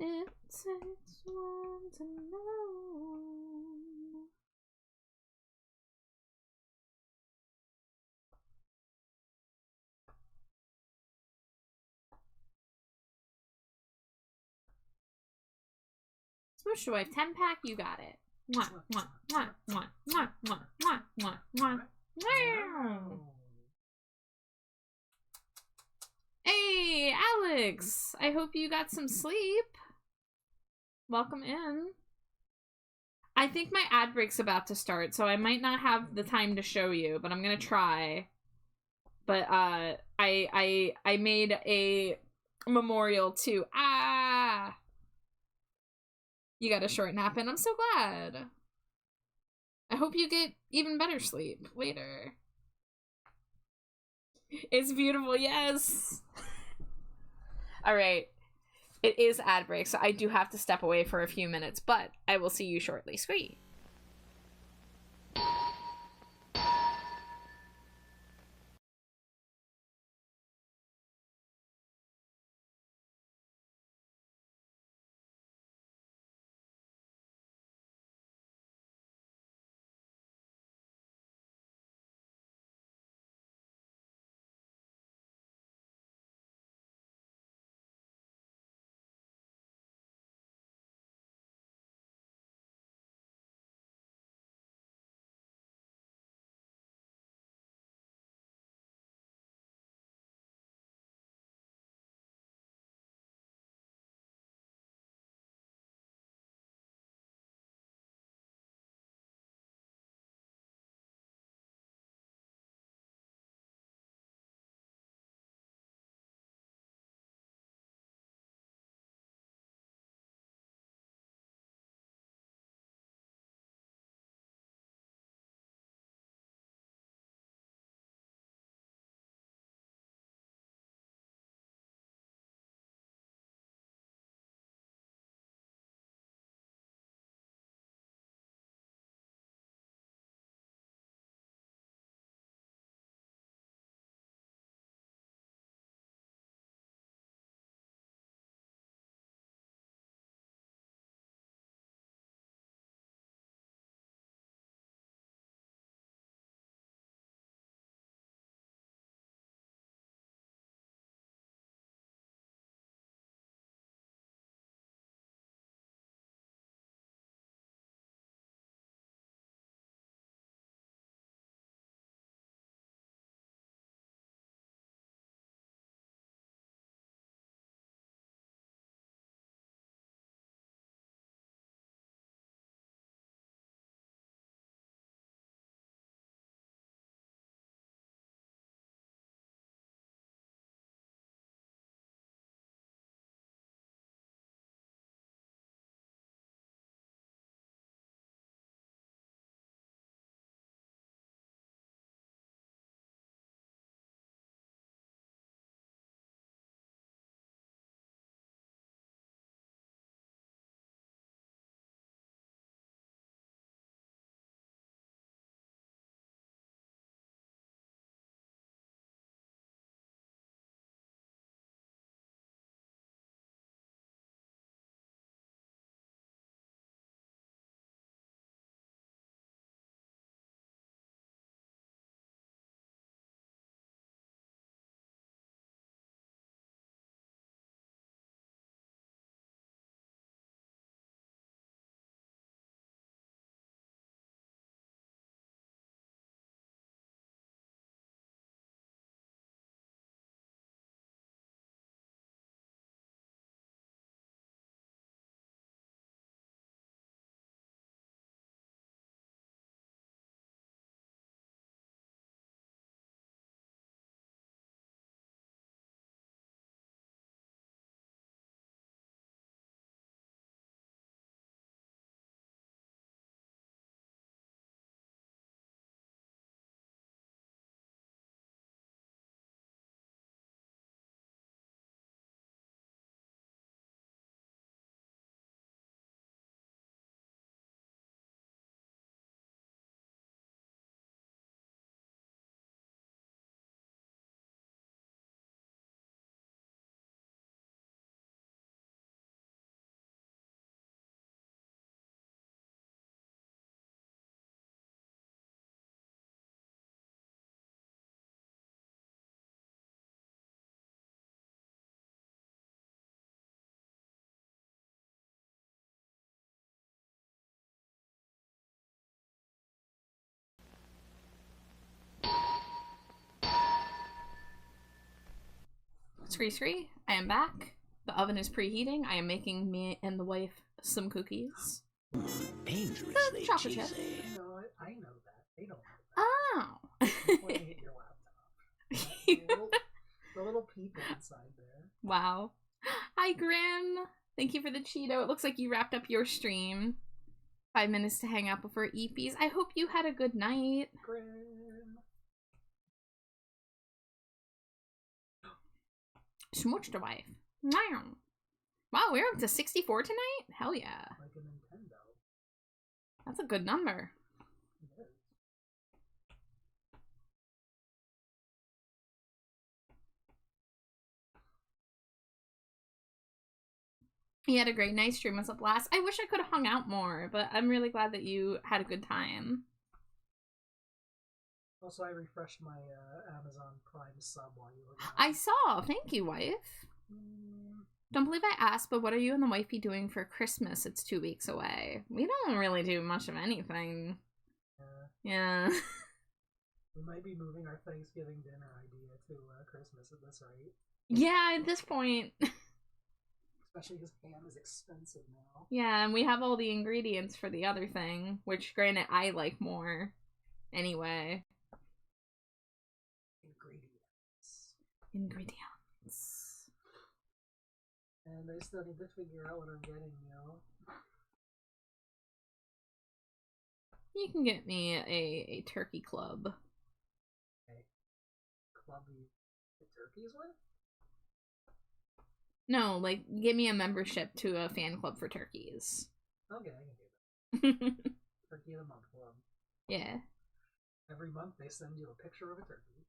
It takes one to know. Smoosh Wife 10-pack, you got it. Mwah, mwah, mwah, mwah, mwah, mwah, mwah, mwah, mwah. Wow. Hey, Alex! I hope you got some sleep. Welcome in. I think my ad break's about to start, so I might not have the time to show you, but I'm gonna try. But I made a memorial to you got a short nap and I'm so glad. I hope you get even better sleep later. It's beautiful, yes. All right. It is ad break, so I do have to step away for a few minutes, but I will see you shortly. Sweet. Scree, I am back. The oven is preheating. I am making me and the wife some cookies. Dangerously chocolate chip. cheesy. I know that. They don't know that. Oh. You want to hit your laptop. The little people inside there. Wow. Hi, Grim. Thank you for the Cheeto. It looks like you wrapped up your stream. 5 minutes to hang out before EPs. I hope you had a good night. Grim. Smooch the wife. Wow. Wow, we're up to 64 tonight? Hell yeah. Like a Nintendo. That's a good number. It is. You had a great night. Stream was a blast. I wish I could have hung out more, but I'm really glad that you had a good time. Also, I refreshed my Amazon Prime sub while you were gone. I saw. Thank you, wife. Don't believe I asked, but what are you and the wifey doing for Christmas? It's 2 weeks away. We don't really do much of anything. Yeah. We might be moving our Thanksgiving dinner idea to Christmas at this rate. Yeah, at this point. Especially because ham is expensive now. Yeah, and we have all the ingredients for the other thing, which granted I like more. Anyway. Ingredients. And I still need to figure out what I'm getting, You can get me a turkey club. Okay. Club the turkeys with? No, like, give me a membership to a fan club for turkeys. Okay, I can do that. Turkey of the month club. Yeah. Every month they send you a picture of a turkey.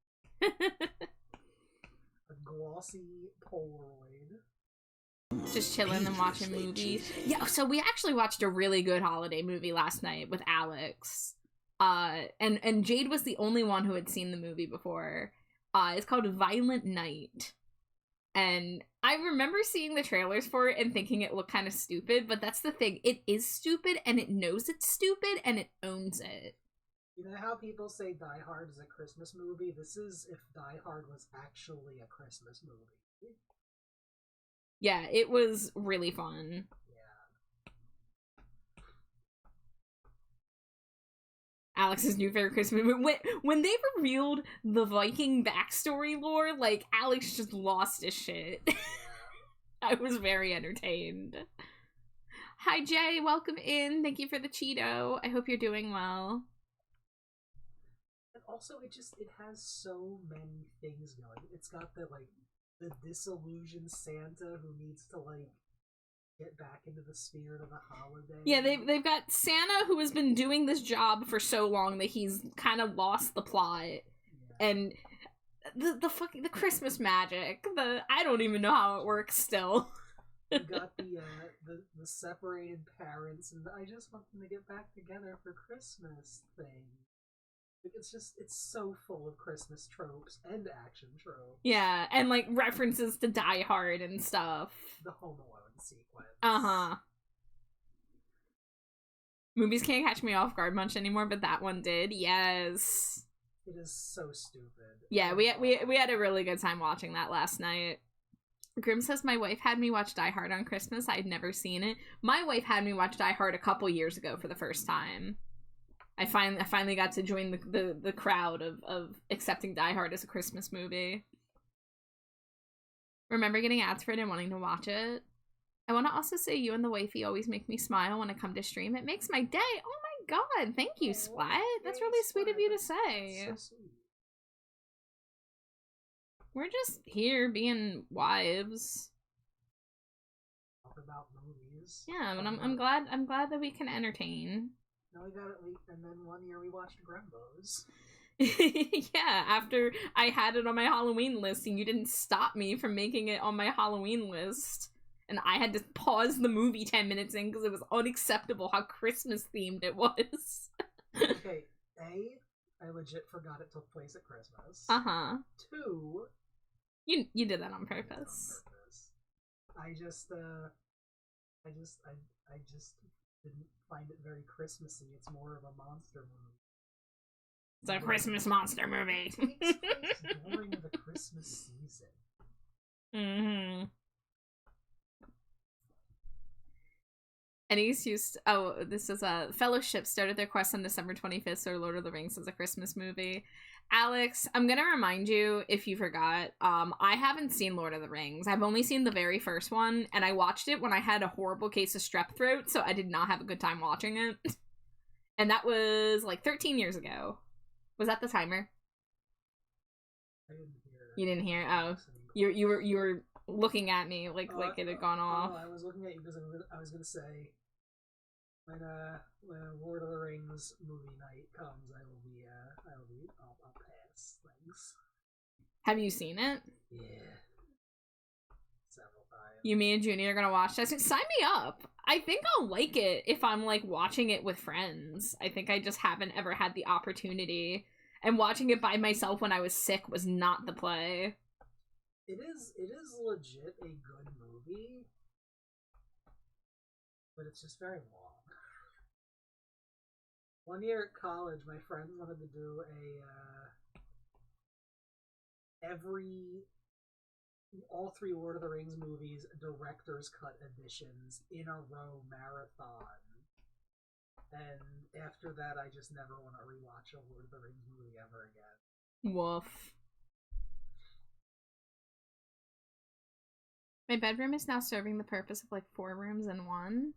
A glossy Polaroid. Just chilling and watching movies. Yeah, so we actually watched a really good holiday movie last night with Alex. And Jade was the only one who had seen the movie before. It's called Violent Night. And I remember seeing the trailers for it and thinking it looked kind of stupid, but that's the thing. It is stupid, and it knows it's stupid, and it owns it. You know how people say Die Hard is a Christmas movie? This is if Die Hard was actually a Christmas movie. Yeah, it was really fun. Yeah. Alex's new favorite Christmas movie. When they revealed the Viking backstory lore, like, Alex just lost his shit. I was very entertained. Hi, Jay. Welcome in. Thank you for the Cheeto. I hope you're doing well. And also, it has so many things going. It's got the disillusioned Santa who needs to, get back into the spirit of the holiday. Yeah, they've got Santa who has been doing this job for so long that he's kind of lost the plot. Yeah. And the Christmas magic. I don't even know how it works still. You got the separated parents, and I just want them to get back together for Christmas thing. It's so full of Christmas tropes and action tropes. Yeah, and references to Die Hard and stuff. The Home Alone sequence. Uh-huh. Movies can't catch me off guard much anymore, but that one did. Yes. It is so stupid. Yeah, we had a really good time watching that last night. Grim says, my wife had me watch Die Hard on Christmas. I had never seen it. My wife had me watch Die Hard a couple years ago for the first time. I finally got to join the crowd of accepting Die Hard as a Christmas movie. Remember getting ads for it and wanting to watch it? I want to also say you and the wifey always make me smile when I come to stream. It makes my day. Oh my god, thank you, Splat. That's really sweet of you to say. That's so sweet. We're just here being wives. Talk about movies. Yeah, but I'm glad that we can entertain. No, we got it late, and then one year we watched Grembos. Yeah, after I had it on my Halloween list and you didn't stop me from making it on my Halloween list. And I had to pause the movie 10 minutes in because it was unacceptable how Christmas themed it was. Okay, I legit forgot it took place at Christmas. Uh-huh. 2, you did that on purpose. I just didn't find it very Christmassy. It's more of a monster movie. It's a Christmas monster movie. It takes place during the Christmas season. Mm-hmm. And he's used. Oh, this is a Fellowship started their quest on December 25th, so Lord of the Rings is a Christmas movie. Alex, I'm gonna remind you if you forgot. I haven't seen Lord of the Rings. I've only seen the very first one, and I watched it when I had a horrible case of strep throat, so I did not have a good time watching it. And that was like 13 years ago. Was that the timer? I didn't hear it. You didn't hear it? Oh, you were looking at me like it had gone off. I was looking at you because I was gonna say when Lord of the Rings movie night comes, I'll pass things. Have you seen it? Yeah, several times. You, me, and Junie are gonna watch that. So sign me up. I think I'll like it if I'm like watching it with friends. I think I just haven't ever had the opportunity. And watching it by myself when I was sick was not the play. It is legit a good movie, but it's just very long. One year at college, my friends wanted to do all three Lord of the Rings movies director's cut editions in a row marathon. And after that, I just never want to rewatch a Lord of the Rings movie ever again. Woof. My bedroom is now serving the purpose of like 4 rooms in one.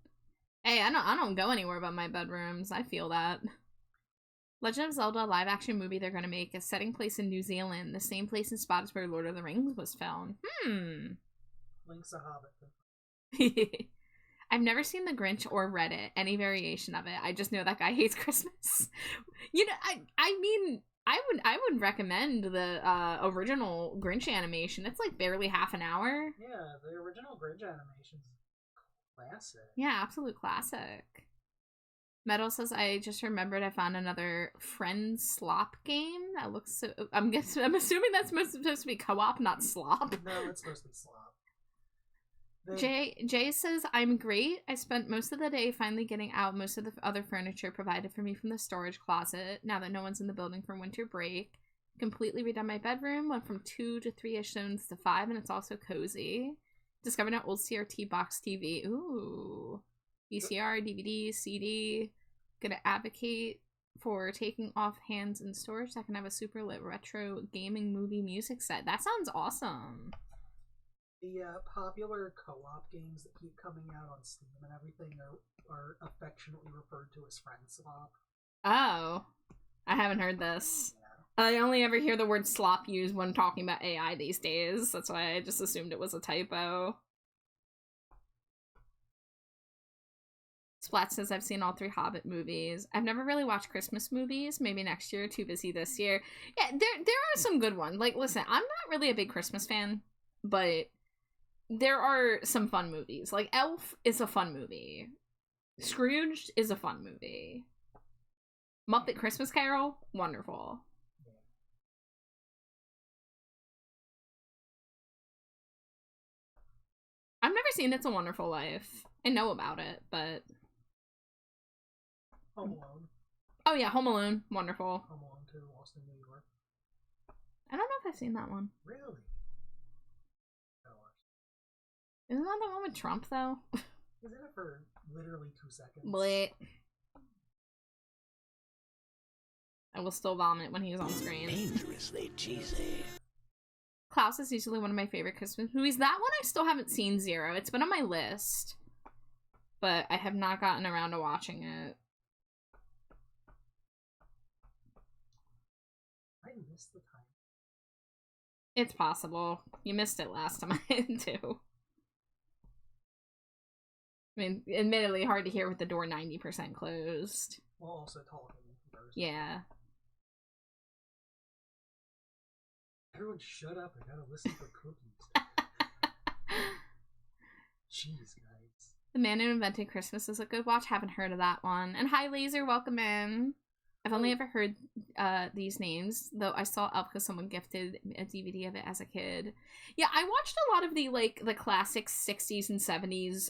Hey, I don't go anywhere but my bedrooms. I feel that. Legend of Zelda live action movie they're gonna make is setting place in New Zealand, the same place and spot as where Lord of the Rings was filmed. Link's a Hobbit. I've never seen The Grinch or read it, any variation of it. I just know that guy hates Christmas. You know, I mean, I would recommend the original Grinch animation. It's like barely half an hour. Yeah, the original Grinch animation's classic. Yeah, absolute classic. Metal says, I just remembered I found another friend slop game that looks so... I'm assuming that's supposed to be co-op, not slop. No, it's supposed to be slop. Jay says, I'm great. I spent most of the day finally getting out most of the other furniture provided for me from the storage closet, now that no one's in the building for winter break. Completely redone my bedroom, went from 2 to 3-ish zones to 5, and it's also cozy. Discovered an old CRT box TV. Ooh. VCR, DVD, CD. Gonna advocate for taking off hands in storage that can have a super lit retro gaming movie music set. That sounds awesome. The popular co-op games that keep coming out on Steam and everything are affectionately referred to as friend slop. Oh. I haven't heard this. Yeah. I only ever hear the word slop used when talking about AI these days. That's why I just assumed it was a typo. Splat says, I've seen all 3 Hobbit movies. I've never really watched Christmas movies. Maybe next year. Too busy this year. Yeah, there are some good ones. Like, listen, I'm not really a big Christmas fan, but there are some fun movies. Like, Elf is a fun movie. Scrooged is a fun movie. Muppet Christmas Carol, wonderful. I've never seen It's a Wonderful Life. I know about it, but... Home Alone. Oh yeah, Home Alone, wonderful. Home Alone 2, Lost in New York. I don't know if I've seen that one. Really? Isn't that the one with Trump, though? He's in it for literally 2 seconds. Blit. I will still vomit when he's on screen. Dangerously cheesy. Klaus is usually one of my favorite Christmas movies. That one I still haven't seen, Zero. It's been on my list, but I have not gotten around to watching it. I missed the time. It's possible. You missed it last time I did too. I mean, admittedly, hard to hear with the door 90% closed. While also talking first. Yeah. Everyone shut up. I gotta listen for cookies. Jeez, guys. The Man Who Invented Christmas is a good watch. Haven't heard of that one. And hi, Laser. Welcome in. I've only ever heard these names, though I saw Elf because someone gifted a DVD of it as a kid. Yeah, I watched a lot of the classic 60s and 70s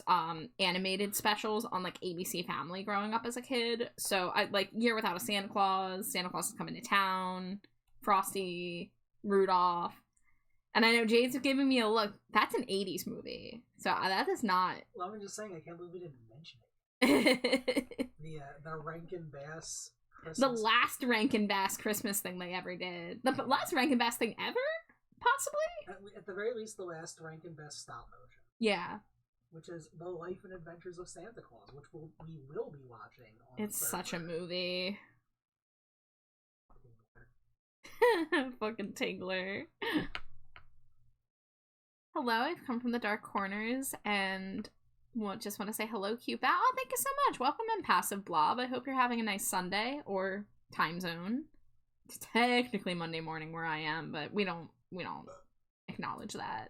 animated specials on like ABC Family growing up as a kid. So I like Year Without a Santa Claus is Coming to Town, Frosty, Rudolph. And I know Jade's giving me a look. That's an 80s movie. So that is not... Well, I'm just saying, I can't believe we didn't mention it. The Rankin Bass Christmas. The last Rankin Bass Christmas thing they ever did. The last Rankin Bass thing ever? Possibly? At the very least, the last Rankin Bass stop motion. Yeah. Which is The Life and Adventures of Santa Claus, which we will be watching. It's such a movie. Fucking Tingler. Hello, I've come from the dark corners and just want to say hello, cute bat. Oh, thank you so much. Welcome in, Passive Blob. I hope you're having a nice Sunday or time zone. It's technically Monday morning where I am, but we don't acknowledge that.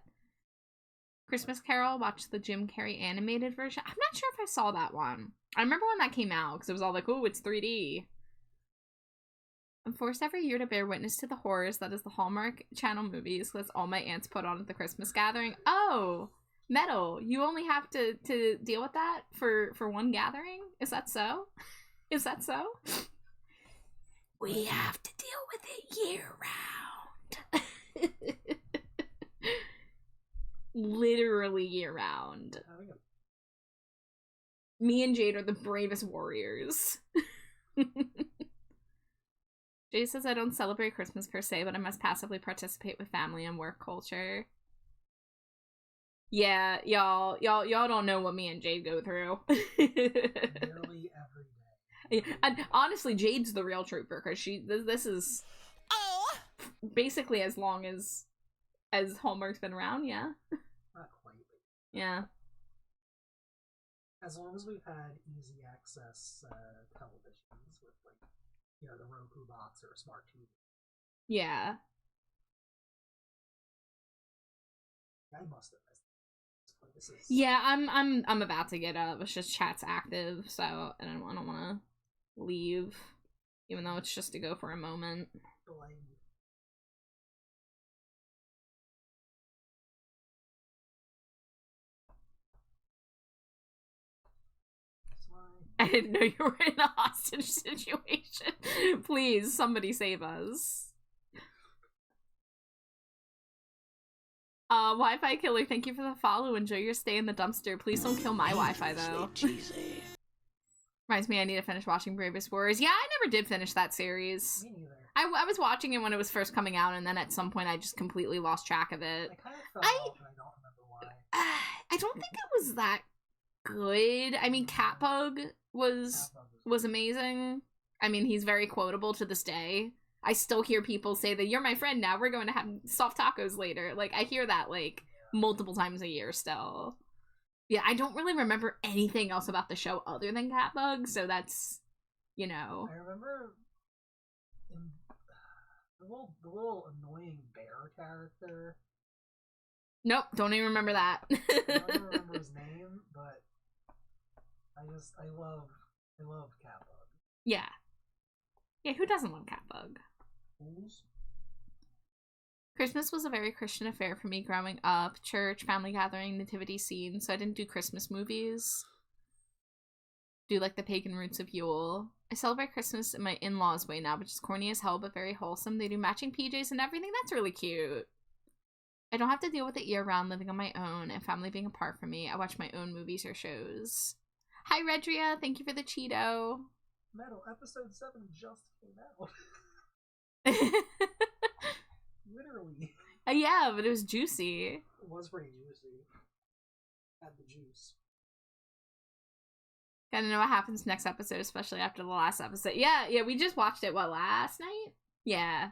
Christmas Carol, watch the Jim Carrey animated version. I'm not sure if I saw that one. I remember when that came out because it was all like, oh, it's 3D. I'm forced every year to bear witness to the horrors that is the Hallmark Channel movies that all my aunts put on at the Christmas gathering. Oh, Metal, you only have to deal with that for one gathering? Is that so? Is that so? We have to deal with it year round. Literally year round. Me and Jade are the bravest warriors. Jay says I don't celebrate Christmas per se, but I must passively participate with family and work culture. Yeah, y'all don't know what me and Jade go through. Nearly every day. And honestly, Jade's the real trooper because this is basically as long as Hallmark's been around. Yeah. Not quite. Yeah. As long as we've had easy access televisions with the Roku box or a smart TV. Yeah. I must have missed this. Yeah, I'm about to get up. It's just chat's active, so I don't want to leave, even though it's just to go for a moment. I didn't know you were in a hostage situation. Please, somebody save us. Wi-Fi Killer, thank you for the follow. Enjoy your stay in the dumpster. Please don't kill my Wi-Fi, though. Reminds me I need to finish watching Bravest Warriors. Yeah, I never did finish that series. Me neither. I was watching it when it was first coming out, and then at some point I just completely lost track of it. I kind of fell off, and I don't remember why. I don't think it was that good. I mean, Catbug was amazing. I mean, he's very quotable to this day. I still hear people say that you're my friend now. We're going to have soft tacos later. Like, I hear that, like, multiple times a year still. Yeah, I don't really remember anything else about the show other than Catbug, so that's, I remember the little annoying bear character. Nope, don't even remember that. I don't even remember his name, but I love Catbug. Yeah. Yeah, who doesn't love Catbug? Christmas was a very Christian affair for me growing up. Church, family gathering, nativity scene, so I didn't do Christmas movies. Do like the pagan roots of Yule. I celebrate Christmas in my in-laws' way now, which is corny as hell, but very wholesome. They do matching PJs and everything. That's really cute. I don't have to deal with it year-round, living on my own, and family being apart from me. I watch my own movies or shows. Hi, Redria. Thank you for the Cheeto. Metal, episode 7 just came out. Literally. Yeah, but it was juicy. It was pretty juicy. Had the juice. Gotta know what happens next episode, especially after the last episode. Yeah, we just watched it, last night? Yeah.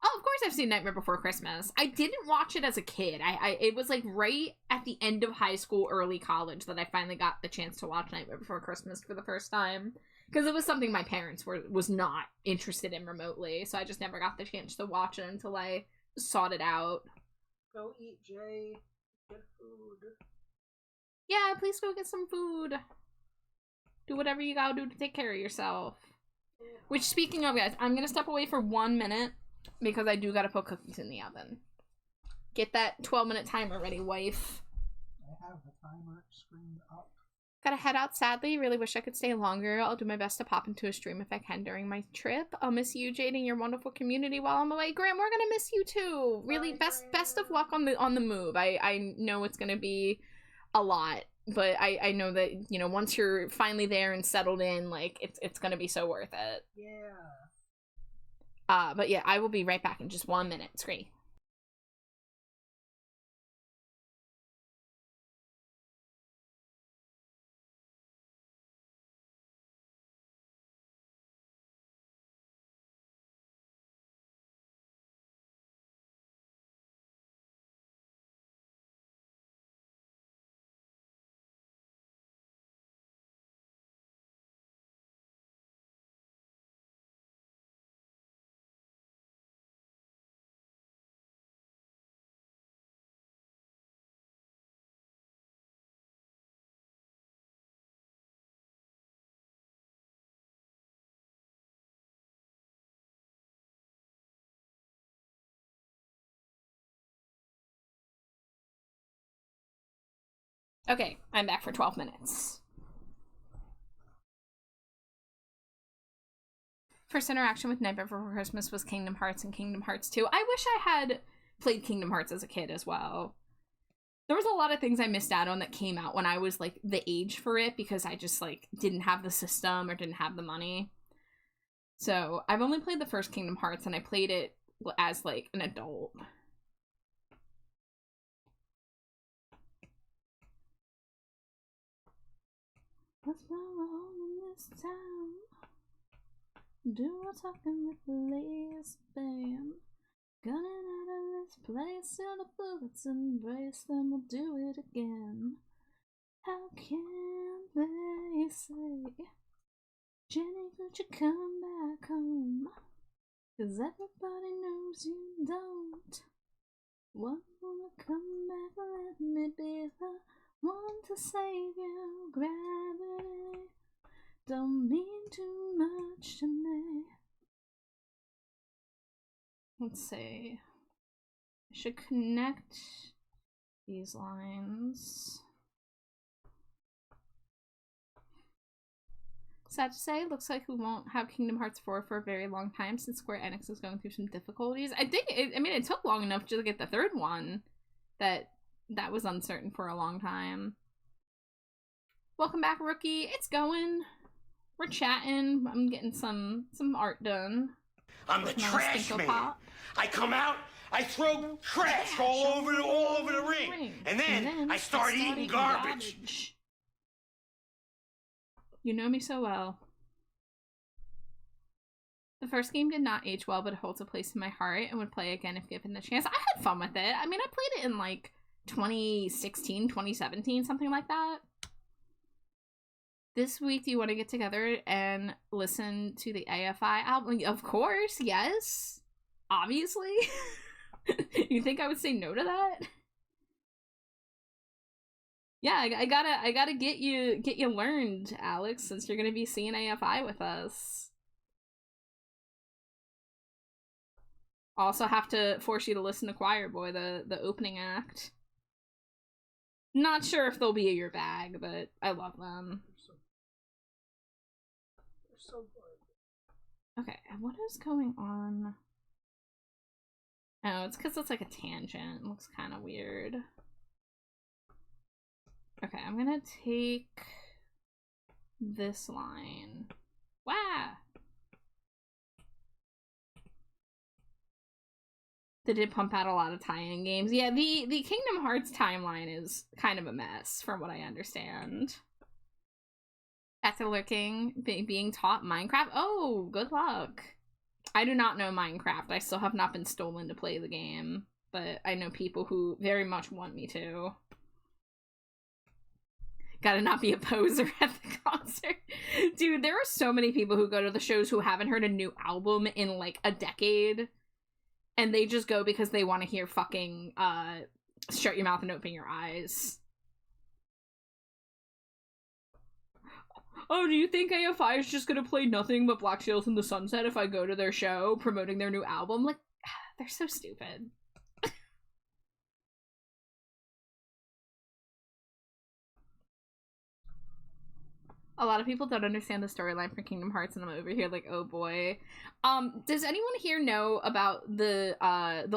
Oh, of course I've seen Nightmare Before Christmas. I didn't watch it as a kid. It was like right at the end of high school, early college that I finally got the chance to watch Nightmare Before Christmas for the first time. Because it was something my parents was not interested in remotely, so I just never got the chance to watch it until I sought it out. Go eat, Jay. Get food. Yeah, please go get some food. Do whatever you gotta do to take care of yourself. Which, speaking of, guys, I'm gonna step away for 1 minute because I do gotta put cookies in the oven. Get that 12-minute timer ready, wife. I have the timer screened up. Gotta head out, sadly. Really wish I could stay longer. I'll do my best to pop into a stream if I can during my trip. I'll miss you, Jade, and your wonderful community while I'm away. Graham, we're gonna miss you too. Really, best of luck on the move. I know it's gonna be a lot, but I know that, you know, once you're finally there and settled in, like, it's gonna be so worth it. Yeah. But yeah, I will be right back in just 1 minute. It's great. Okay, I'm back for 12 minutes. First interaction with Nightmare Before Christmas was Kingdom Hearts and Kingdom Hearts 2. I wish I had played Kingdom Hearts as a kid as well. There was a lot of things I missed out on that came out when I was, like, the age for it because I just, like, didn't have the system or didn't have the money. So, I've only played the first Kingdom Hearts and I played it as, like, an adult. Let's blow a hole in this town. Do a talking with the latest band. Gunning out of this place till the bullets embrace, then we'll do it again. How can they say, Jenny, could you come back home? 'Cause everybody knows you don't. One wanna come back, let me be the one to save you. Gravity don't mean too much to me. Let's see. I should connect these lines. Sad to say, looks like we won't have Kingdom Hearts 4 for a very long time since Square Enix is going through some difficulties. I think, it took long enough to get the third one that was uncertain for a long time. Welcome back, Rookie. It's going. We're chatting. I'm getting some art done. I'm the trash man. Pop. I come out, I throw trash all over the ring. And then I start eating garbage. You know me so well. The first game did not age well, but it holds a place in my heart and would play again if given the chance. I had fun with it. I mean, I played it in like 2016, 2017, something like that. This week, do you want to get together and listen to the AFI album? Of course, yes. Obviously. You think I would say no to that? Yeah, I gotta get you learned, Alex, since you're gonna be seeing AFI with us. Also have to force you to listen to Choir Boy, the opening act. Not sure if they'll be your bag, but I love them. They're so good. Okay, what is going on? Oh, it's because it's like a tangent. It looks kind of weird. Okay, I'm gonna take this line. Wow! They did pump out a lot of tie-in games. Yeah, the Kingdom Hearts timeline is kind of a mess, from what I understand. After lurking, being taught Minecraft? Oh, good luck. I do not know Minecraft. I still have not been stolen to play the game, but I know people who very much want me to. Gotta not be a poser at the concert. Dude, there are so many people who go to the shows who haven't heard a new album in like a decade. And they just go because they want to hear fucking, shut your mouth and open your eyes. Oh, do you think AFI is just gonna play nothing but Black Sails in the Sunset if I go to their show promoting their new album? Like, they're so stupid. A lot of people don't understand the storyline for Kingdom Hearts, and I'm over here like, oh boy. Does anyone here know about the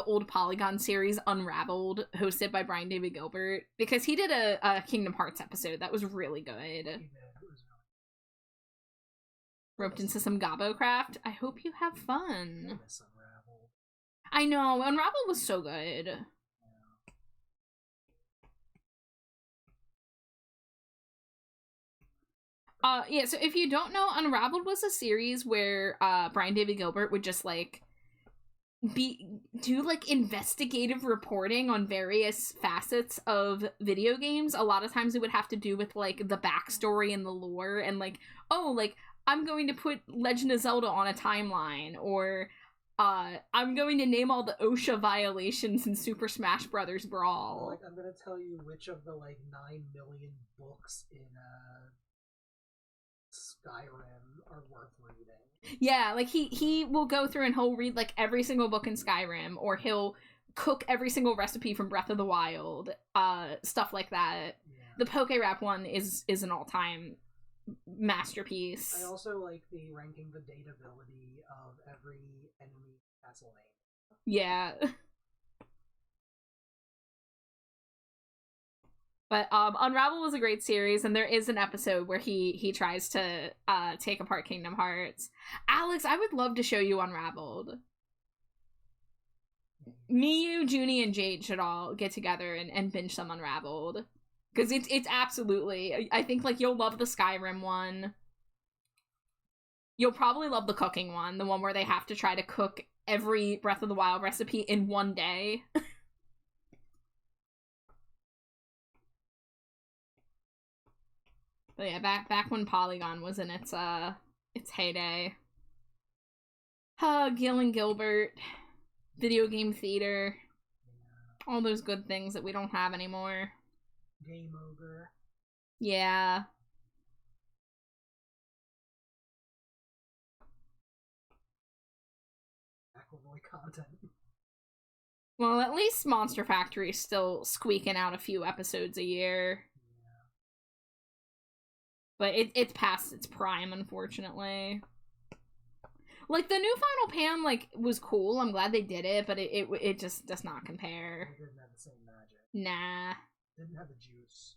old Polygon series Unraveled, hosted by Brian David Gilbert? Because he did a Kingdom Hearts episode that was really good. Roped into some Gabo craft. I hope you have fun. I know, Unraveled was so good. Yeah, so if you don't know, Unraveled was a series where Brian David Gilbert would just like do like investigative reporting on various facets of video games. A lot of times it would have to do with like the backstory and the lore, and like, oh, like I'm going to put Legend of Zelda on a timeline, or I'm going to name all the OSHA violations in Super Smash Brothers Brawl. Like, I'm gonna tell you which of the like 9 million books in Skyrim are worth reading. Yeah, like he will go through and he'll read like every single book in Skyrim, or he'll cook every single recipe from Breath of the Wild, stuff like that. Yeah. The Poke Rap one is an all-time masterpiece. I also like the ranking the dateability of every enemy Castlevania. Yeah. But Unravel was a great series, and there is an episode where he tries to take apart Kingdom Hearts. Alex, I would love to show you Unraveled. Me, you, Junie, and Jade should all get together and binge some Unraveled. Because it's absolutely... I think, like, you'll love the Skyrim one. You'll probably love the cooking one, the one where they have to try to cook every Breath of the Wild recipe in one day. But yeah, back when Polygon was in its heyday. Gil and Gilbert, video game theater, all those good things that we don't have anymore. Game over. Yeah. McAvoy content. Well, at least Monster Factory's still squeaking out a few episodes a year. But it's past its prime, unfortunately. Like, the new Final Pan, like, was cool. I'm glad they did it, but it just does not compare. It didn't have the same magic. Nah. Didn't have the juice.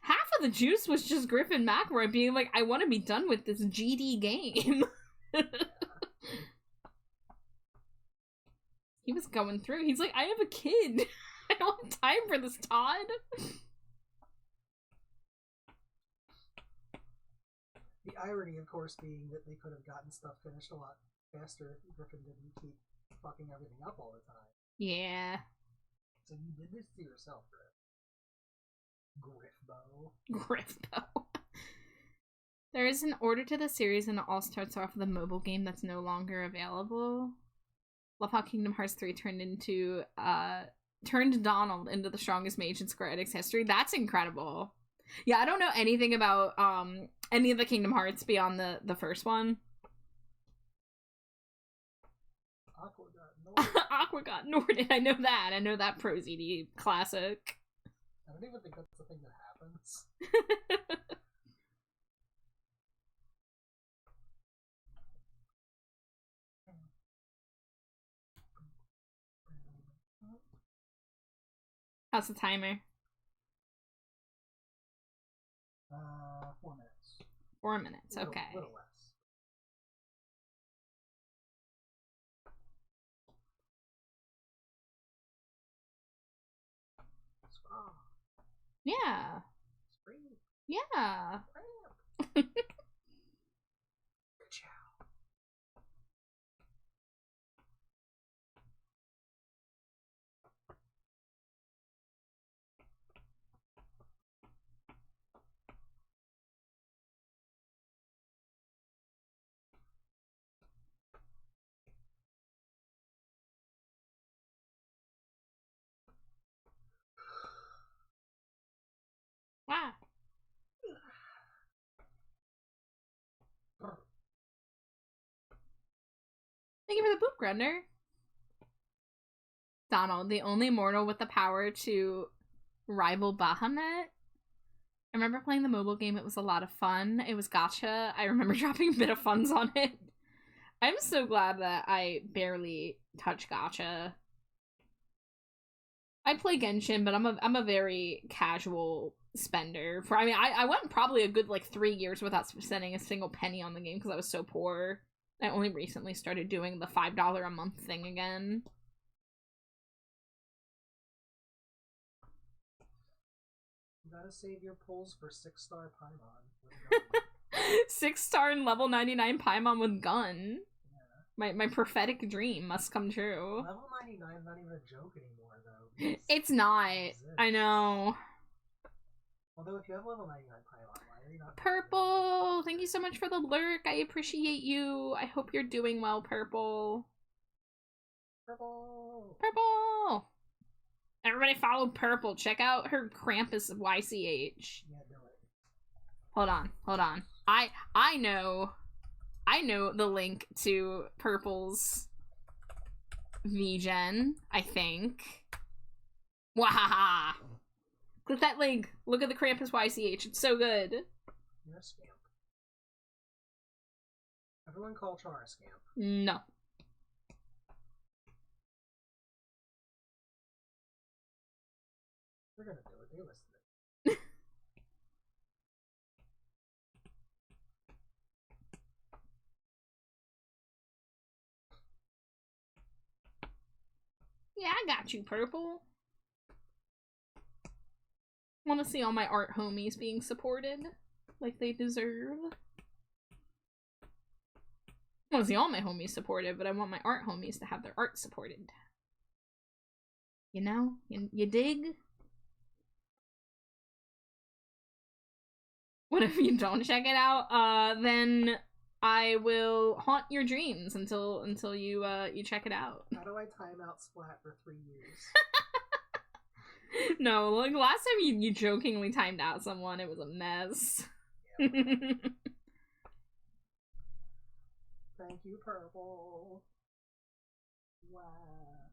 Half of the juice was just Griffin McElroy being like, I want to be done with this GD game. He was going through. He's like, I have a kid. I don't have time for this, Todd. The irony, of course, being that they could have gotten stuff finished a lot faster if Griffin didn't keep fucking everything up all the time. Yeah. So you did this to yourself, Griffbo. Griffbo. There is an order to the series, and it all starts off with a mobile game that's no longer available. Love how Kingdom Hearts 3 turned Donald into the strongest mage in Square Enix history. That's incredible. Yeah, I don't know anything about any of the Kingdom Hearts beyond the first one. Aqua got Norden. I know that. I know that Pro ZD classic. I don't even think that's the thing that happens. How's the timer? 4 minutes. 4 minutes, okay. A little less. Yeah. Spring. Yeah. Wow. Thank you for the boop, Grunder. Donald, the only mortal with the power to rival Bahamut? I remember playing the mobile game. It was a lot of fun. It was gacha. I remember dropping a bit of funds on it. I'm so glad that I barely touch gacha. I play Genshin, but I'm a very casual spender. I went probably a good like 3 years without spending a single penny on the game because I was so poor. I only recently started doing the $5 a month thing again. You gotta save your pulls for 6-star Paimon. 6-star and level 99 Paimon with gun. Yeah. My prophetic dream must come true. Level 99 is not even a joke anymore, though. It's not. I know. Although if you have level 99 Paimon, why are you not... Purple! Thank you so much for the lurk. I appreciate you. I hope you're doing well, Purple. Purple! Purple! Everybody follow Purple. Check out her Krampus YCH. Yeah, do it. Hold on. I know the link to Purple's VGen, I think. Wahaha! Click that link. Look at the Krampus YCH. It's so good. You're a scamp. Everyone call Char a scamp. No. They're gonna do it. They listen. Yeah, I got you, Purple. Want to see all my art homies being supported like they deserve. I want to see all my homies supported, but I want my art homies to have their art supported. You know? You dig? What if you don't check it out? Then I will haunt your dreams until you you check it out. How do I time out Splat for 3 years? No, like last time you jokingly timed out someone, it was a mess. Yeah. Thank you, Purple. Wow.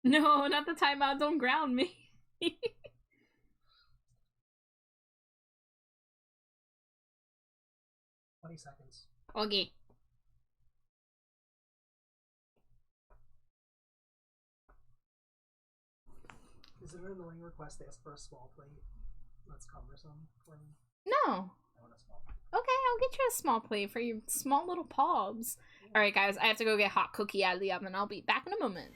No, not the timeout. Don't ground me. 20 seconds. Okay. Is it an annoying request to ask for a small plate? That's cumbersome for me. No. I want a small plate. Okay, I'll get you a small plate for your small little paws. Alright, guys, I have to go get hot cookie out of the oven. I'll be back in a moment.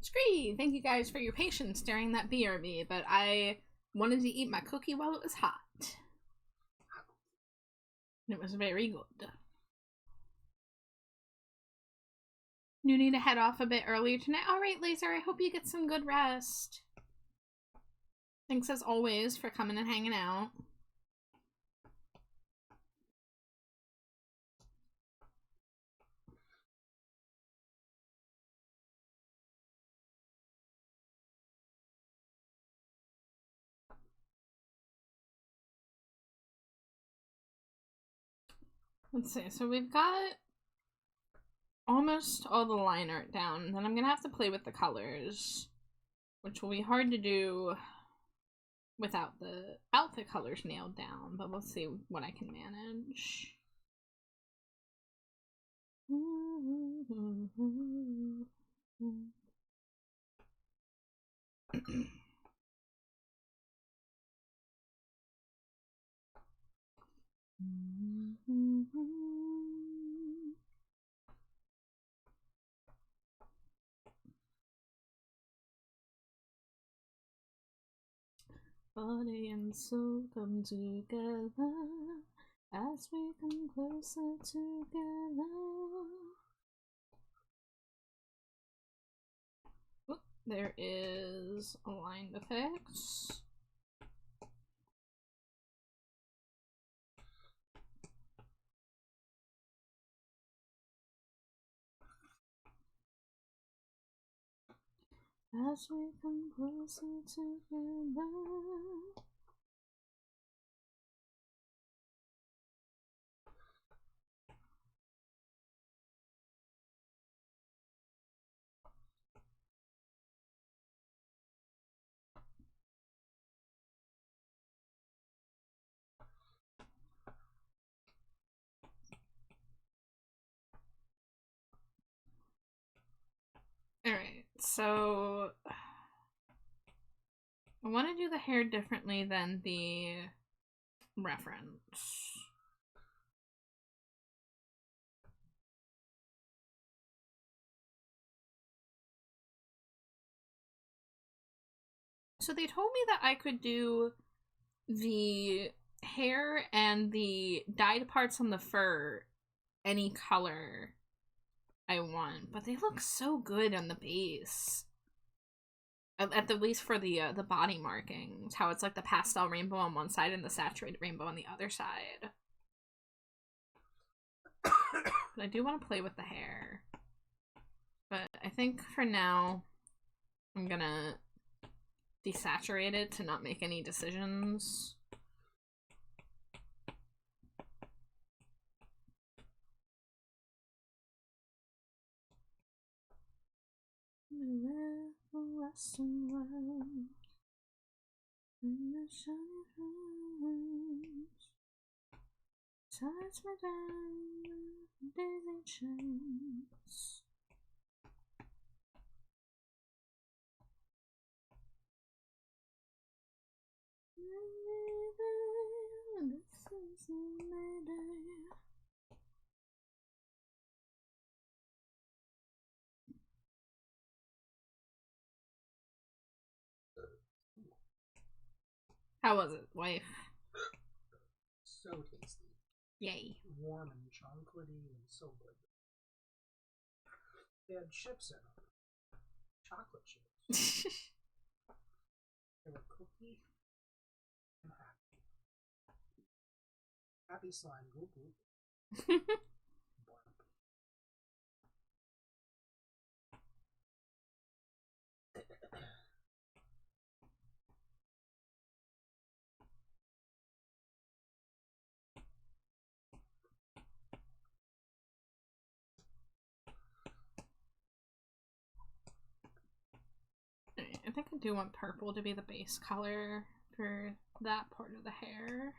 Scree, thank you guys for your patience during that BRB, but I wanted to eat my cookie while it was hot. It was very good. You need to head off a bit earlier tonight. Alright, Laser, I hope you get some good rest. Thanks as always for coming and hanging out. Let's see, so we've got almost all the line art down. Then I'm gonna have to play with the colors, which will be hard to do without the outfit colors nailed down, but we'll see what I can manage. Body and soul come together as we come closer together. Oop, there is aligned effects. As we come closer together. Alright, so I want to do the hair differently than the reference. So they told me that I could do the hair and the dyed parts on the fur any color I want, but they look so good on the base. At the least for the body markings, how it's like the pastel rainbow on one side and the saturated rainbow on the other side. But I do want to play with the hair. But I think for now, I'm gonna desaturate it to not make any decisions. Western world, in the shiny hands, ties me down with daisy chains. This is my day. How was it, wife? So tasty. Yay. Warm and chocolatey and so good. They had chips in them. Chocolate chips. They were cookie and happy. Happy slime. Goop goop. I think I do want purple to be the base color for that part of the hair.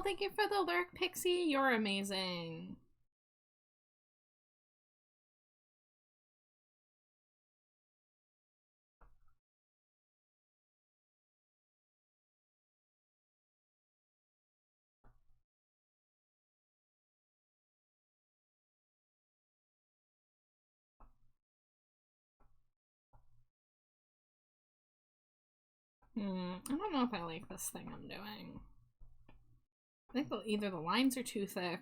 thank you for the lurk, Pixie. You're amazing. I don't know if I like this thing I'm doing. I think either the lines are too thick.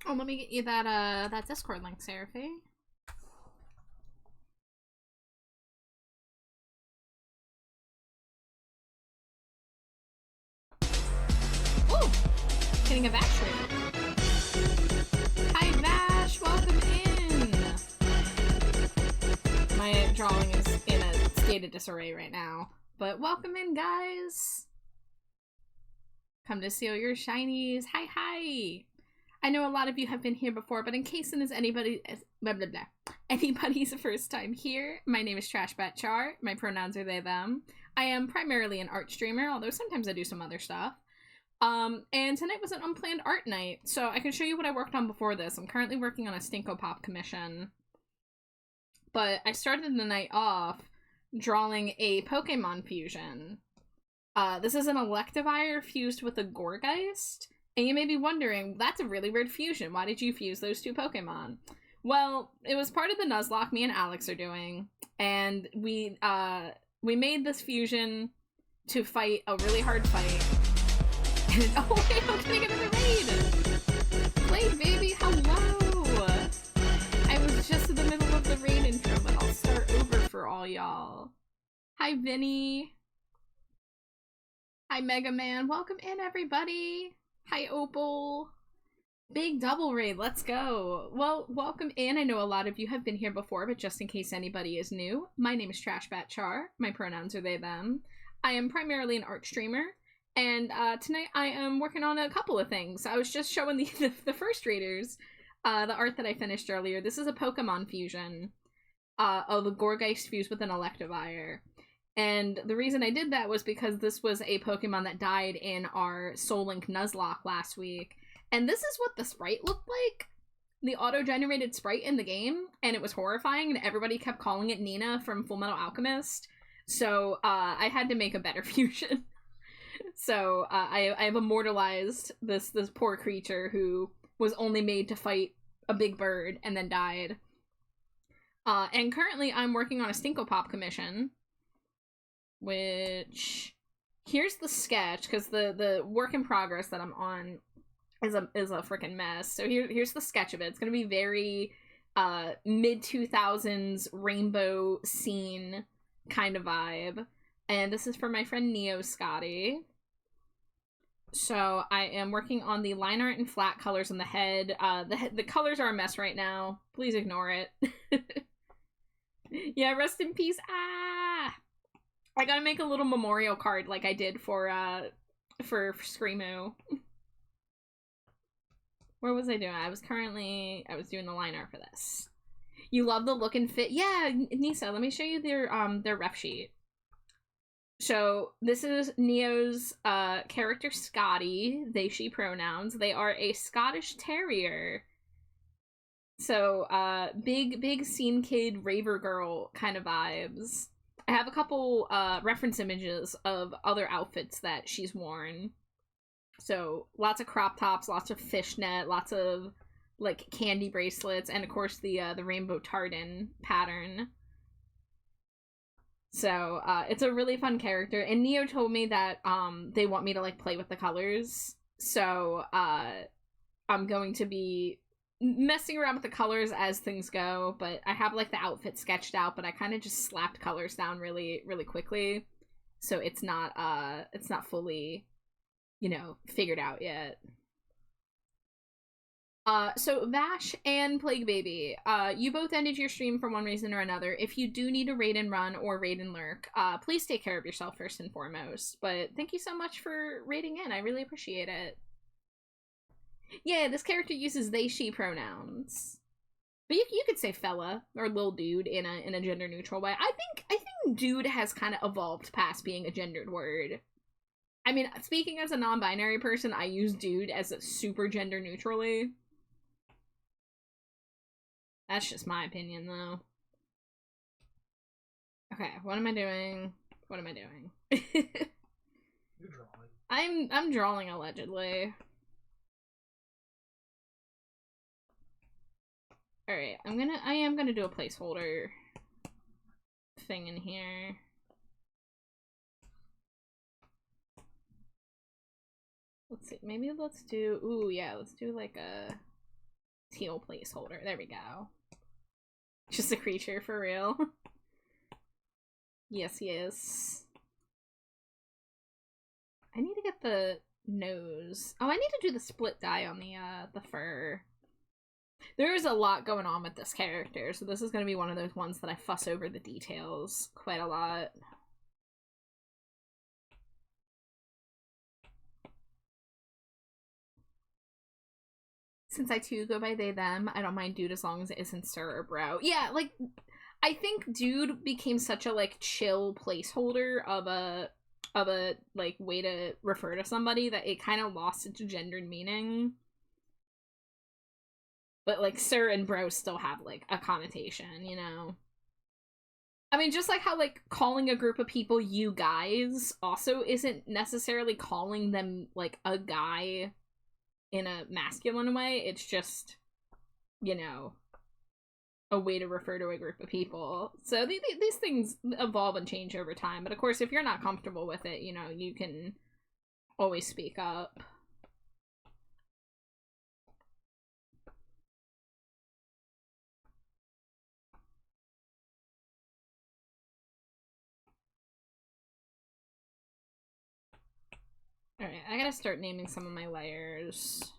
Oh, let me get you that Discord link, Seraphie. Ooh! Getting a Vash raid. Hi, Vash! Welcome in! My drawing is in a state of disarray right now. But welcome in, guys! Come to steal your shinies. Hi, hi! I know a lot of you have been here before, but in case it is anybody's first time here, my name is TrashBatChar. My pronouns are they, them. I am primarily an art streamer, although sometimes I do some other stuff. And tonight was an unplanned art night, so I can show you what I worked on before this. I'm currently working on a Stinko Pop commission. But I started the night off drawing a Pokemon fusion. This is an Electivire fused with a Gourgeist. And you may be wondering, that's a really weird fusion. Why did you fuse those two Pokemon? Well, it was part of the Nuzlocke me and Alex are doing. And we made this fusion to fight a really hard fight. And oh wait, I'm getting another raid! Blade baby, hello! I was just in the middle of the raid intro, but I'll start over for all y'all. Hi, Vinny. Hi, Mega Man. Welcome in, everybody. Hi, Opal. Big double raid, let's go. Well, welcome in. I know a lot of you have been here before, but just in case anybody is new, my name is TrashBatChar. My pronouns are they, them. I am primarily an art streamer, and tonight I am working on a couple of things. I was just showing the first raiders the art that I finished earlier. This is a Pokemon fusion of a Gourgeist fused with an Electivire. And the reason I did that was because this was a Pokemon that died in our Soul Link Nuzlocke last week. And this is what the sprite looked like. The auto-generated sprite in the game. And it was horrifying, and everybody kept calling it Nina from Fullmetal Alchemist. So I had to make a better fusion. So I have immortalized this poor creature who was only made to fight a big bird and then died. And currently I'm working on a Stinko Pop commission. Which, here's the sketch, because the work in progress that I'm on is a freaking mess. So here's the sketch of it. It's gonna be very mid-2000s rainbow scene kind of vibe. And this is for my friend Neo Scotty. So I am working on the line art and flat colors on the head. The colors are a mess right now. Please ignore it. Yeah, rest in peace. Ah! I gotta make a little memorial card like I did for Screamo. Where was I doing? I was doing the line art for this. You love the look and fit? Yeah, Nisa, let me show you their rep sheet. So this is Neo's character Scotty, they, she pronouns. They are a Scottish Terrier. So big scene kid, raver girl kind of vibes. I have a couple reference images of other outfits that she's worn. So lots of crop tops, lots of fishnet, lots of like candy bracelets, and of course the rainbow tartan pattern. So it's a really fun character, and Neo told me that they want me to like play with the colors. So I'm going to be messing around with the colors as things go, but I have like the outfit sketched out, but I kind of just slapped colors down really quickly, so it's not fully, you know, figured out yet. So Vash and Plague Baby, you both ended your stream for one reason or another. If you do need a raid and run or raid and lurk, please take care of yourself first and foremost. But thank you so much for raiding in. I really appreciate it. Yeah, this character uses they, she pronouns. But you could say fella or lil dude in a gender neutral way. I think dude has kind of evolved past being a gendered word. I mean, speaking as a non-binary person, I use dude as a super gender neutrally. That's just my opinion, though. Okay, what am I doing? What am I doing? You're drawing. I'm drawing allegedly. Alright, I am gonna do a placeholder thing in here. Let's see, maybe let's do, ooh, yeah, let's do like a teal placeholder. There we go. Just a creature for real. Yes, yes. I need to get the nose. Oh, I need to do the split dye on the fur. There is a lot going on with this character, so this is going to be one of those ones that I fuss over the details quite a lot. Since I too go by they, them, I don't mind dude as long as it isn't sir or bro. Yeah, like, I think dude became such a, like, chill placeholder of a like, way to refer to somebody that it kind of lost its gendered meaning. But, like, sir and bro still have, like, a connotation, you know? I mean, just like how, like, calling a group of people you guys also isn't necessarily calling them, like, a guy in a masculine way. It's just, you know, a way to refer to a group of people. So these things evolve and change over time. But of course, if you're not comfortable with it, you know, you can always speak up. Alright, I gotta start naming some of my layers.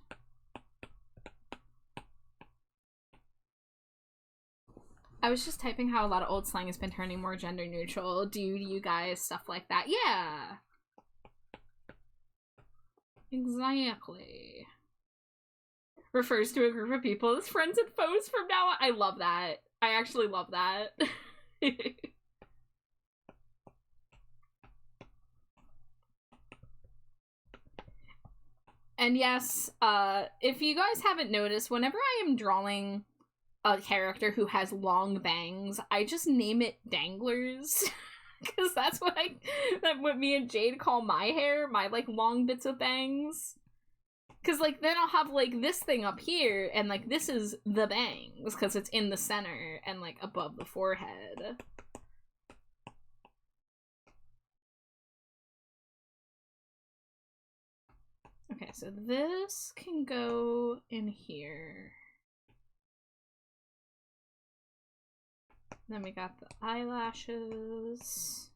I was just typing how a lot of old slang has been turning more gender neutral. Dude, you guys, stuff like that. Yeah! Exactly. Refers to a group of people as friends and foes from now on. I love that. I actually love that. And yes, if you guys haven't noticed, whenever I am drawing a character who has long bangs, I just name it danglers. Because that's what me and Jade call my hair, my, like, long bits of bangs. Because, like, then I'll have, like, this thing up here, and, like, this is the bangs, because it's in the center and, like, above the forehead. Okay, so this can go in here. Then we got the eyelashes.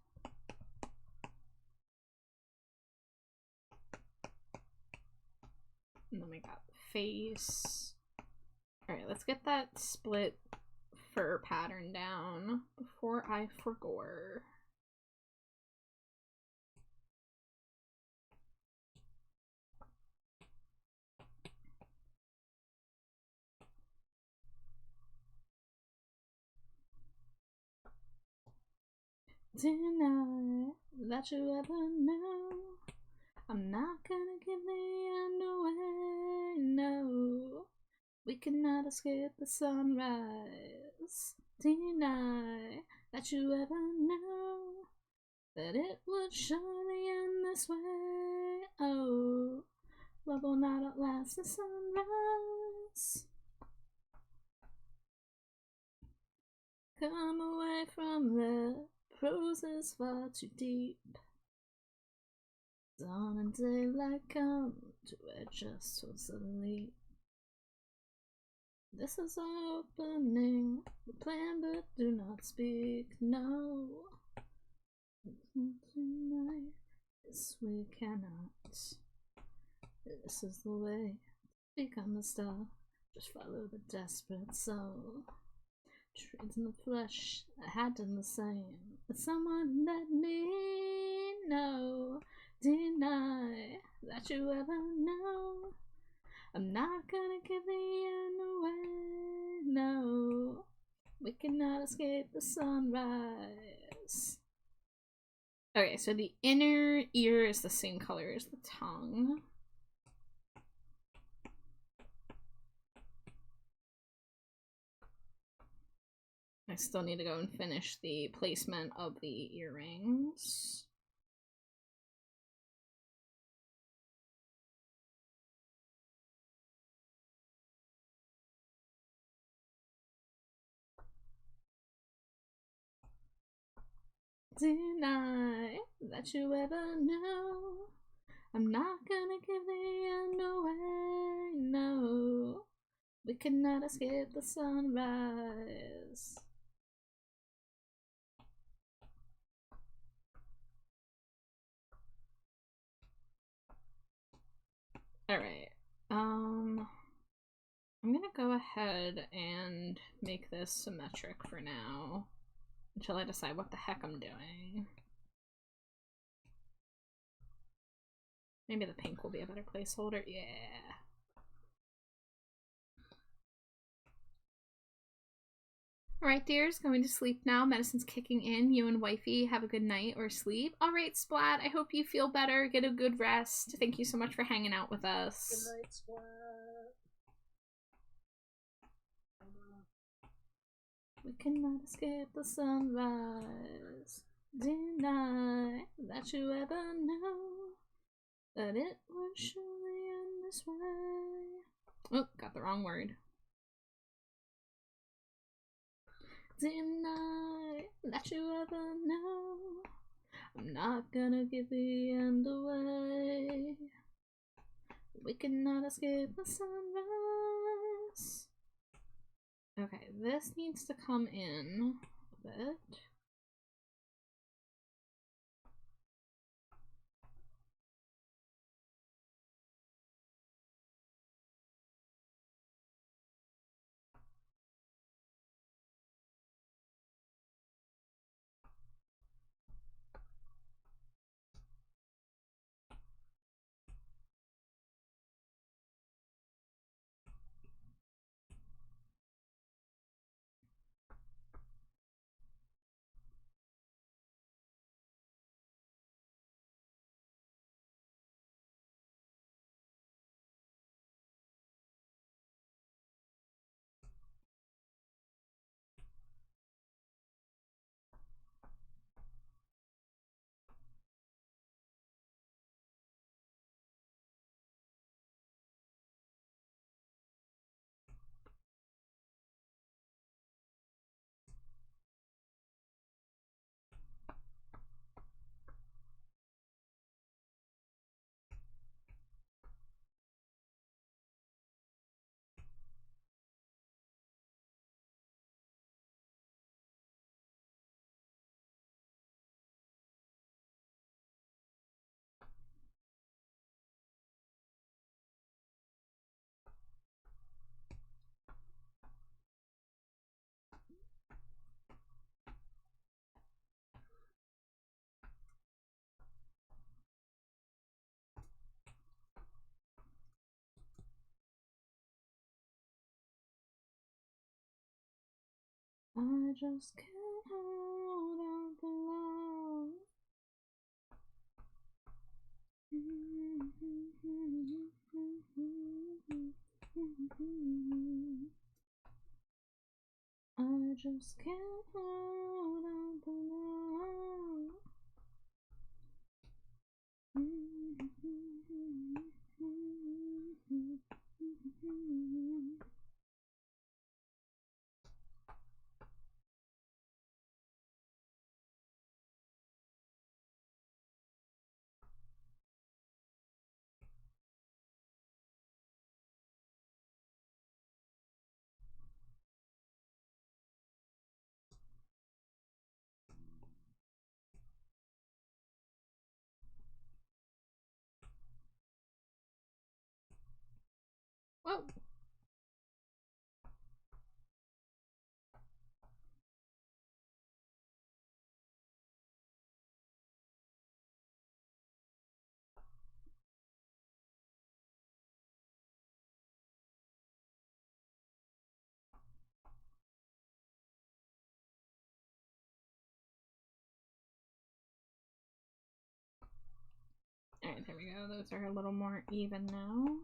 And then we got the face. Alright, let's get that split fur pattern down before I forgore. Deny that you ever know. I'm not gonna give the end away, no. We cannot escape the sunrise. Deny that you ever know that it would surely end this way. Oh, love will not outlast the sunrise. Come away from there. Prose is far too deep. Dawn and daylight come to where just was a leap. This is opening the plan, but do not speak. No. Tonight, this we cannot. This is the way to become a star. Just follow the desperate soul. Trades in the flesh, I had done the same. But someone let me know. Deny that you ever know. I'm not gonna give the end away. No, we cannot escape the sunrise. Okay, so the inner ear is the same color as the tongue. I still need to go and finish the placement of the earrings. Deny that you ever know. I'm not gonna give the end away. No, we cannot escape the sunrise. Alright, I'm gonna go ahead and make this symmetric for now until I decide what the heck I'm doing. Maybe the pink will be a better placeholder. Yeah. Alright, dears, going to sleep now. Medicine's kicking in. You and wifey have a good night or sleep. Alright, Splat, I hope you feel better. Get a good rest. Thank you so much for hanging out with us. Good night, Splat. We cannot escape the sunrise. Deny that you ever know that it will surely end this way. Oh, got the wrong word. Deny that you ever know. I'm not gonna give the end away. We cannot escape the sunrise. Okay, this needs to come in a bit. I just can't hold on for long. I just can't hold on for long. Whoa. Alright, there we go. Those are a little more even now.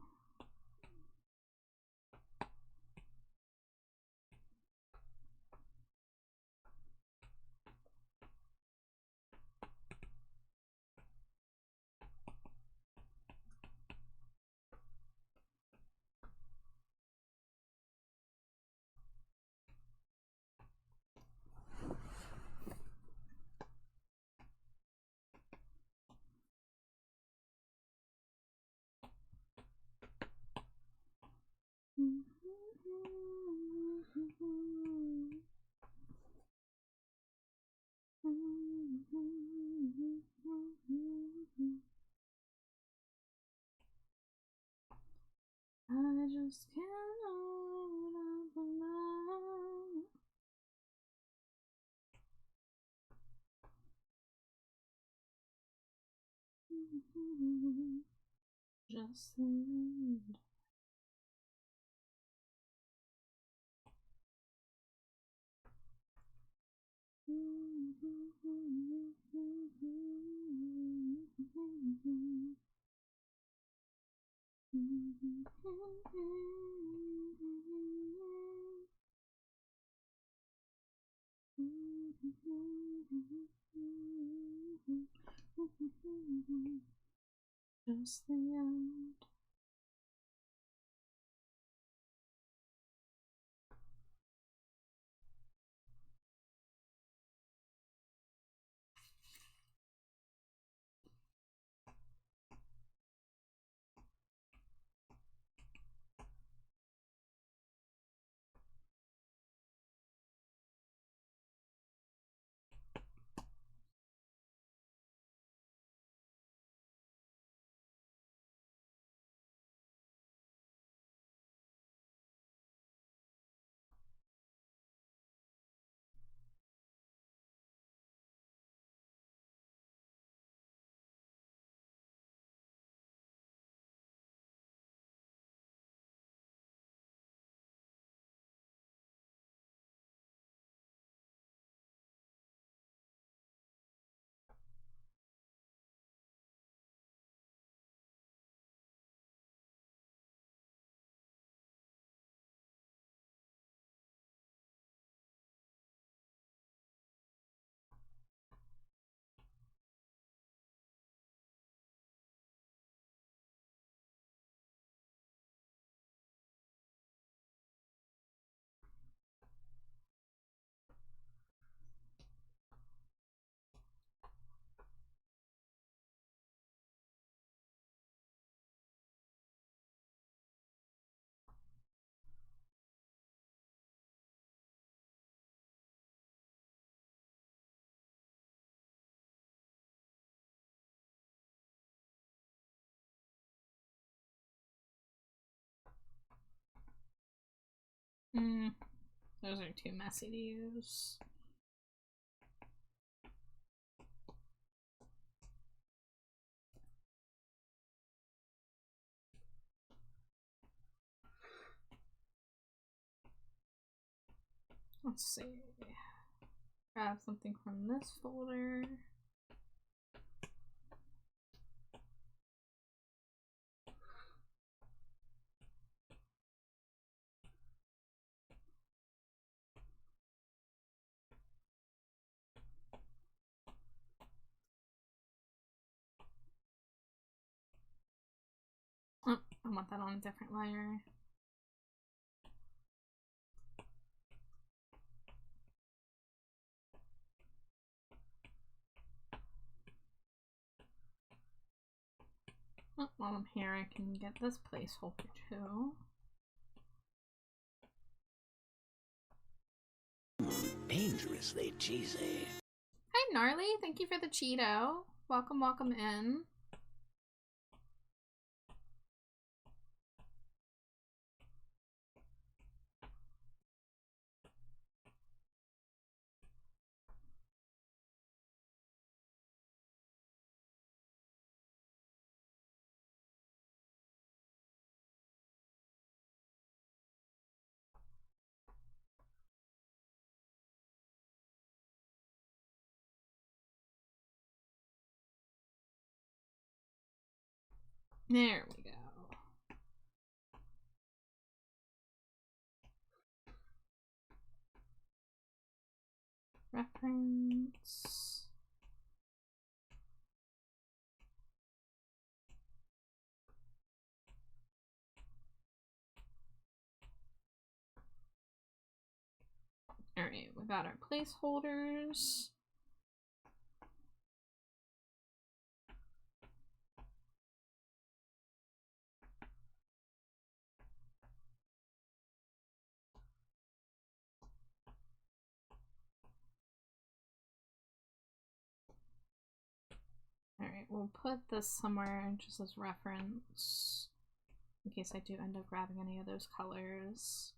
I just can't hold up alone. Just the end. Just the end. Those are too messy to use. Let's see. Grab something from this folder. Oh, I want that on a different layer. Oh, while I'm here, I can get this placeholder too. Dangerously cheesy. Hi, Gnarly. Thank you for the Cheeto. Welcome, welcome in. There we go. Reference. Alright, we got our placeholders. Alright, we'll put this somewhere just as reference in case I do end up grabbing any of those colors.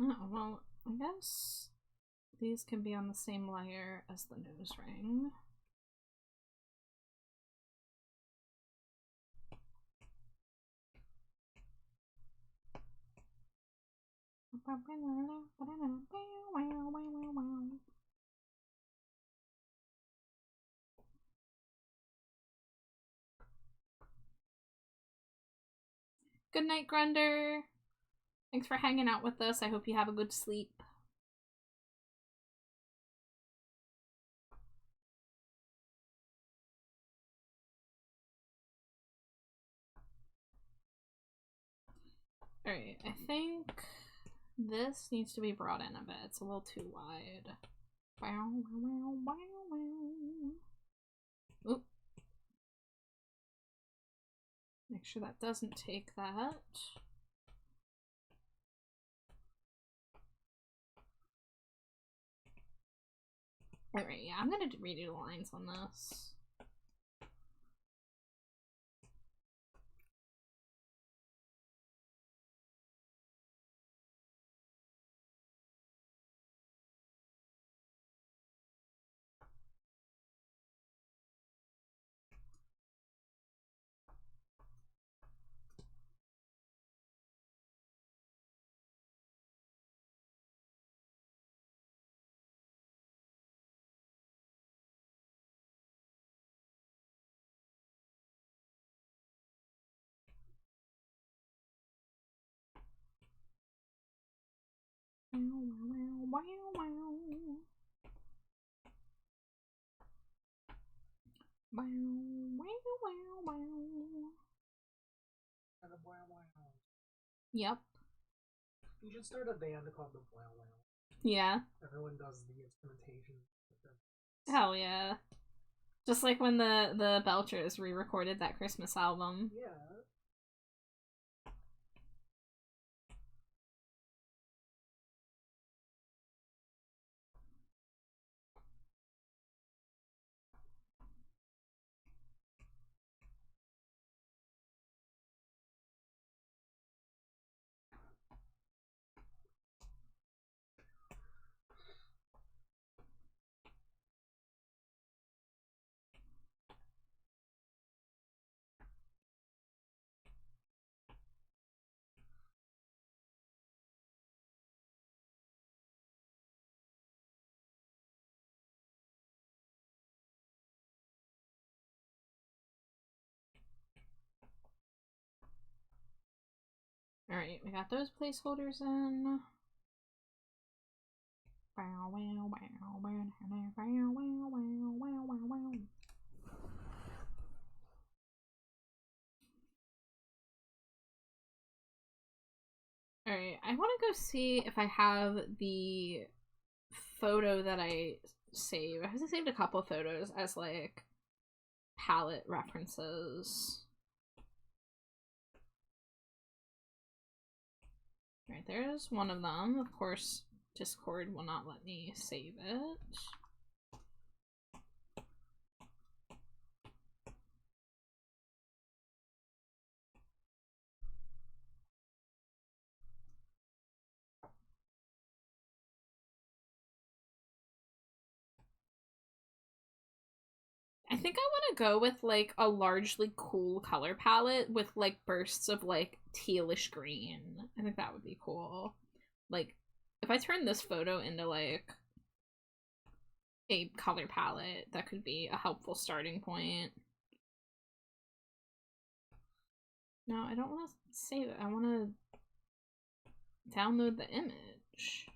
Oh, well, I guess these can be on the same layer as the nose ring. Good night, Grunder. Thanks for hanging out with us. I hope you have a good sleep. Alright, I think this needs to be brought in a bit. It's a little too wide. Oop. Make sure that doesn't take that. Alright, yeah, I'm gonna redo the lines on this. Yep. You should start a band called the Wow Wow. Yeah. Everyone does the instrumentation. Hell yeah. Just like when the Belchers re-recorded that Christmas album. Yeah. Alright, we got those placeholders in. Alright, I want to go see if I have the photo that I saved. I saved a couple photos as like palette references. Alright, there's one of them. Of course, Discord will not let me save it. I think I want to go with, like, a largely cool color palette with, like, bursts of, like, tealish green. I think that would be cool. Like, if I turn this photo into, like, a color palette, that could be a helpful starting point. No, I don't want to save it. I want to download the image.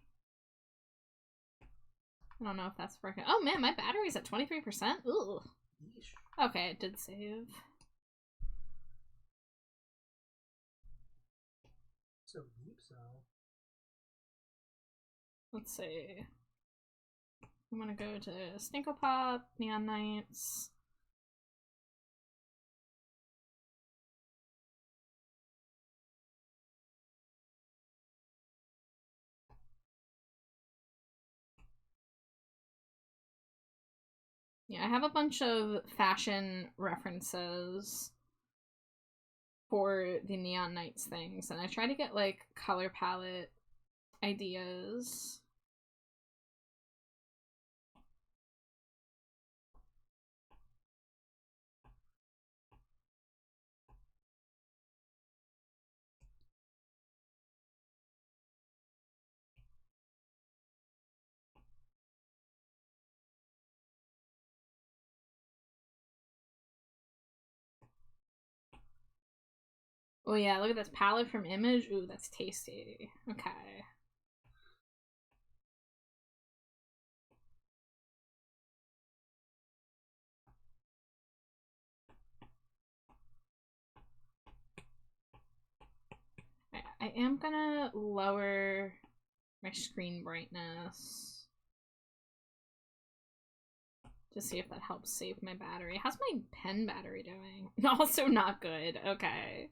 I don't know if that's working. Oh man, my battery's at 23%? Ooh. Okay, it did save. So deep, so. Let's see. I'm gonna go to Stinko Pop, Neon Nights. Yeah, I have a bunch of fashion references for the Neon Nights things, and I try to get, like, color palette ideas. Oh yeah, look at this palette from Image. Ooh, that's tasty. Okay. I am gonna lower my screen brightness to see if that helps save my battery. How's my pen battery doing? Also not good. Okay.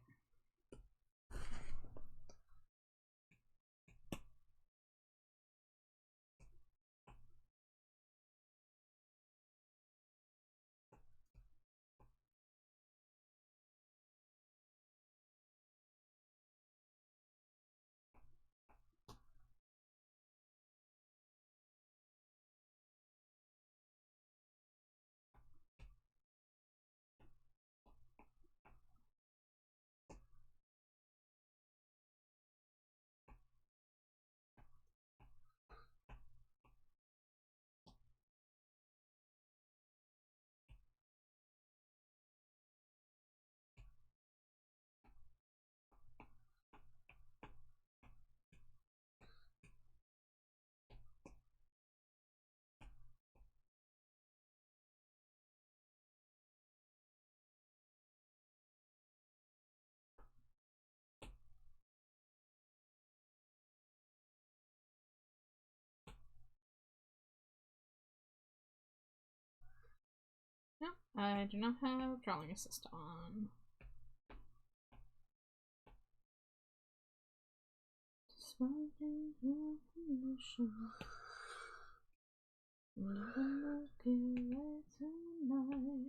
No, I do not have Drawing Assist on. Smoking your pollution. Living Milky Way tonight.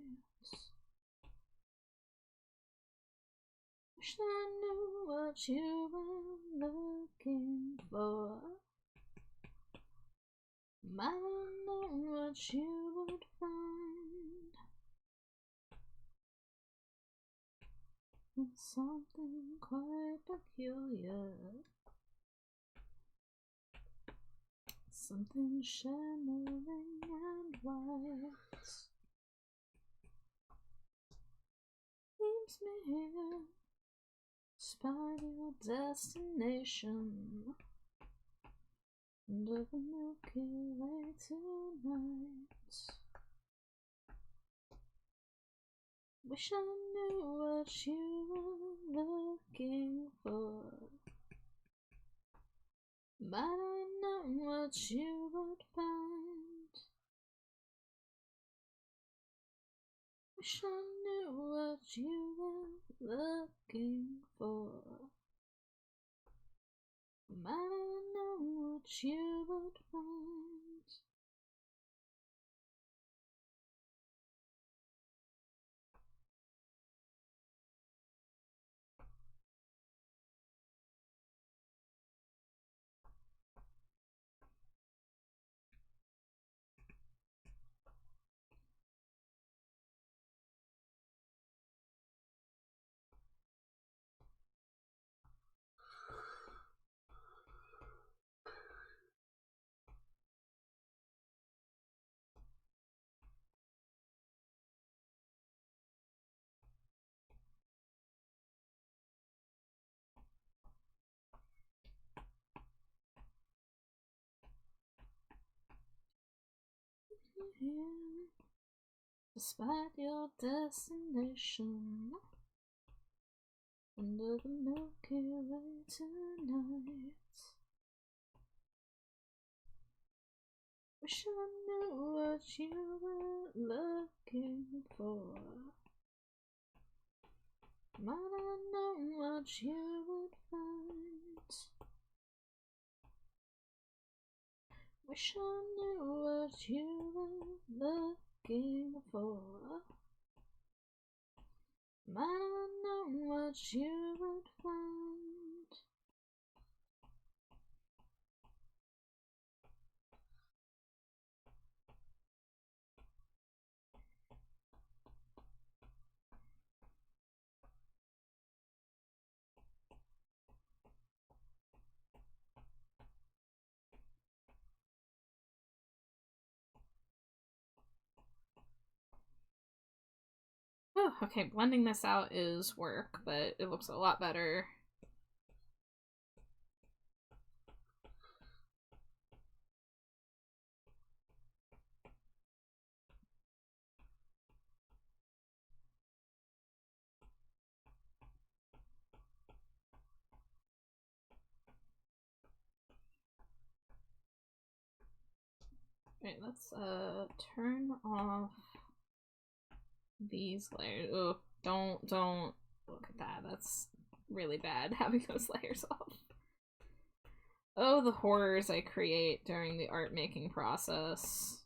Wish I knew what you were looking for. Might not know what you would find. It's something quite peculiar. Something shimmering and white. Leaves me here, despite your destination. Under the Milky Way tonight. Wish I knew what you were looking for. Might I know what you would find. Wish I knew what you were looking for. Might I know what you would find. Despite your destination, under the Milky Way tonight. Wish I knew what you were looking for. Might I know what you would find? Wish I knew what you were looking for. Might I know what you would find? Oh, okay, blending this out is work, but it looks a lot better. Right, let's turn off these layers. Oh, don't look at that. That's really bad having those layers off. Oh, the horrors I create during the art making process.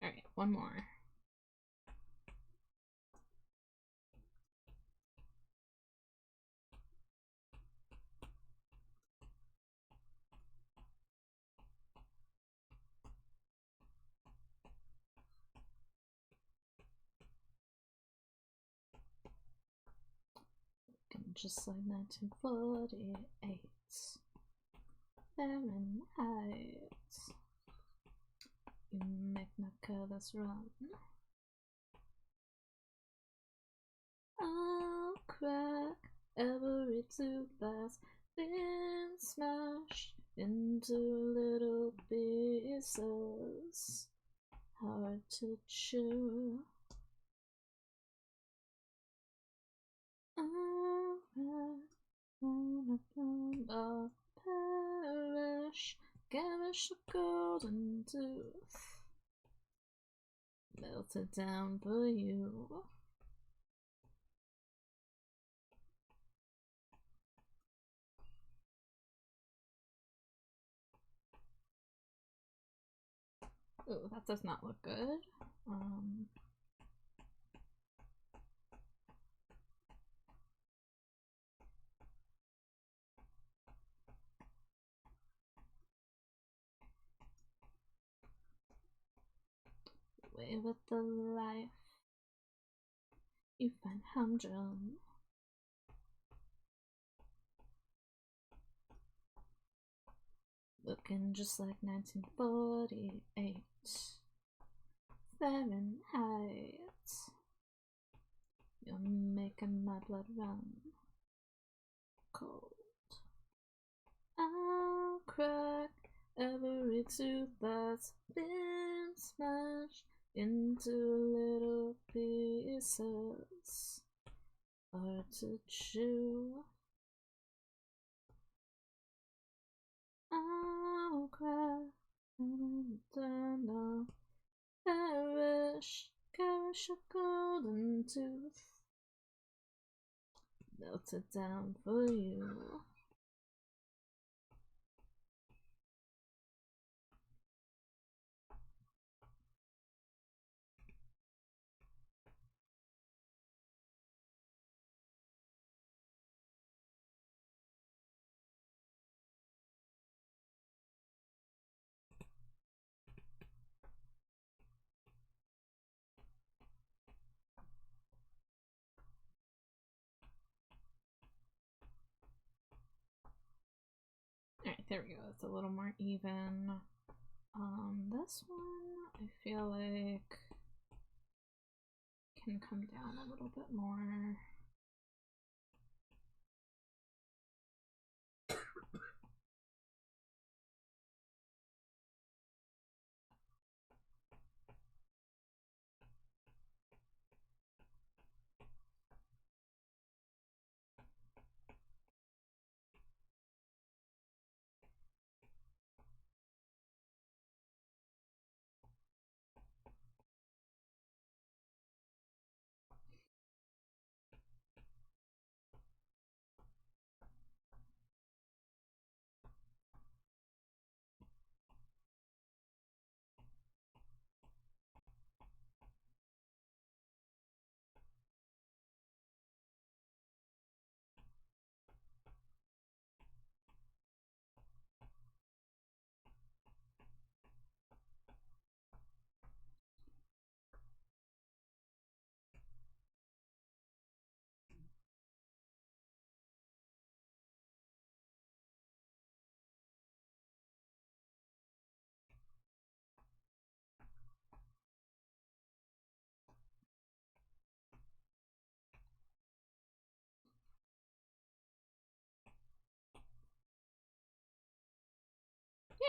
Alright, one more. Just like 1948 Fahrenheit. You make my colors run. I'll crack every tooth that's been smashed into little pieces, hard to chew. I'll crack one of perish, garish a golden tooth, melted down for you. Ooh, that does not look good. Away with the life you find humdrum. Looking just like 1948 Fahrenheit. You're making my blood run cold. I'll crack every tooth that's been smashed into little pieces, hard to chew. I'll crack and turn perish, garish a golden tooth, melted down for you. there we go. It's a little more even. This one, I feel like can come down a little bit more.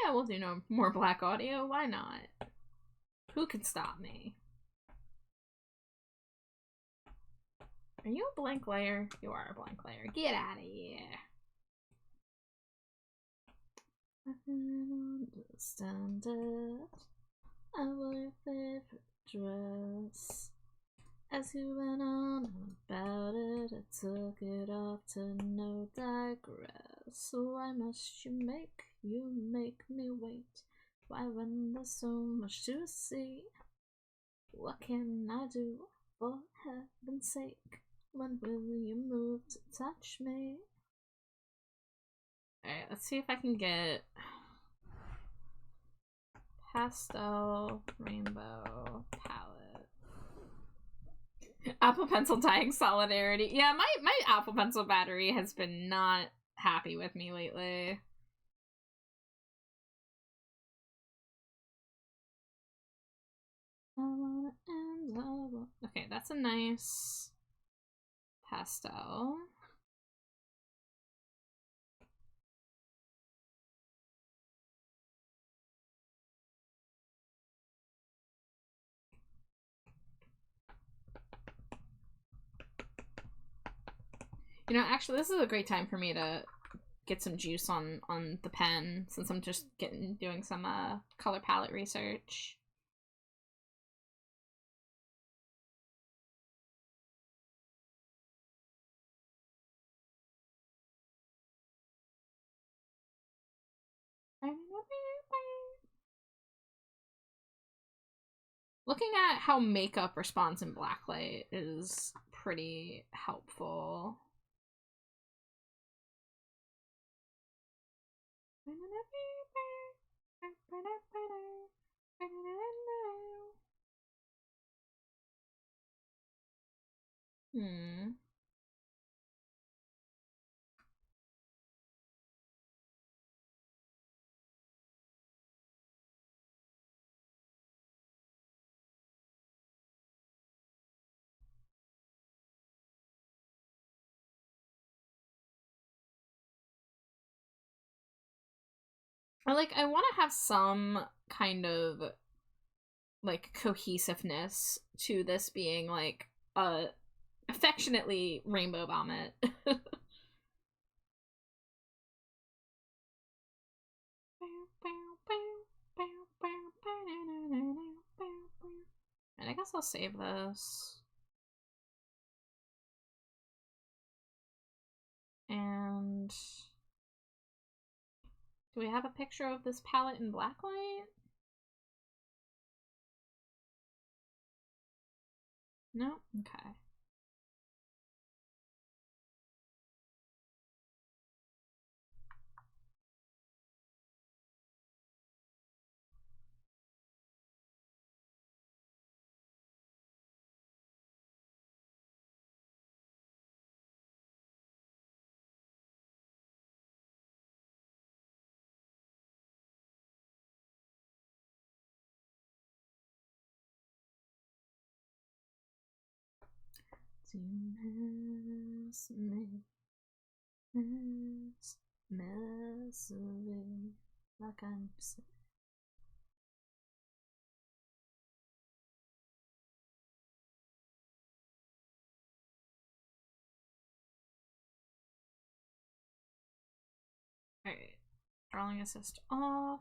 Yeah, we'll do no more black audio. Why not? Who can stop me? Are you a blank layer? You are a blank layer. Get out of here. I can understand it. I wore your favorite dress. As you went on about it, I took it off to no digress. Why must you make me wait? Why when there's so much to see? What can I do for heaven's sake? When will you move to touch me? Alright, let's see if I can get pastel rainbow palette. Apple Pencil dying solidarity. Yeah, my Apple Pencil battery has been not happy with me lately. Okay, that's a nice pastel. You know, actually, this is a great time for me to get some juice on the pen, since I'm just doing some color palette research. Looking at how makeup responds in blacklight is pretty helpful. I want to have some kind of like cohesiveness to this being like affectionately Rainbow Vomit. And I guess I'll save this. And do we have a picture of this palette in blacklight? No? Okay. mess away like I'm sick. Alright, drawing assist off.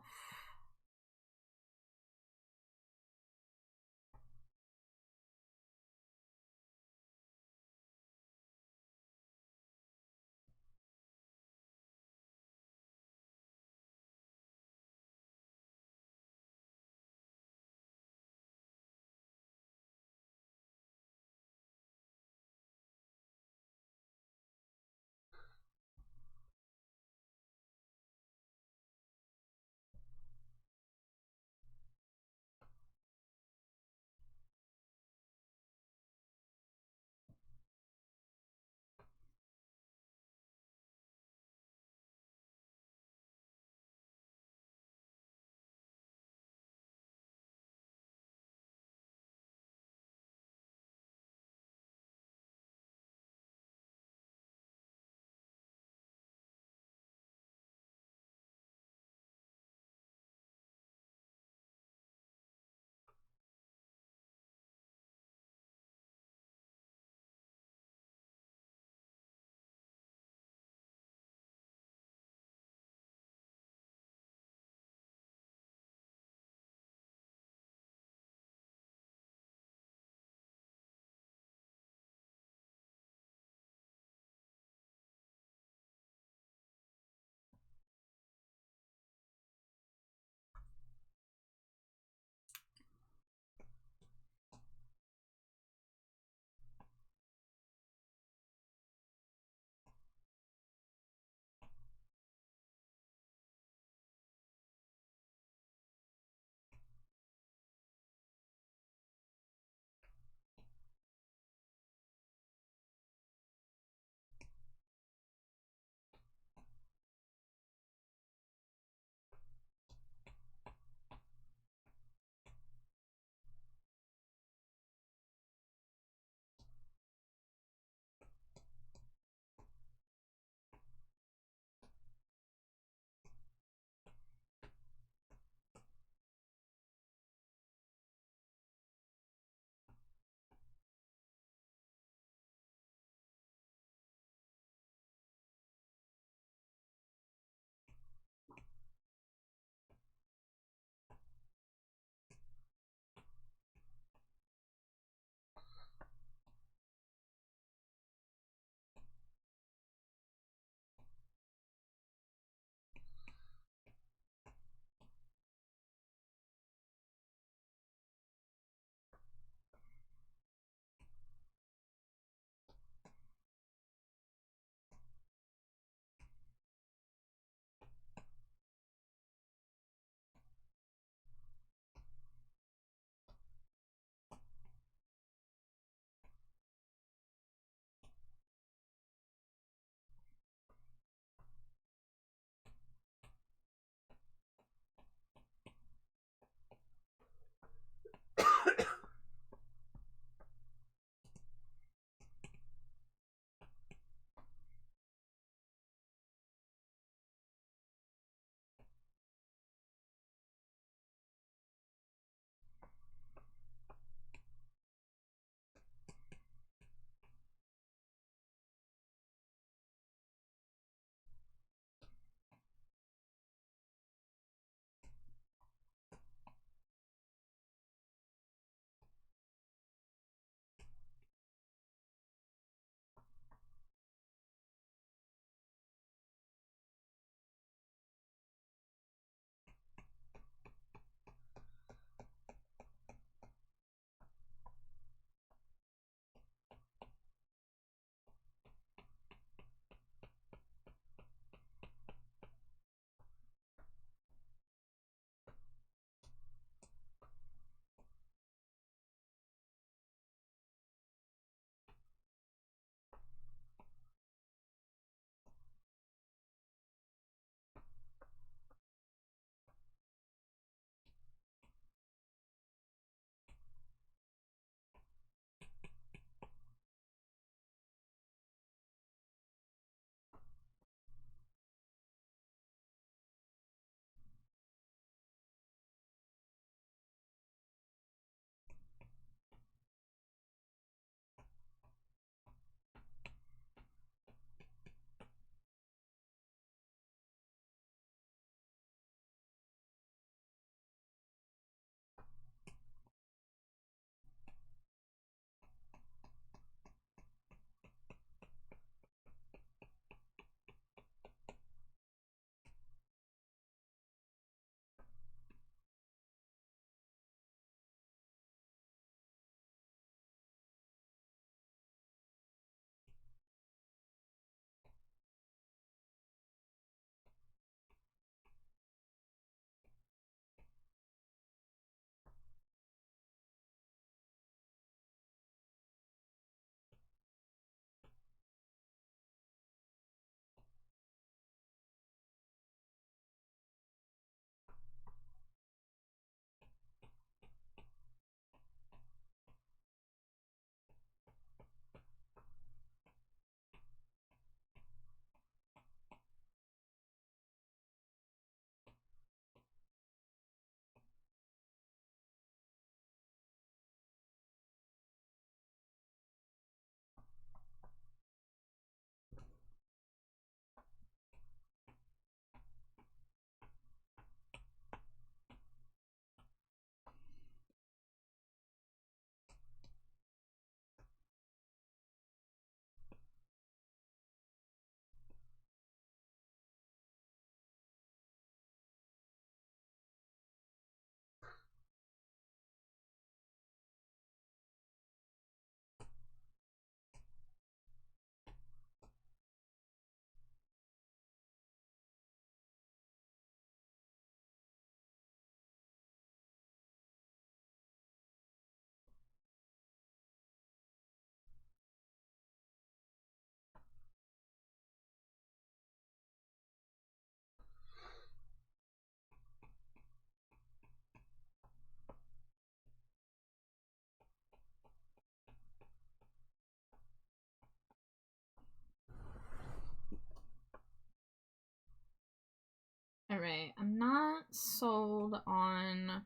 Alright, I'm not sold on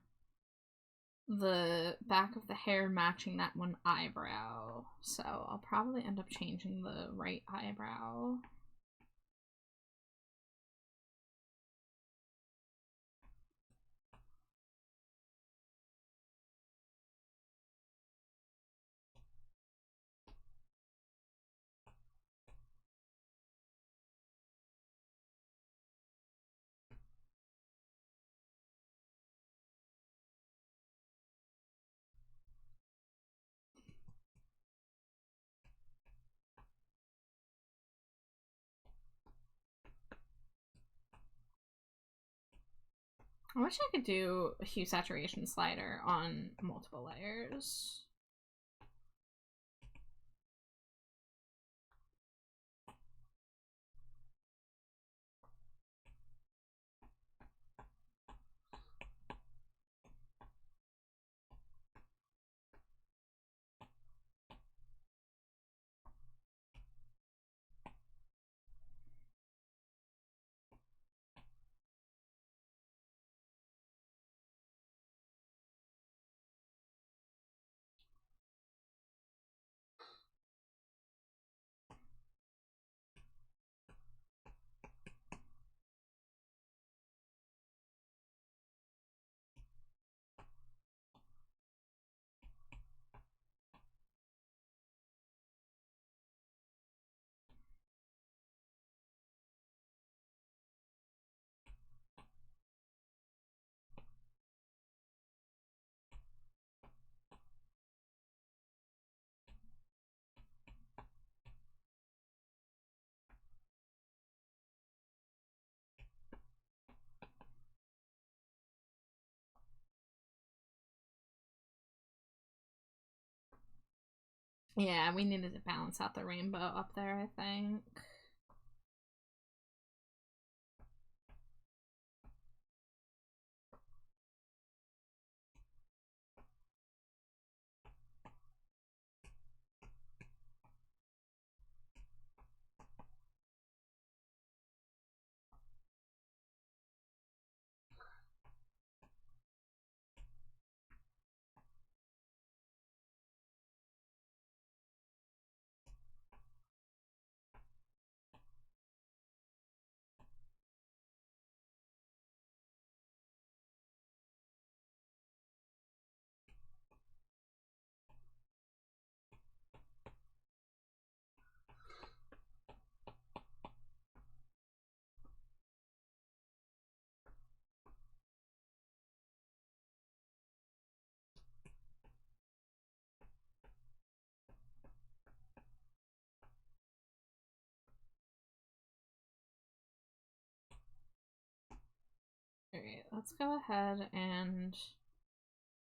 the back of the hair matching that one eyebrow, so I'll probably end up changing the right eyebrow. I wish I could do a hue saturation slider on multiple layers. Yeah, we needed to balance out the rainbow up there, I think. Alright, let's go ahead and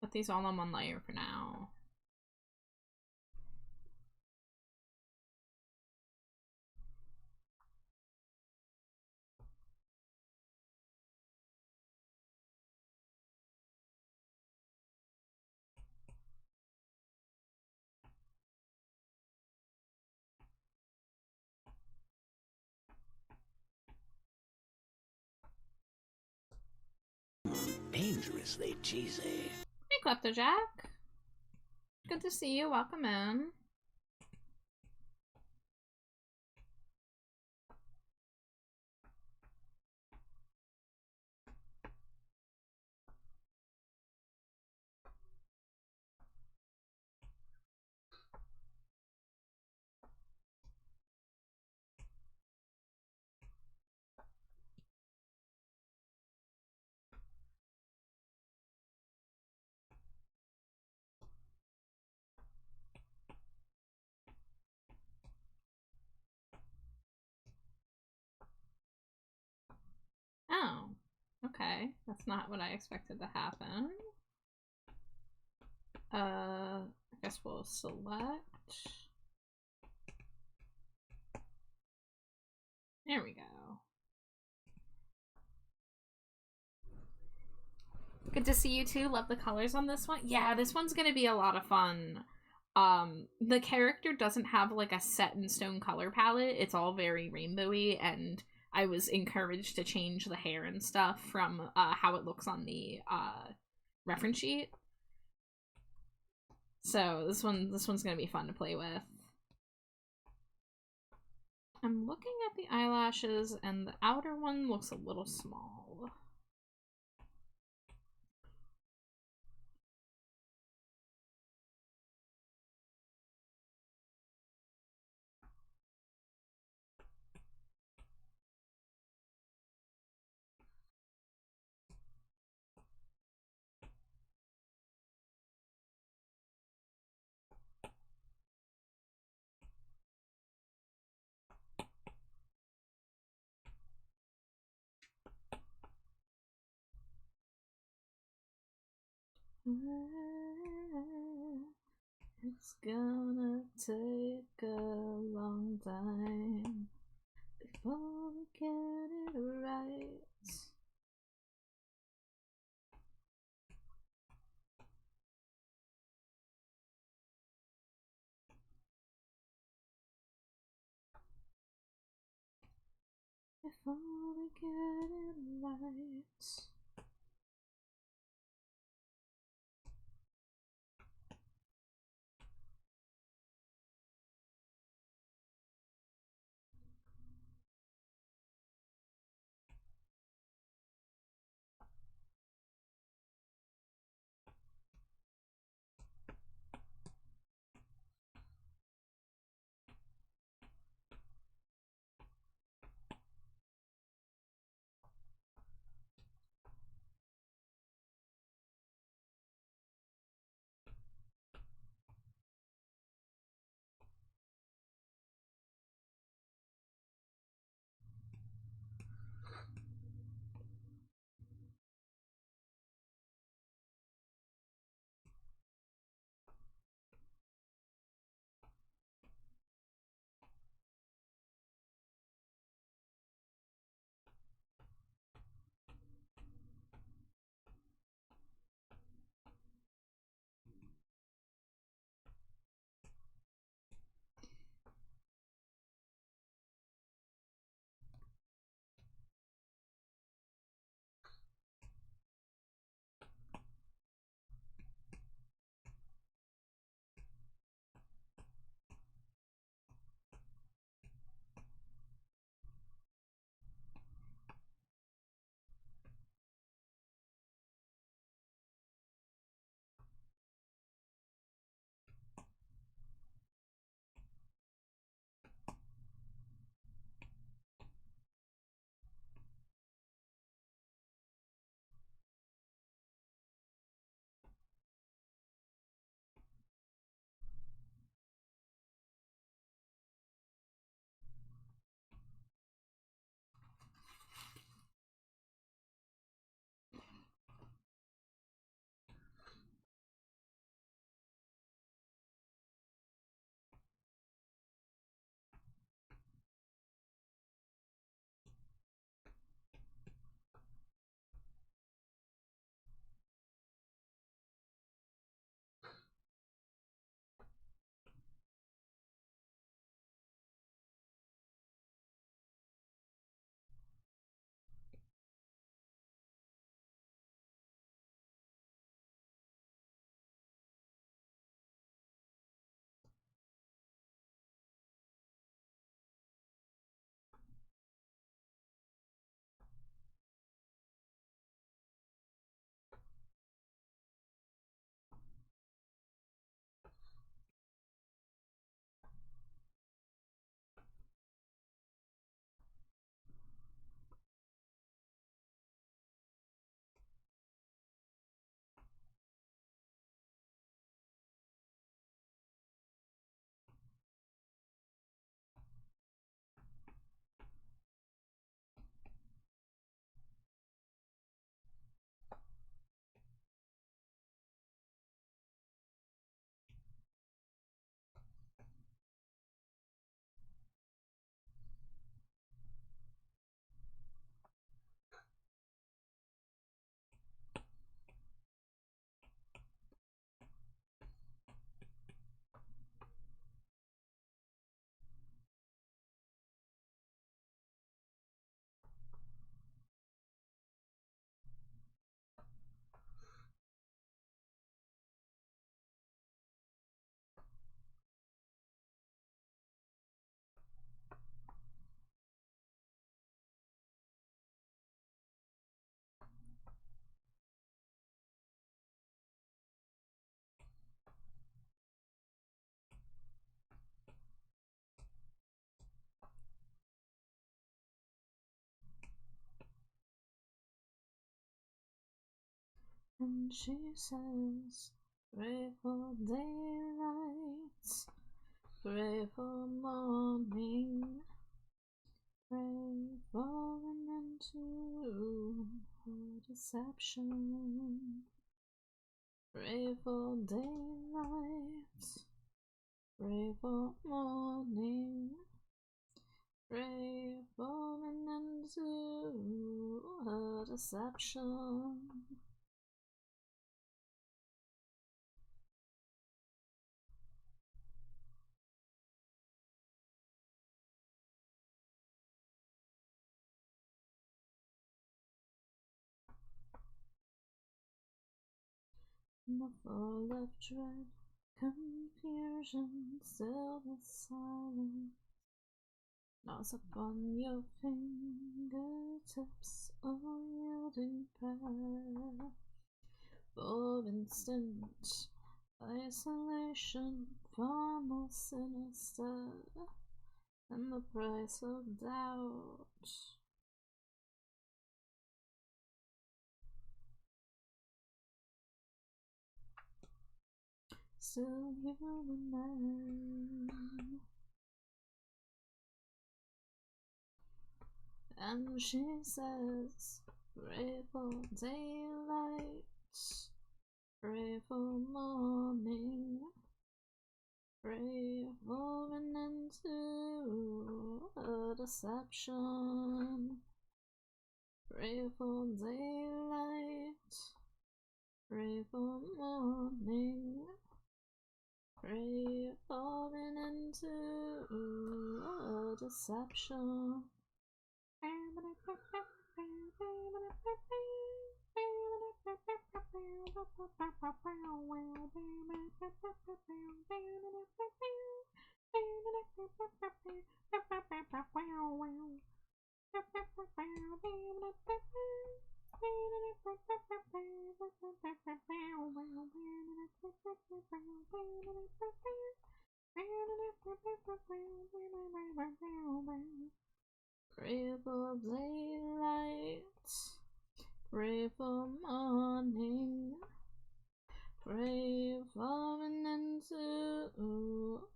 put these all on one layer for now. Dangerously cheesy. Hey, Kleptojack. Good to see you. Welcome in. Oh, okay. That's not what I expected to happen. I guess we'll select. There we go. Good to see you too. Love the colors on this one. Yeah, this one's gonna be a lot of fun. The character doesn't have like a set in stone color palette. It's all very rainbowy, and I was encouraged to change the hair and stuff from how it looks on the reference sheet. So this one's gonna be fun to play with. I'm looking at the eyelashes, and the outer one looks a little small. It's gonna take a long time before we get it right. Before we get it right. And she says, pray for daylight, pray for morning, pray for an end to her deception. Pray for daylight, pray for morning, pray for an end to her deception. The fall of dread, confusion, still the silence gnaws upon your fingertips, a yielding prayer. For instant isolation, far more sinister than the price of doubt. Still you remain, and she says, pray for daylight, pray for morning, pray for an end to a deception. Pray for daylight, pray for morning, pray for an end to a deception. Pray for daylight, pray for morning, pray for an end to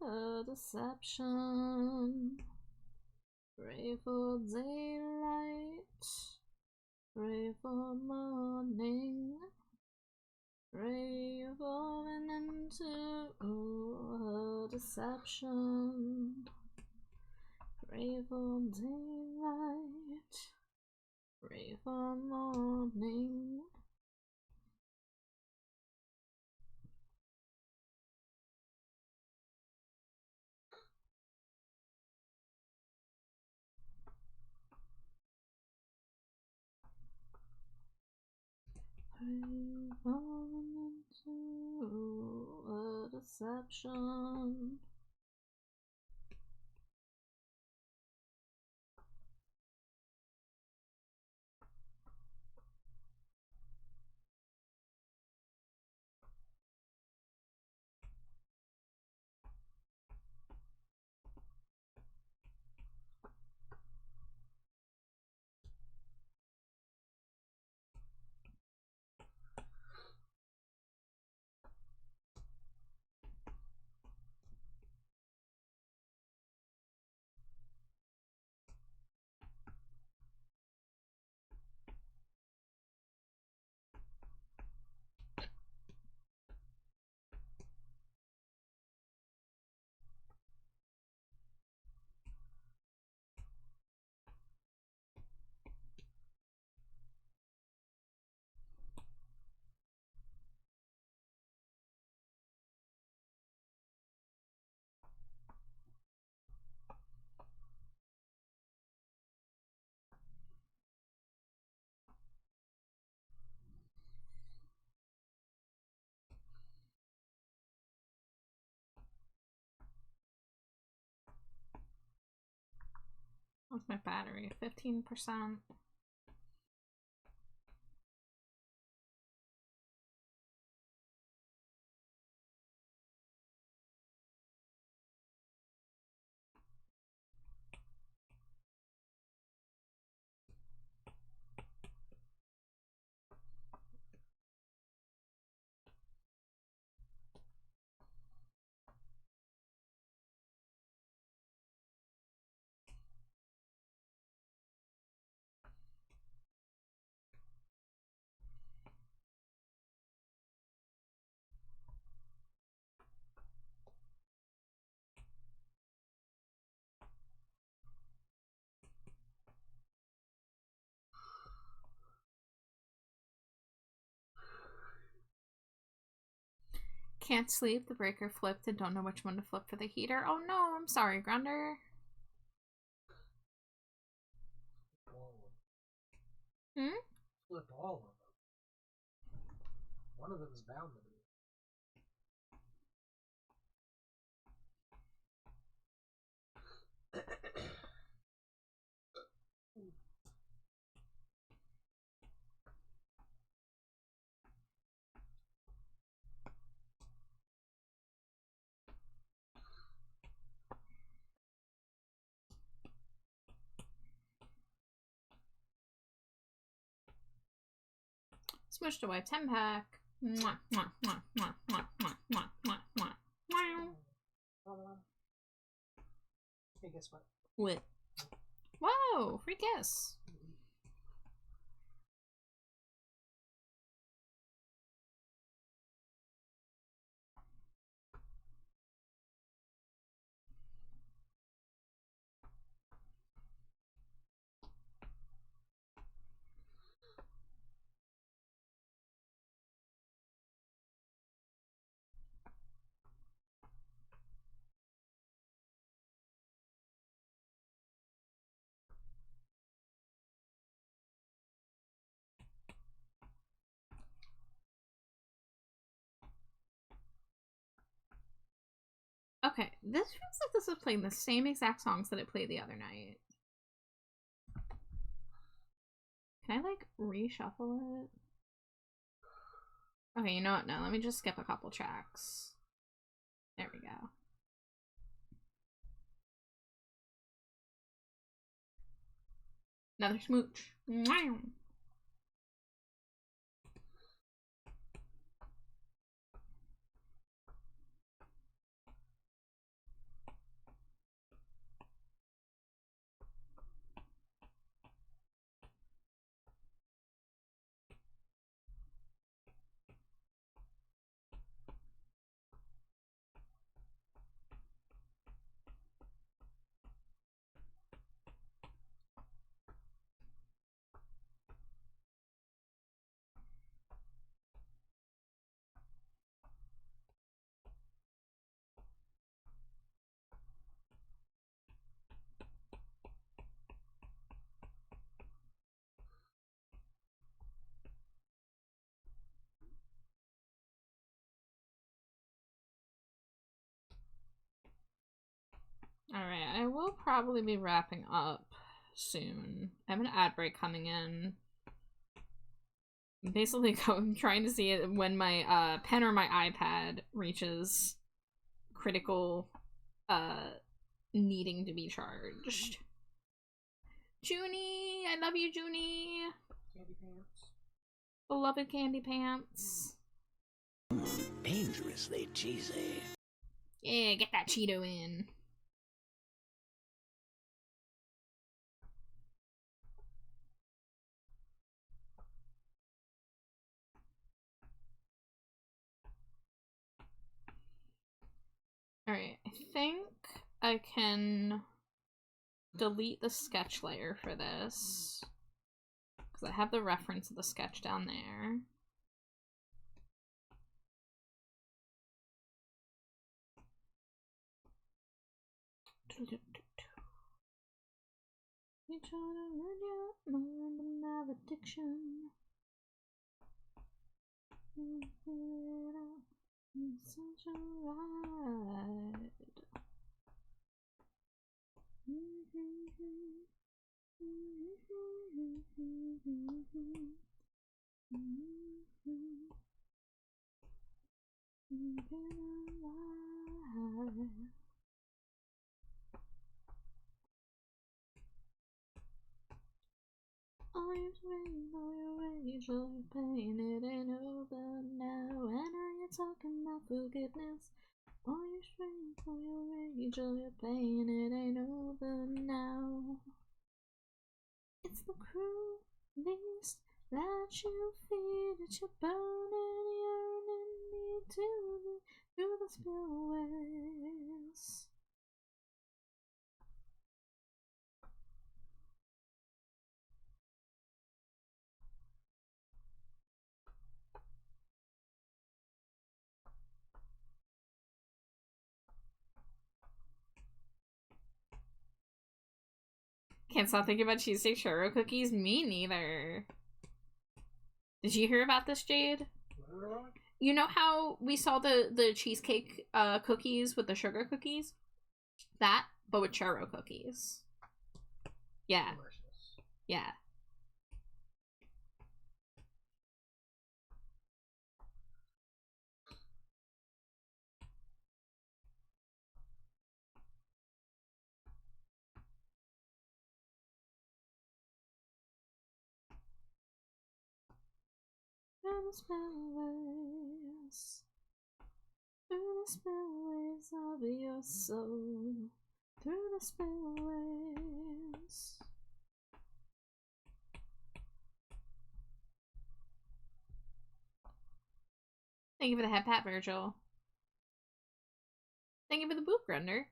a deception. Pray for daylight, pray for morning, pray for an end to a deception. Pray for daylight, pray for morning. Pray for an end to a deception. What's my battery? 15%. Can't sleep, the breaker flipped, and don't know which one to flip for the heater. Oh no, I'm sorry, Grunder. Hmm? Flip all of them. One of them is bound to be. Smushed away 10 pack. Mwah, mwah, mwah, mwah, mwah, mwah, mwah, mwah, mwah. Hey, guess what? What? Whoa, free kiss. Okay, this feels like this is playing the same exact songs that it played the other night. Can I, like, reshuffle it? Okay, you know what? No, let me just skip a couple tracks. There we go. Another smooch. Mwah. Alright, I will probably be wrapping up soon. I have an ad break coming in. I'm basically trying to see when my pen or my iPad reaches critical needing to be charged. Junie! I love you, Junie! Candy pants. Beloved candy pants. Dangerously cheesy. Yeah, get that Cheeto in. Alright, I think I can delete the sketch layer for this. Because I have the reference of the sketch down there. You try to run your mind and have addiction. It's such a ride. All your pain, all your rage, all your pain, it ain't over now. And now you're talking about forgiveness. All your strength, all your rage, all your pain, it ain't over now. It's the cruel beast that you feed, that you're burning, yearning me to the spillways. Can't stop thinking about cheesesteak churro cookies. Me neither. Did you hear about this, Jade? You know how we saw the cheesecake cookies with the sugar cookies? That, but with churro cookies. Yeah. Delicious. Yeah. Through the spillways, through the spillways of your soul, through the spillways. Thank you for the head pat, Virgil. Thank you for the boop grunder.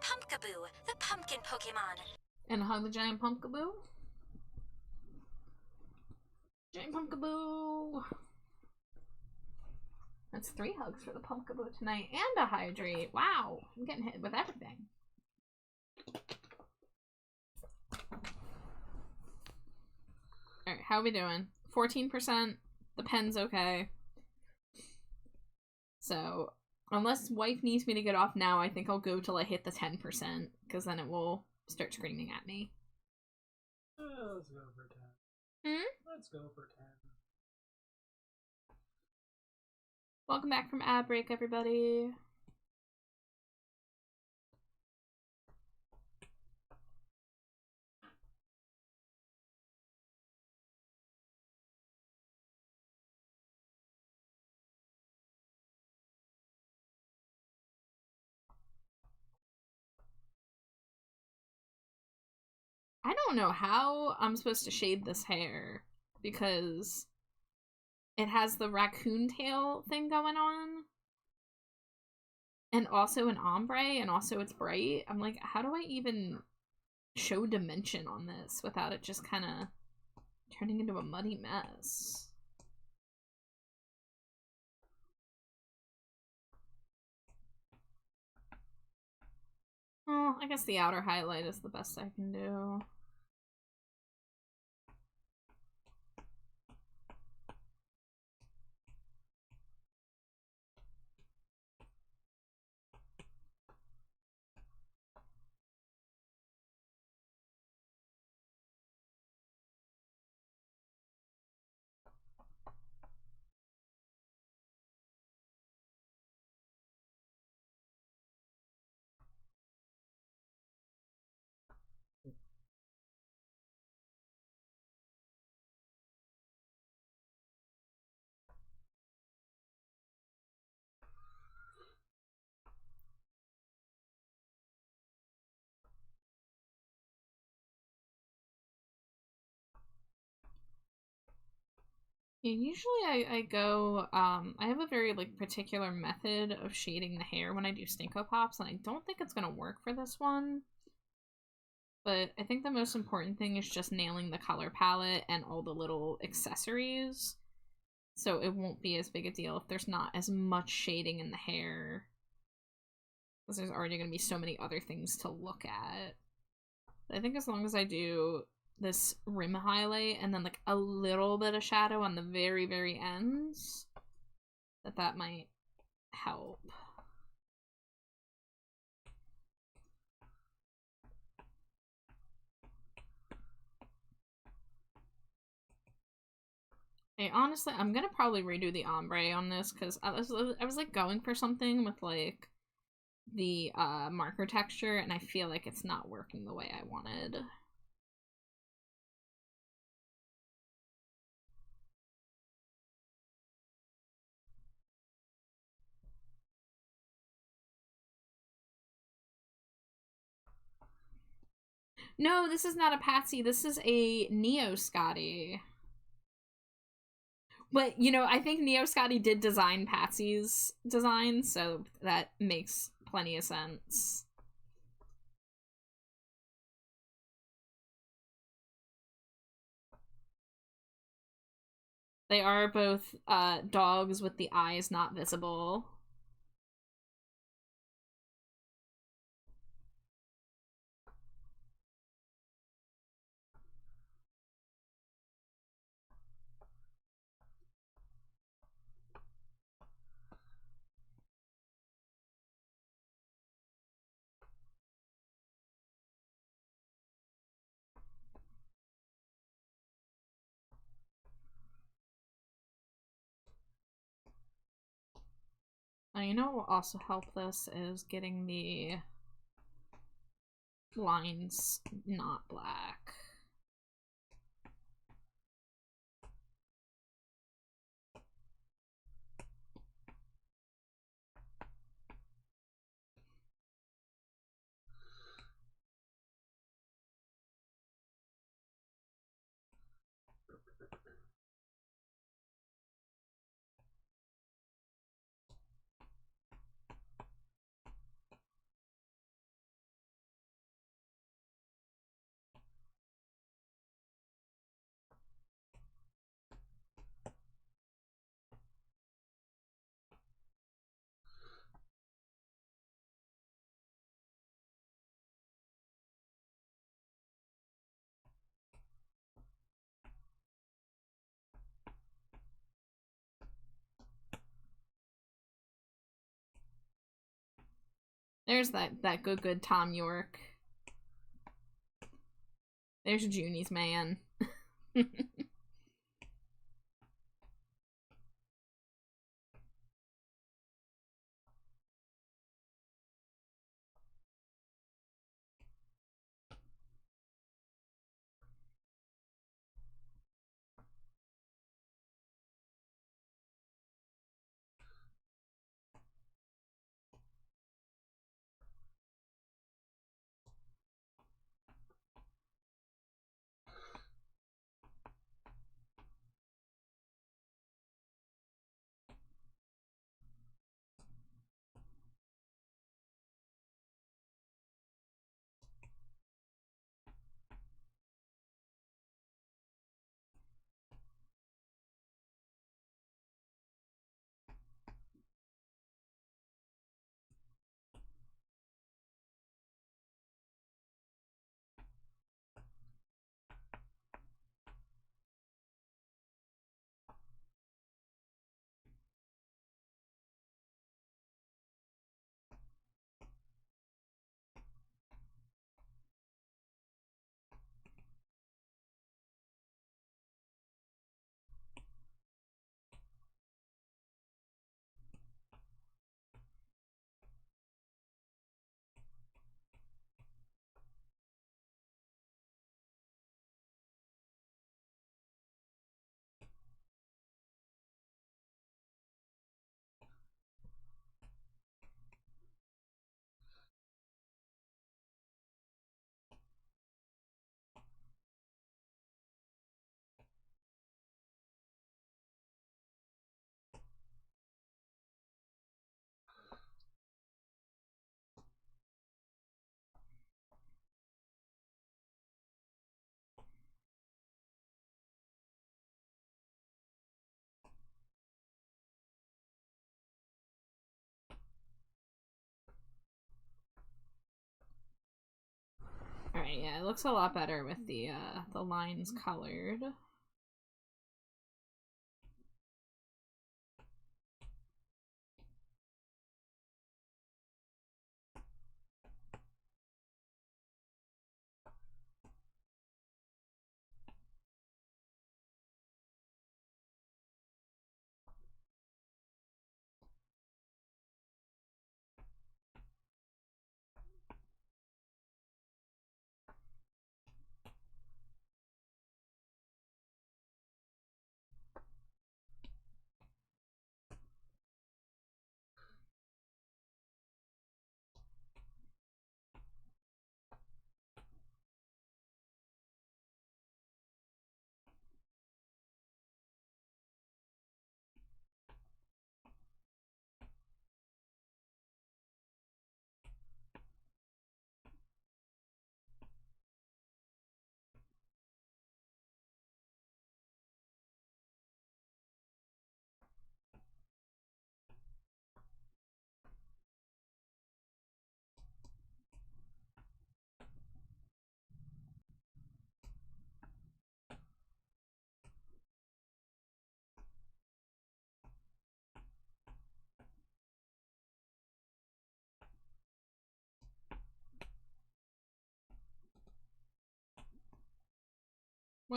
Pumpkaboo, the pumpkin Pokemon. And hug the giant pumpkaboo. Giant pumpkaboo. That's 3 hugs for the pumpkaboo tonight and a hydrate. Wow, I'm getting hit with everything. Alright, how are we doing? 14%. The pen's okay. So, unless wife needs me to get off now, I think I'll go till I hit the 10%, because then it will start screaming at me. Let's go for 10. Let's go for 10. Welcome back from ad break, everybody. I don't know how I'm supposed to shade this hair because it has the raccoon tail thing going on and also an ombre and also it's bright. I'm like, how do I even show dimension on this without it just kind of turning into a muddy mess? Oh, I guess the outer highlight is the best I can do. Yeah, usually I go, I have a very, like, particular method of shading the hair when I do Stinko Pops, and I don't think it's gonna work for this one. But I think the most important thing is just nailing the color palette and all the little accessories. So it won't be as big a deal if there's not as much shading in the hair. Because there's already gonna be so many other things to look at. But I think as long as I do this rim highlight and then like a little bit of shadow on the very, very ends, that might help. Hey, honestly, I'm gonna probably redo the ombre on this because I was like going for something with like the marker texture and I feel like it's not working the way I wanted. No, this is not a Patsy. This is a Neo Scotty. But, you know, I think Neo Scotty did design Patsy's design, so that makes plenty of sense. They are both dogs with the eyes not visible. You know what will also help this is getting the lines not black. There's that good Tom York. There's Junie's man. Alright, yeah, it looks a lot better with the lines colored.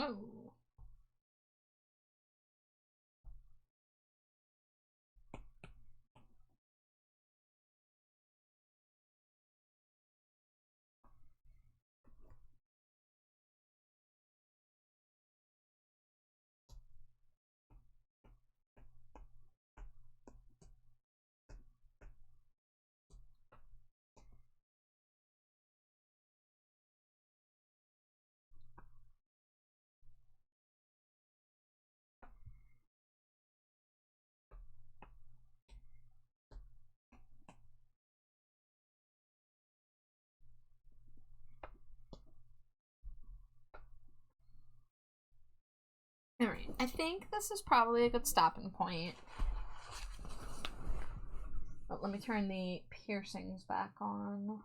Whoa. Alright, I think this is probably a good stopping point. But let me turn the piercings back on.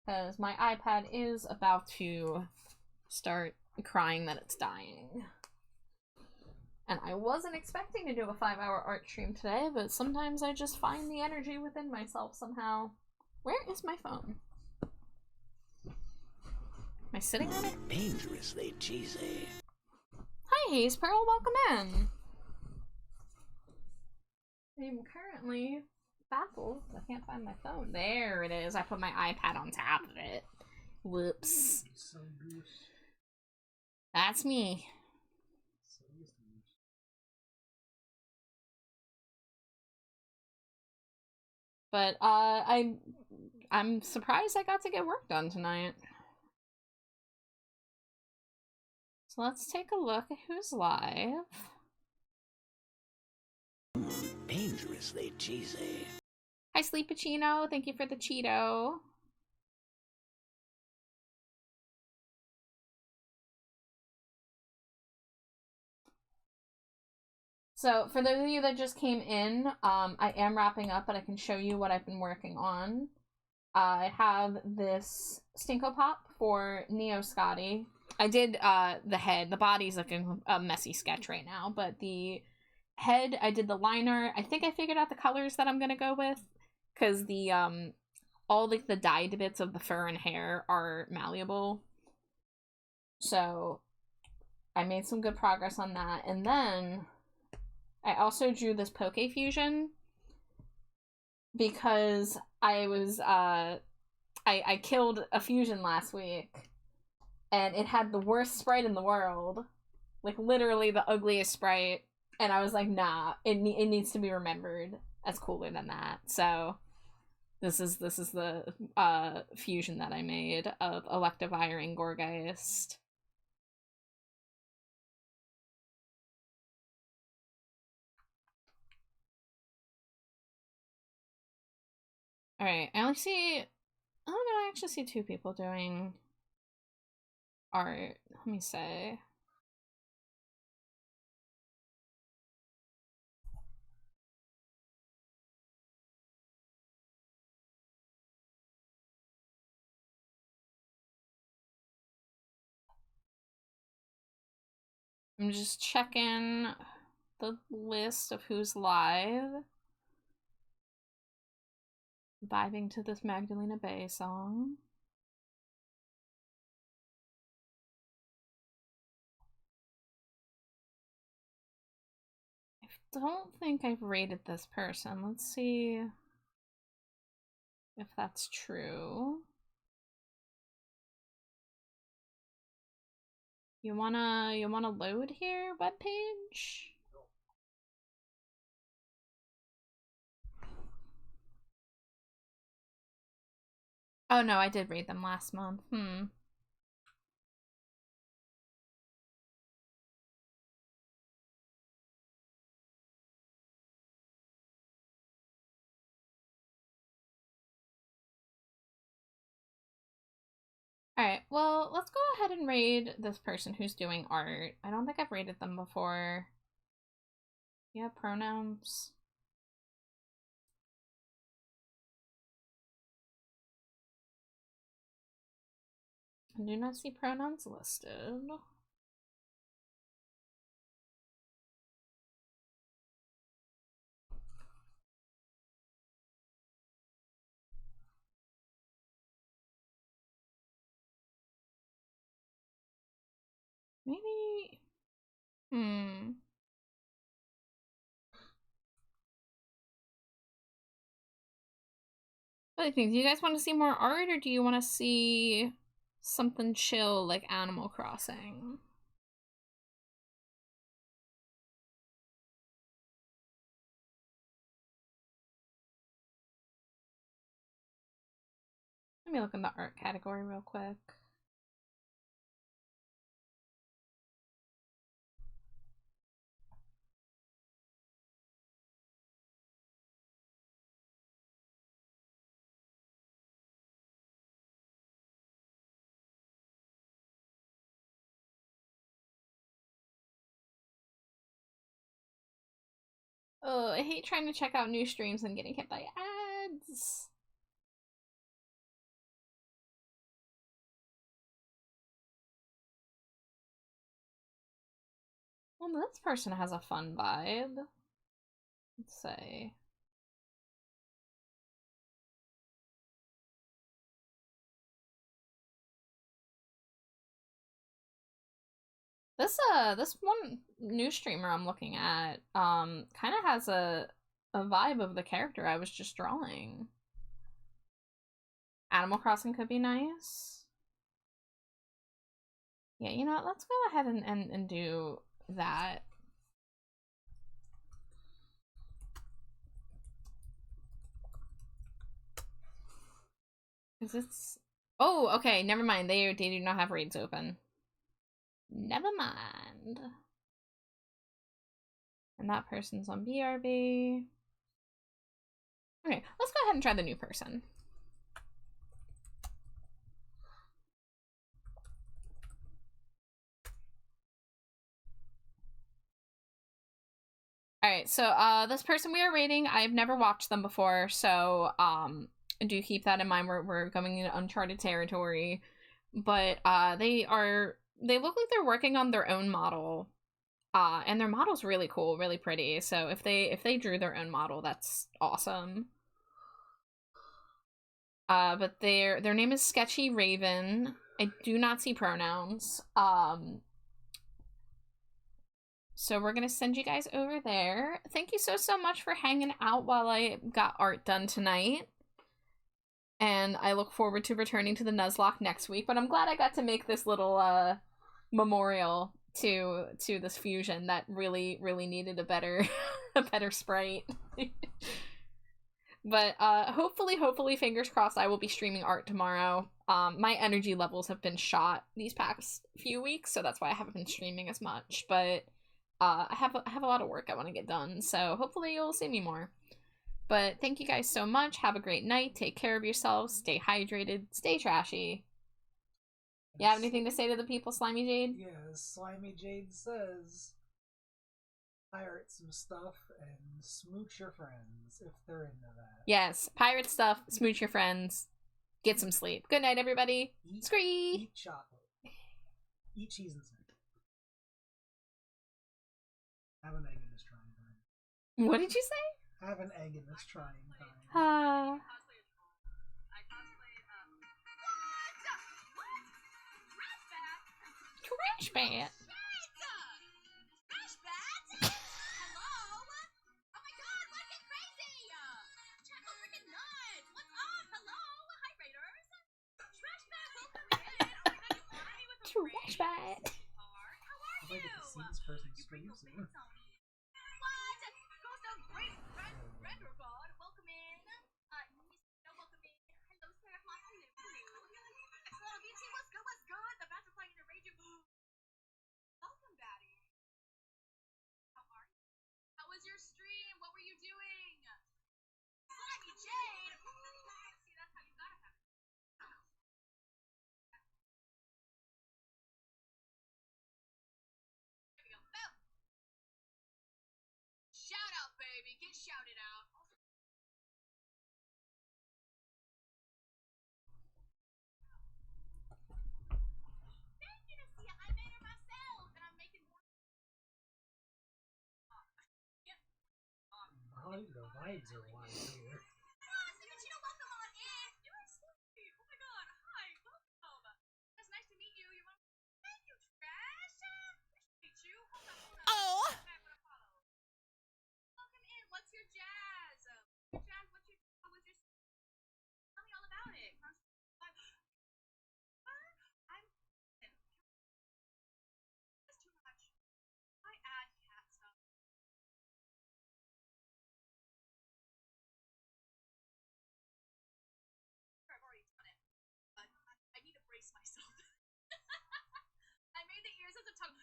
Because my iPad is about to start crying that it's dying. And I wasn't expecting to do a 5-hour art stream today, but sometimes I just find the energy within myself somehow. Where is my phone? Am I sitting on it? Dangerously cheesy. Hi, Haze Pearl, welcome in. I'm currently baffled. I can't find my phone. There it is. I put my iPad on top of it. Whoops. That's me. But I'm surprised I got to get work done tonight. So let's take a look at who's live. Dangerously cheesy. Hi, Sleepachino. Thank you for the Cheeto. So, for those of you that just came in, I am wrapping up, but I can show you what I've been working on. I have this Stinko Pop for Neo Scotty. I did the head. The body's looking a messy sketch right now, but the head, I did the liner. I think I figured out the colors that I'm gonna go with, because the all like the dyed bits of the fur and hair are malleable. So I made some good progress on that, and then I also drew this Poke Fusion because I was I killed a fusion last week, and it had the worst sprite in the world, like literally the ugliest sprite. And I was like, nah, it needs to be remembered as cooler than that. So this is the fusion that I made of Electivire and Gorgeist. Alright, I only see... Oh no, I actually see 2 people doing art. Let me say. I'm just checking the list of who's live. Vibing to this Magdalena Bay song. I don't think I've rated this person. Let's see if that's true. You wanna load here, webpage? Oh no, I did rate them last month. Alright, well, let's go ahead and raid this person who's doing art. I don't think I've rated them before. Yeah, pronouns. I do not see pronouns listed. Hmm. What do you think? Do you guys want to see more art, or do you want to see something chill like Animal Crossing? Let me look in the art category real quick. Oh, I hate trying to check out new streams and getting hit by ads. Well, this person has a fun vibe. Let's say. This one new streamer I'm looking at, kind of has a vibe of the character I was just drawing. Animal Crossing could be nice. Yeah, you know what? Let's go ahead and do that. Is this... Oh, okay, never mind. They do not have raids open. Never mind. And that person's on BRB. Okay, let's go ahead and try the new person. Alright, so this person we are rating, I've never watched them before, so do keep that in mind. We're going into uncharted territory. But they look like they're working on their own model. And their model's really cool, really pretty. So if they drew their own model, that's awesome. But their name is Sketchy Raven. I do not see pronouns. So we're gonna send you guys over there. Thank you so much for hanging out while I got art done tonight. And I look forward to returning to the Nuzlocke next week. But I'm glad I got to make this little memorial to this fusion that really needed a better a better sprite. But hopefully, fingers crossed, I will be streaming art tomorrow. My energy levels have been shot these past few weeks, so that's why I haven't been streaming as much. But I have a lot of work I want to get done, so hopefully you'll see me more. But thank you guys so much. Have a great night. Take care of yourselves. Stay hydrated. Stay trashy. You have anything to say to the people, Slimy Jade? Yeah, Slimy Jade says, pirate some stuff and smooch your friends if they're into that. Yes, pirate stuff, smooch your friends, get some sleep. Good night, everybody. Scree! Eat chocolate. Eat cheese and snack. Have an egg in this trying time. What did you say? Have an egg in this trying time. Trash bat. Trash bat. I might get to see this person's stream soon. Shout out, baby. Get shouted out. Thank you to see it. I made her myself, and I'm making more. The vibes are wild here. Welcome on in. You're sweet. Oh my god. Hi. Welcome. It's nice to meet you. Thank you, Trash. Nice to meet you. Hold up.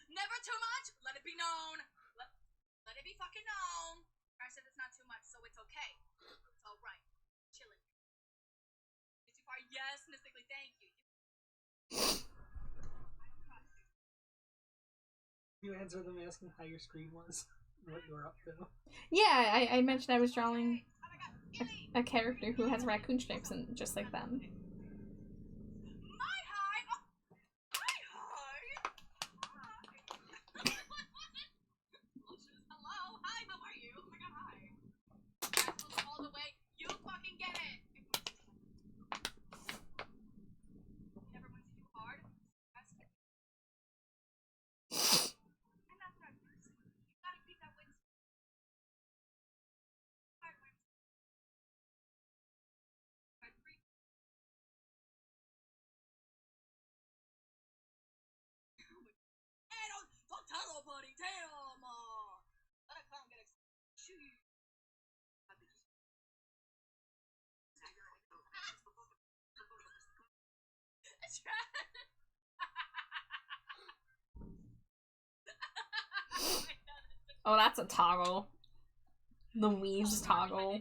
Never too much. Let it be known. Let it be fucking known. I said it's not too much, so it's okay. It's all right. Chilling. It's too far. Yes, mystically. Thank you. You answered them asking how your screen was, and what you were up to. Yeah, I mentioned I was drawing a character who has raccoon stripes and just like them. My high. My high. Hello. Hi. How are you? Oh my god. Hi. Assholes all the way. You fucking get it. Never went too hard. I'm not that person. You gotta keep that win. Don't tell nobody. Damn. Let a clown get excited. Oh, that's a toggle. The Weaves toggle.